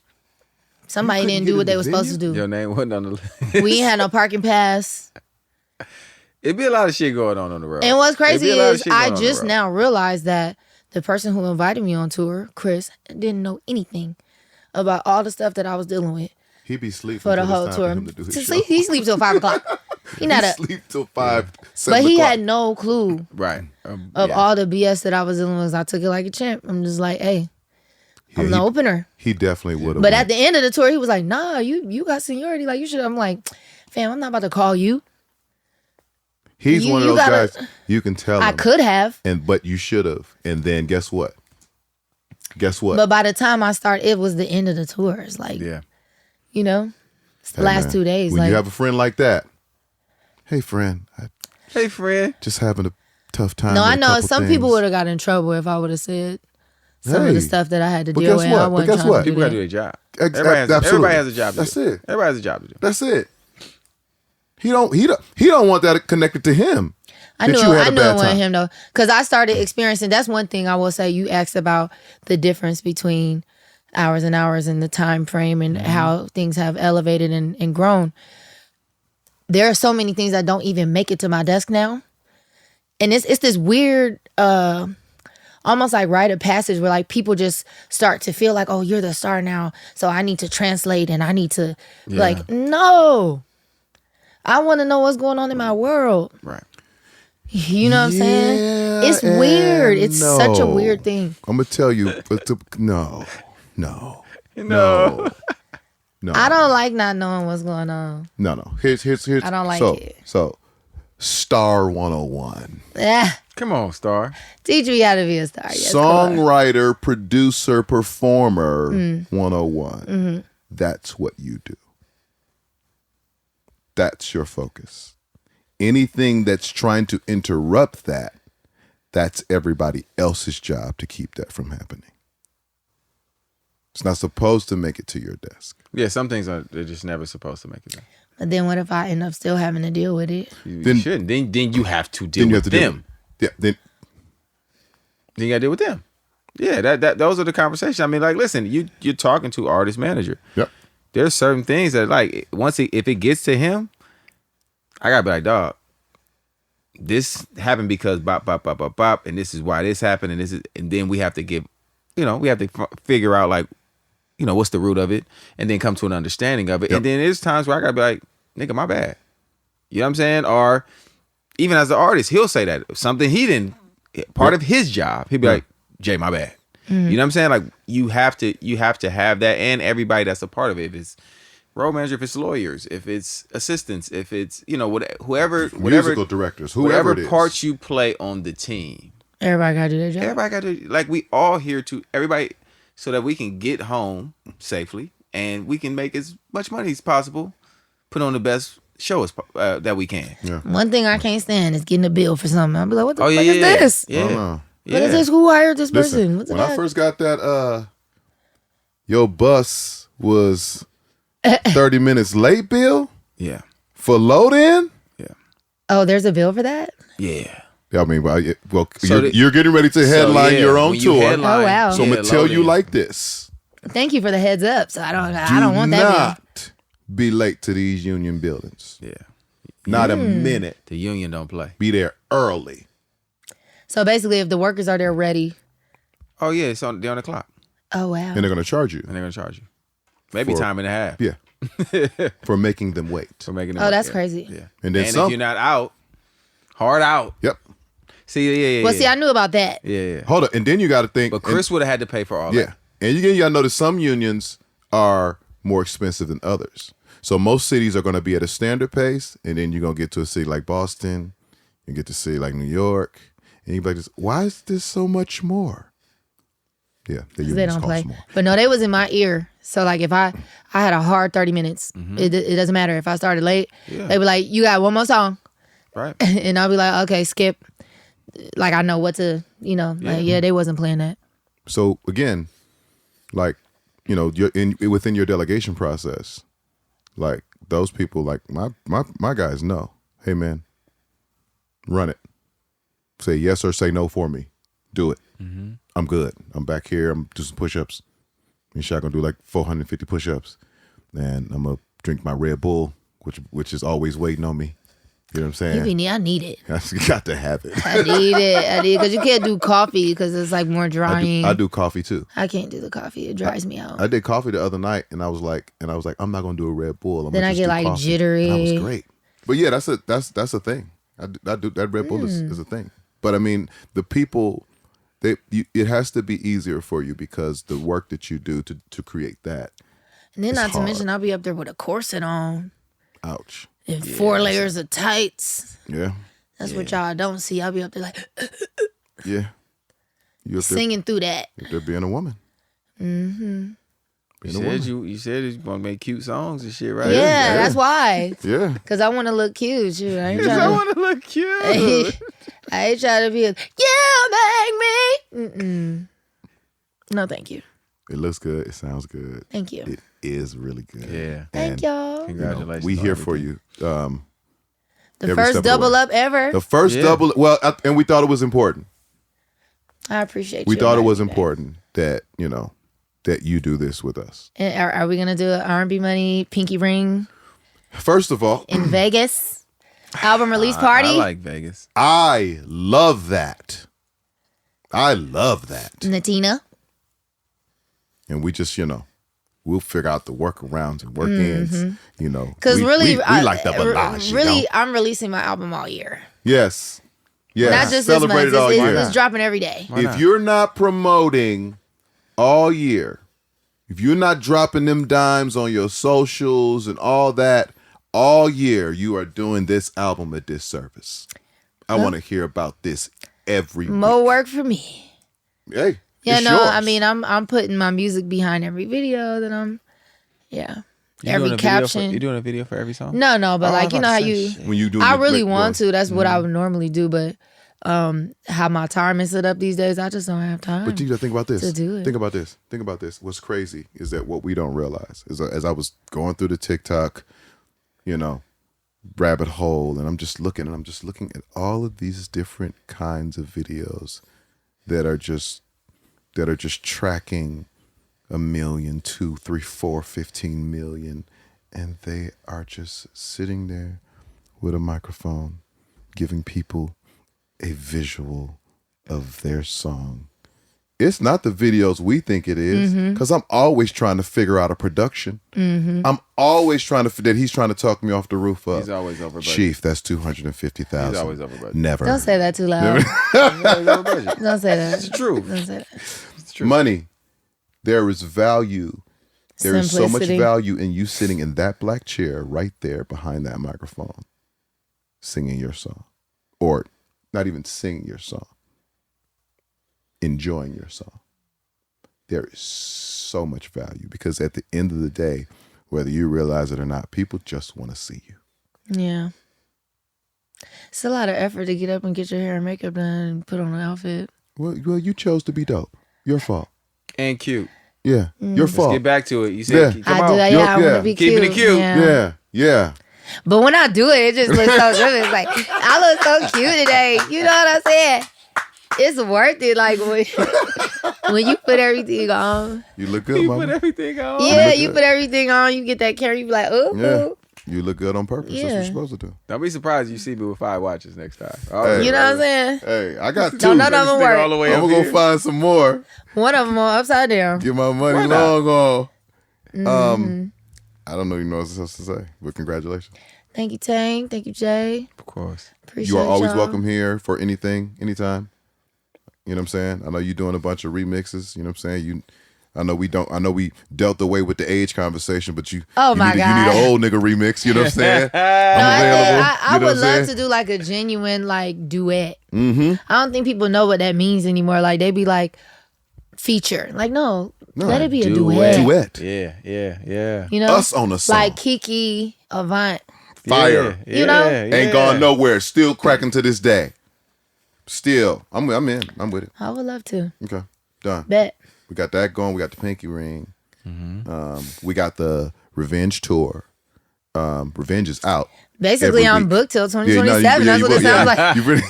D: Somebody
B: You couldn't
D: didn't
B: get
D: do what
B: in
D: they
B: the
D: were supposed to
B: venue?
D: do.
C: Your name wasn't on the list.
D: We ain't had no parking pass.
C: It'd be a lot of shit going on the road.
D: And what's
C: It'd be
D: crazy
C: a lot of
D: is
C: shit going
D: I
C: on the
D: just
C: road.
D: now realized that the person who invited me on tour, Chris, didn't know anything about all the stuff that I was dealing with
B: He be sleeping
D: for the
B: until
D: whole
B: it's
D: tour.
B: time for him to do his
D: To
B: show.
D: sleep, he sleeps till 5 o'clock. He not
B: He
D: up.
B: sleep till 5, 7
D: But he
B: o'clock.
D: had no clue
C: Right.
D: of
C: Yeah.
D: all the BS that I was dealing with. I took it like a champ. I'm just like, hey, I'm the opener.
B: He definitely would have.
D: But at the end of the tour, he was like, nah, you got seniority. Like, you should. I'm like, fam, I'm not about to call you.
B: He's
D: you-
B: one of
D: you
B: those
D: gotta-
B: guys you can tell
D: I
B: him,
D: could have.
B: but you should have. And then guess what? Guess what?
D: But by the time I started, it was the end of the tour. It's like,
C: Yeah.
D: you know, it's the
B: Hey,
D: last
B: man,
D: 2 days.
B: When
D: Like,
B: you have a friend like that, hey friend, I
C: Hey, friend.
B: just having a tough time.
D: no,
B: with
D: I
B: a
D: know
B: couple
D: some
B: things.
D: people would have got in trouble if I would have said some of
B: Hey,
D: the stuff that I had to
B: but
D: deal
B: guess
D: with.
B: what?
D: I
B: But
D: wasn't
B: guess
D: trying
B: what?
D: to do
C: People got to
D: that.
C: do their job.
B: Absolutely.
C: Everybody has a job to
B: That's
C: do.
B: it.
C: Everybody has a job to do.
B: That's it. He don't want that connected to him.
D: I
B: That
D: knew
B: you had
D: I
B: a
D: knew
B: bad
D: it wasn't
B: time.
D: him though, because I started experiencing. That's one thing I will say. You asked about the difference between hours and hours and the time frame and how things have elevated and grown. There are so many things that don't even make it to my desk now, and it's this weird, almost like rite of passage where like people just start to feel like, oh, you're the star now, so I need to translate and I need to like, no, I want to know what's going on in my world.
C: Right.
D: You know what I'm saying? It's weird. It's such a weird thing.
B: I'm gonna tell you, but no.
D: I don't like not knowing what's going on.
B: No. Here's.
D: I don't like it.
B: So, Star 101.
D: Yeah.
C: Come on, Star.
D: Teach me how to be a star. Yes,
B: Songwriter, producer, performer 101. That's what you do. That's your focus. Anything that's trying to interrupt that, that's everybody else's job to keep that from happening. It's not supposed to make it to your desk.
C: Yeah, some things they're just never supposed to make it.
D: But then what if I end up still having to deal with it?
C: You shouldn't. Then you have to deal with them.
B: Then
C: Then you got to deal with them. Yeah, that those are the conversations. I mean, like, listen, you're talking to artist manager.
B: Yep.
C: There's certain things that, like, if it gets to him, I gotta be like, dog, this happened because bop, and this is why this happened, and then we have to give, we have to figure out, like, what's the root of it, and then come to an understanding of it.
B: Yep.
C: And then there's times where I gotta be like, nigga, my bad. You know what I'm saying? Or even as an artist, he'll say that something he didn't, part of his job, he'll be like, Jay, my bad. You know what I'm saying? Like, you have to have that, and everybody that's a part of it. If it's road manager, if it's lawyers, if it's assistants, if it's whoever
B: musical directors, whoever it is.
C: parts you play on the team.
D: Everybody gotta do their job.
C: Everybody got to, like, we all here to everybody so that we can get home safely and we can make as much money as possible, put on the best show as that we can.
B: Yeah.
D: One thing I can't stand is getting a bill for something. I'll be like, what the fuck
C: yeah,
D: is this?
C: Yeah.
B: Yeah.
D: What is this? Who hired this person?
B: Listen, when I first got that, your bus was 30 minutes late bill
C: Yeah.
B: for load in.
D: Oh, there's a bill for that?
C: Yeah.
B: I mean, well,
C: So
B: you're getting ready to headline your own
C: when you
B: tour.
C: headline,
D: Oh, wow.
B: So I'm gonna tell you like this:
D: Thank you for the heads up. So I don't want
B: do
D: that bill.
B: not be late to these union buildings.
C: Yeah.
B: Not a minute.
C: The union don't play.
B: Be there early.
D: So basically, if the workers are there ready.
C: Oh yeah, they're on the clock,
D: Oh, wow.
B: And they're gonna charge you.
C: and they're gonna charge you. Maybe
B: For-
C: time and a half.
B: Yeah. For making them wait.
C: For making.
D: Oh, that's
C: yeah.
D: crazy.
C: Yeah.
B: And then
C: if
B: some.
C: you're not out, hard out.
B: Yep.
C: See, yeah.
D: Well, see, I knew about that.
C: yeah.
B: Hold on. And then you got to think.
C: But Chris would have had to pay for all
B: Yeah.
C: that.
B: And you got to notice some unions are more expensive than others. So most cities are going to be at a standard pace, and then you're going to get to a city like Boston, you get to a city like New York, and you're like, why is this so much more? Yeah, the
D: They
B: unions
D: don't
B: cost
D: play.
B: more.
D: But no, they was in my ear. So like if I had a hard 30 minutes,
C: Mm-hmm.
D: it doesn't matter. If I started late, they be like, you got one more song.
C: Right.
D: And I'll be like, okay, skip. Like I know what to, like, they wasn't playing that.
B: So again, like, you're within your delegation process, like those people, like my guys know, hey man, run it. Say yes or say no for me. Do it. I'm good. I'm back here. I'm doing some push-ups. And Shaq gonna do like 450 push-ups, and I'm gonna drink my Red Bull, which is always waiting on me. You know what I'm saying?
D: I need it.
B: You got to have it.
D: I need it. Because you can't do coffee because it's like more drying.
B: I do coffee too.
D: I can't do the coffee. It dries me out.
B: I did coffee the other night, and I was like, I'm not gonna do a Red Bull.
D: Then I get like jittery.
B: And that was great. But yeah, that's a thing. I do that Red Bull is a thing. But I mean, the people, it has to be easier for you because the work that you do to create that.
D: And then
B: is
D: not to
B: hard.
D: mention, I'll be up there with a corset on
B: Ouch.
D: and 4 layers of tights.
B: Yeah.
D: That's what y'all don't see. I'll be up there like
B: Yeah. You up there,
D: singing through that.
B: up there being a woman. Mm-hmm.
C: You said you want to make cute songs and shit, right?
D: Yeah, that's why.
B: Yeah.
D: Because I want to look cute. Shoot, I ain't
C: I
D: trying
C: want to look cute.
D: I ain't trying to be you make me. No, thank you.
B: It looks good. It sounds good.
D: Thank you.
B: It is really good.
C: Yeah.
D: Thank
B: And,
D: y'all.
C: Congratulations.
B: we
C: on
B: here for
C: everything.
B: you.
D: The The
B: every
D: first
B: step of the
D: double
B: way.
D: up ever.
B: The first
C: Yeah.
B: double. Well, and we thought it was important.
D: I appreciate
B: We
D: you.
B: thought it was
D: inviting me back.
B: important that that you do this with us.
D: And are we gonna do an R&B Money pinky ring
B: First of all,
D: in Vegas? Album release party.
C: I like Vegas.
B: I love that. I love that.
D: Natina.
B: And we just, we'll figure out the workarounds and work ins.
D: Because
B: we like the Balage.
D: Really, I'm releasing my album all year.
B: Yes. Yes.
D: Not just
B: Celebrate
D: this
B: it all
D: month.
B: year.
D: It's dropping every day.
C: Why
B: If
C: not?
B: you're not promoting all year, if you're not dropping them dimes on your socials and all that all year, you are doing this album a disservice. I want to hear about this every
D: More
B: week.
D: work for me.
B: Hey,
D: Yeah,
B: it's
D: no,
B: yours.
D: I mean, I'm putting my music behind every video that I'm. Yeah,
C: You
D: every
C: doing a video
D: caption.
C: you doing a video for every song?
D: No, but
C: Oh,
D: like
C: I
D: you know
C: was
D: how
C: about to
D: you.
C: say, shit.
B: when you do,
D: I really want to. That's what I would normally do, but how my time is set up these days, I just don't have time.
B: But you gotta think about this.
D: to do it.
B: Think about this. Think about this. What's crazy is that what we don't realize is as I was going through the TikTok, rabbit hole, and I'm just looking at all of these different kinds of videos that are just tracking 1 million, 2, 3, 4, 15 million, and they are just sitting there with a microphone, giving people a visual of their song. It's not the videos we think it is, because I'm always trying to figure out a production. I'm always trying to that he's trying to talk me off the roof of.
C: He's always over budget.
B: Chief, that's 250,000.
C: He's always over budget.
B: Never.
D: Don't say that too loud.
C: He's always over budget.
D: Don't say that.
C: It's the truth.
D: Don't say that.
C: It's true.
B: Money. There is value. There is so much
D: Simplicity.
B: value in you sitting in that black chair right there behind that microphone, singing your song, or not even singing your song, enjoying your song. There is so much value because at the end of the day, whether you realize it or not, people just want to see you.
D: Yeah. It's a lot of effort to get up and get your hair and makeup done and put on an outfit.
B: Well, you chose to be dope. Your fault.
C: And cute.
B: Yeah, your
C: Let's
B: fault.
C: get back to it. You
B: Yeah.
C: said, come
D: I
C: on.
D: do. Yeah, I
B: Yeah.
D: want to be cute.
C: Keeping it cute.
B: Yeah.
D: But when I do it, it just looks so good. It's like, I look so cute today. You know what I'm saying? It's worth it. Like, when you put everything on.
B: You look good,
C: You put
B: mama.
C: everything on.
D: Yeah,
B: look
D: you
B: good.
D: put everything on. You get that camera. You be like, ooh.
B: Yeah. You look good on purpose. That's what
D: Yeah.
B: you're supposed to do.
C: Don't be surprised you see me with 5 watches next time.
B: Hey.
D: You know what I'm saying?
B: Hey, I got 2.
D: Don't none of them work.
C: All the way
B: I'm
C: up
B: gonna
C: here.
B: go find some more.
D: One of them on upside down.
B: Get my money
C: Why not?
B: long on.
D: Mm-hmm.
B: I don't know even know what else to say, but congratulations.
D: Thank you, Tank. Thank you, Jay.
C: Of course.
D: Appreciate
B: You are always
D: y'all.
B: welcome here for anything, anytime. You know what I'm saying? I know you're doing a bunch of remixes. You know what I'm saying? I know we dealt away with the age conversation, but you
D: Oh, my
B: need
D: God.
B: you need an old nigga remix. You know what I'm saying?
D: No,
B: I'm available.
D: I
B: You know
D: would
B: what I'm
D: love
B: saying?
D: to do like a genuine like duet. Mm-hmm. I don't think people know what that means anymore. Like they be like feature. Like no, let it be a duet.
B: Duet.
C: Yeah.
D: You know,
B: Us on a song.
D: like Kiki Avant.
B: Fire.
C: Yeah,
D: You know?
B: Ain't gone nowhere. Still cracking to this day. Still. I'm in. I'm with it.
D: I would love to.
B: Okay. Done.
D: Bet.
B: We got that going. We got the pinky ring. We got the Revenge tour. Revenge is out.
D: Basically,
B: Every
D: I'm
B: week.
D: booked till
B: Yeah, no,
D: 2027. That's what it sounds like.
B: You really,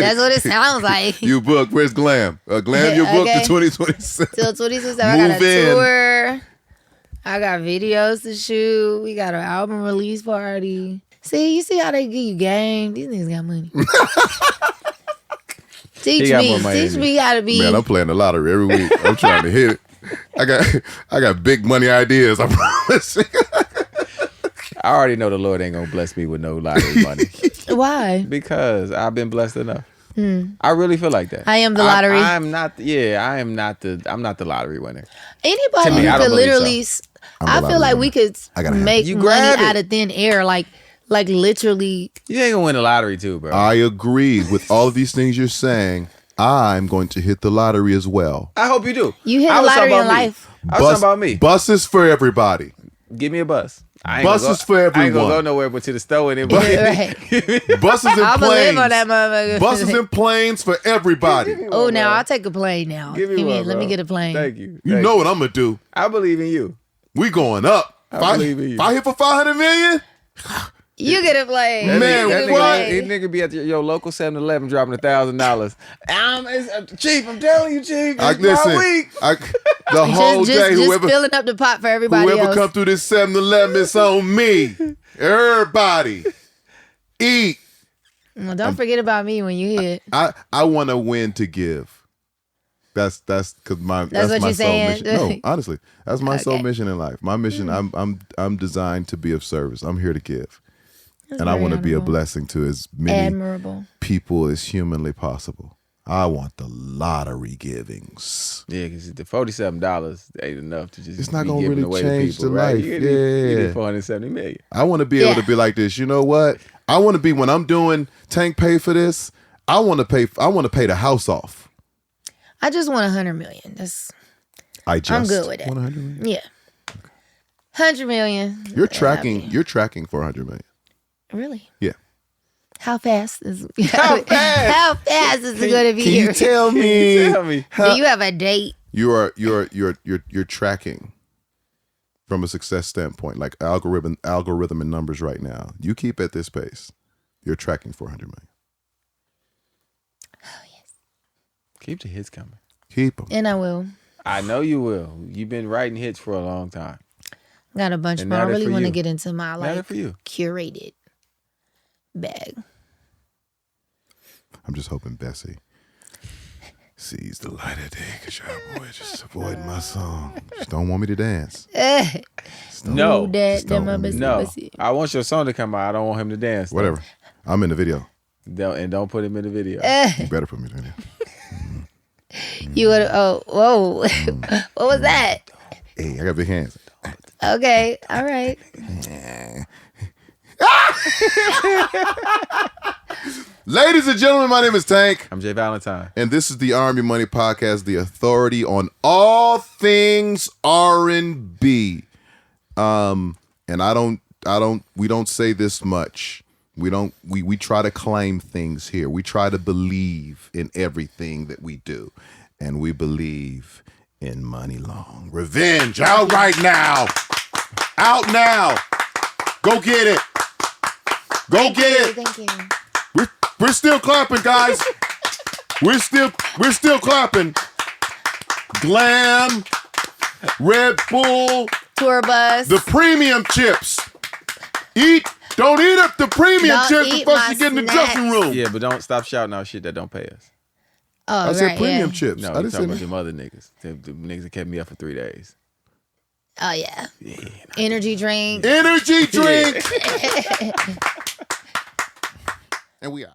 D: That's what it sounds like.
B: you booked. Where's Glam? Glam, you're booked
D: Okay.
B: to 2027.
D: Till 2027, I got
B: Move
D: a
B: in.
D: tour. I got videos to shoot. We got an album release party. See, you see how they give you game? These niggas got money. Teach
C: He got
D: me.
C: more money
D: Teach
C: than
D: me how to be.
B: Man, I'm playing the lottery every week. I'm trying to hit it. I got big money ideas. I promise.
C: I already know the Lord ain't gonna bless me with no lottery money
D: Why?
C: because I've been blessed enough. I really feel like that.
D: I am the lottery.
C: I'm not the lottery winner.
D: Anybody
C: To me,
D: who
C: I don't
D: could
C: believe
D: literally,
B: I'm
D: I
B: the
D: feel like
B: lottery
D: we could
B: I gotta have
D: make
C: it. You
D: money
C: grab it.
D: out of thin air, like literally.
C: You ain't gonna win the lottery too, bro.
B: I agree with all of these things you're saying. I'm going to hit the lottery as well.
C: I hope you do.
D: You hit
C: I
D: the
C: was talking
D: lottery in
C: about me.
D: life.
C: I was talking about me.
B: Buses for everybody.
C: Give me a bus. I ain't
B: Buses
C: gonna go,
B: for
C: I ain't gonna
B: everyone.
C: go nowhere but to the store and then
D: Right.
B: Buses and
D: I'm gonna live on that
B: planes.
D: motherfucker.
B: Buses and planes for everybody.
D: Oh, now I'll take a plane now.
C: Give me one,
D: Let me
C: bro.
D: get a plane.
C: Thank you.
B: You
C: Thank
B: know what I'm gonna do.
C: I believe in you.
B: We going up.
C: I believe in you.
B: If I hit for 500 million,
D: You get a play.
B: Man,
C: that
B: what?
C: nigga be at your local 7-Eleven dropping $1,000. Chief, I'm telling you, Chief. It's my week.
B: The whole
D: just
B: day, whoever
D: filling up the pot for everybody else.
B: come through this 7-Eleven, it's on me. Everybody, eat.
D: Well, don't forget about me when you hit.
B: I want to win to give. That's that's
D: what
B: my
D: you're
B: soul
D: saying?
B: mission. No, honestly, that's my soul
D: Okay.
B: mission in life. My mission, I'm designed to be of service. I'm here to give.
D: That's
B: And I
D: very
B: want to be a
D: honorable.
B: blessing to as many
D: Admirable.
B: people as humanly possible. I want the lottery givings.
C: Yeah, because the $47 ain't enough to just
B: It's not
C: be
B: gonna
C: giving
B: really
C: away
B: change
C: to people,
B: the
C: right?
B: life.
C: You
B: Yeah.
C: need $470 million.
B: I want to be able to be like this. You know what? I want to be when I'm doing Tank pay for this. I want to pay the house off.
D: I just want 100 million. I'm good with that.
B: 100 million.
D: Yeah. 100 million.
B: You're tracking. You're tracking for 100 million.
D: Really?
B: Yeah.
D: How fast is
C: How fast?
D: How fast is it going to be
B: Can
D: here?
B: you tell me?
C: Tell me.
D: Do you have a date?
B: You're tracking from a success standpoint, like algorithm and numbers right now. You keep at this pace, you're tracking for 100 million.
D: Oh yes.
C: Keep the hits coming.
B: Keep them.
D: And I will.
C: I know you will. You've been writing hits for a long time.
D: Got a bunch
C: And
D: more.
C: now
D: I
C: they're
D: really
C: for
D: want to
C: you.
D: get into my
C: Now they're
D: like
C: for you.
D: curated bag.
B: I'm just hoping Bessie sees the light of day, because y'all boy just avoiding my song. Just don't want me to dance.
C: No.
D: Who that?
B: Just don't
D: That my
B: let me-
D: bestie,
C: No.
D: bestie.
C: I want your song to come out. I don't want him to dance. though.
B: Whatever. I'm in the video.
C: Don't put him in the video.
B: You better put me in the video.
D: You would. Oh, whoa. What was that?
B: Hey, I got big hands.
D: Okay. All right.
B: Ladies and gentlemen, my name is Tank.
C: I'm jvalentine.
B: And this is the R&B Money Podcast, the authority on all things R&B. And we don't say this much. We try to claim things here. We try to believe in everything that we do. And we believe in Muni Long. Revenge out right now. Out now. Go get it. Go get it.
D: Thank you.
B: We're still clapping, guys. We're still clapping. Glam, Red Bull,
D: Tour bus.
B: the premium chips. Don't eat up the premium
D: Don't
B: chips
D: eat
B: before
D: my
B: you get in the
D: snacks.
B: dressing room.
C: Yeah, but don't stop shouting out shit that don't pay us.
D: Oh,
B: I
D: right.
B: said premium
D: Yeah.
B: chips.
C: No,
B: I
C: you
B: didn't
C: talking
B: say
C: about
B: that.
C: them other niggas. The niggas that kept me up for 3 days.
D: Oh yeah. Energy drink.
B: Energy drink. And we out.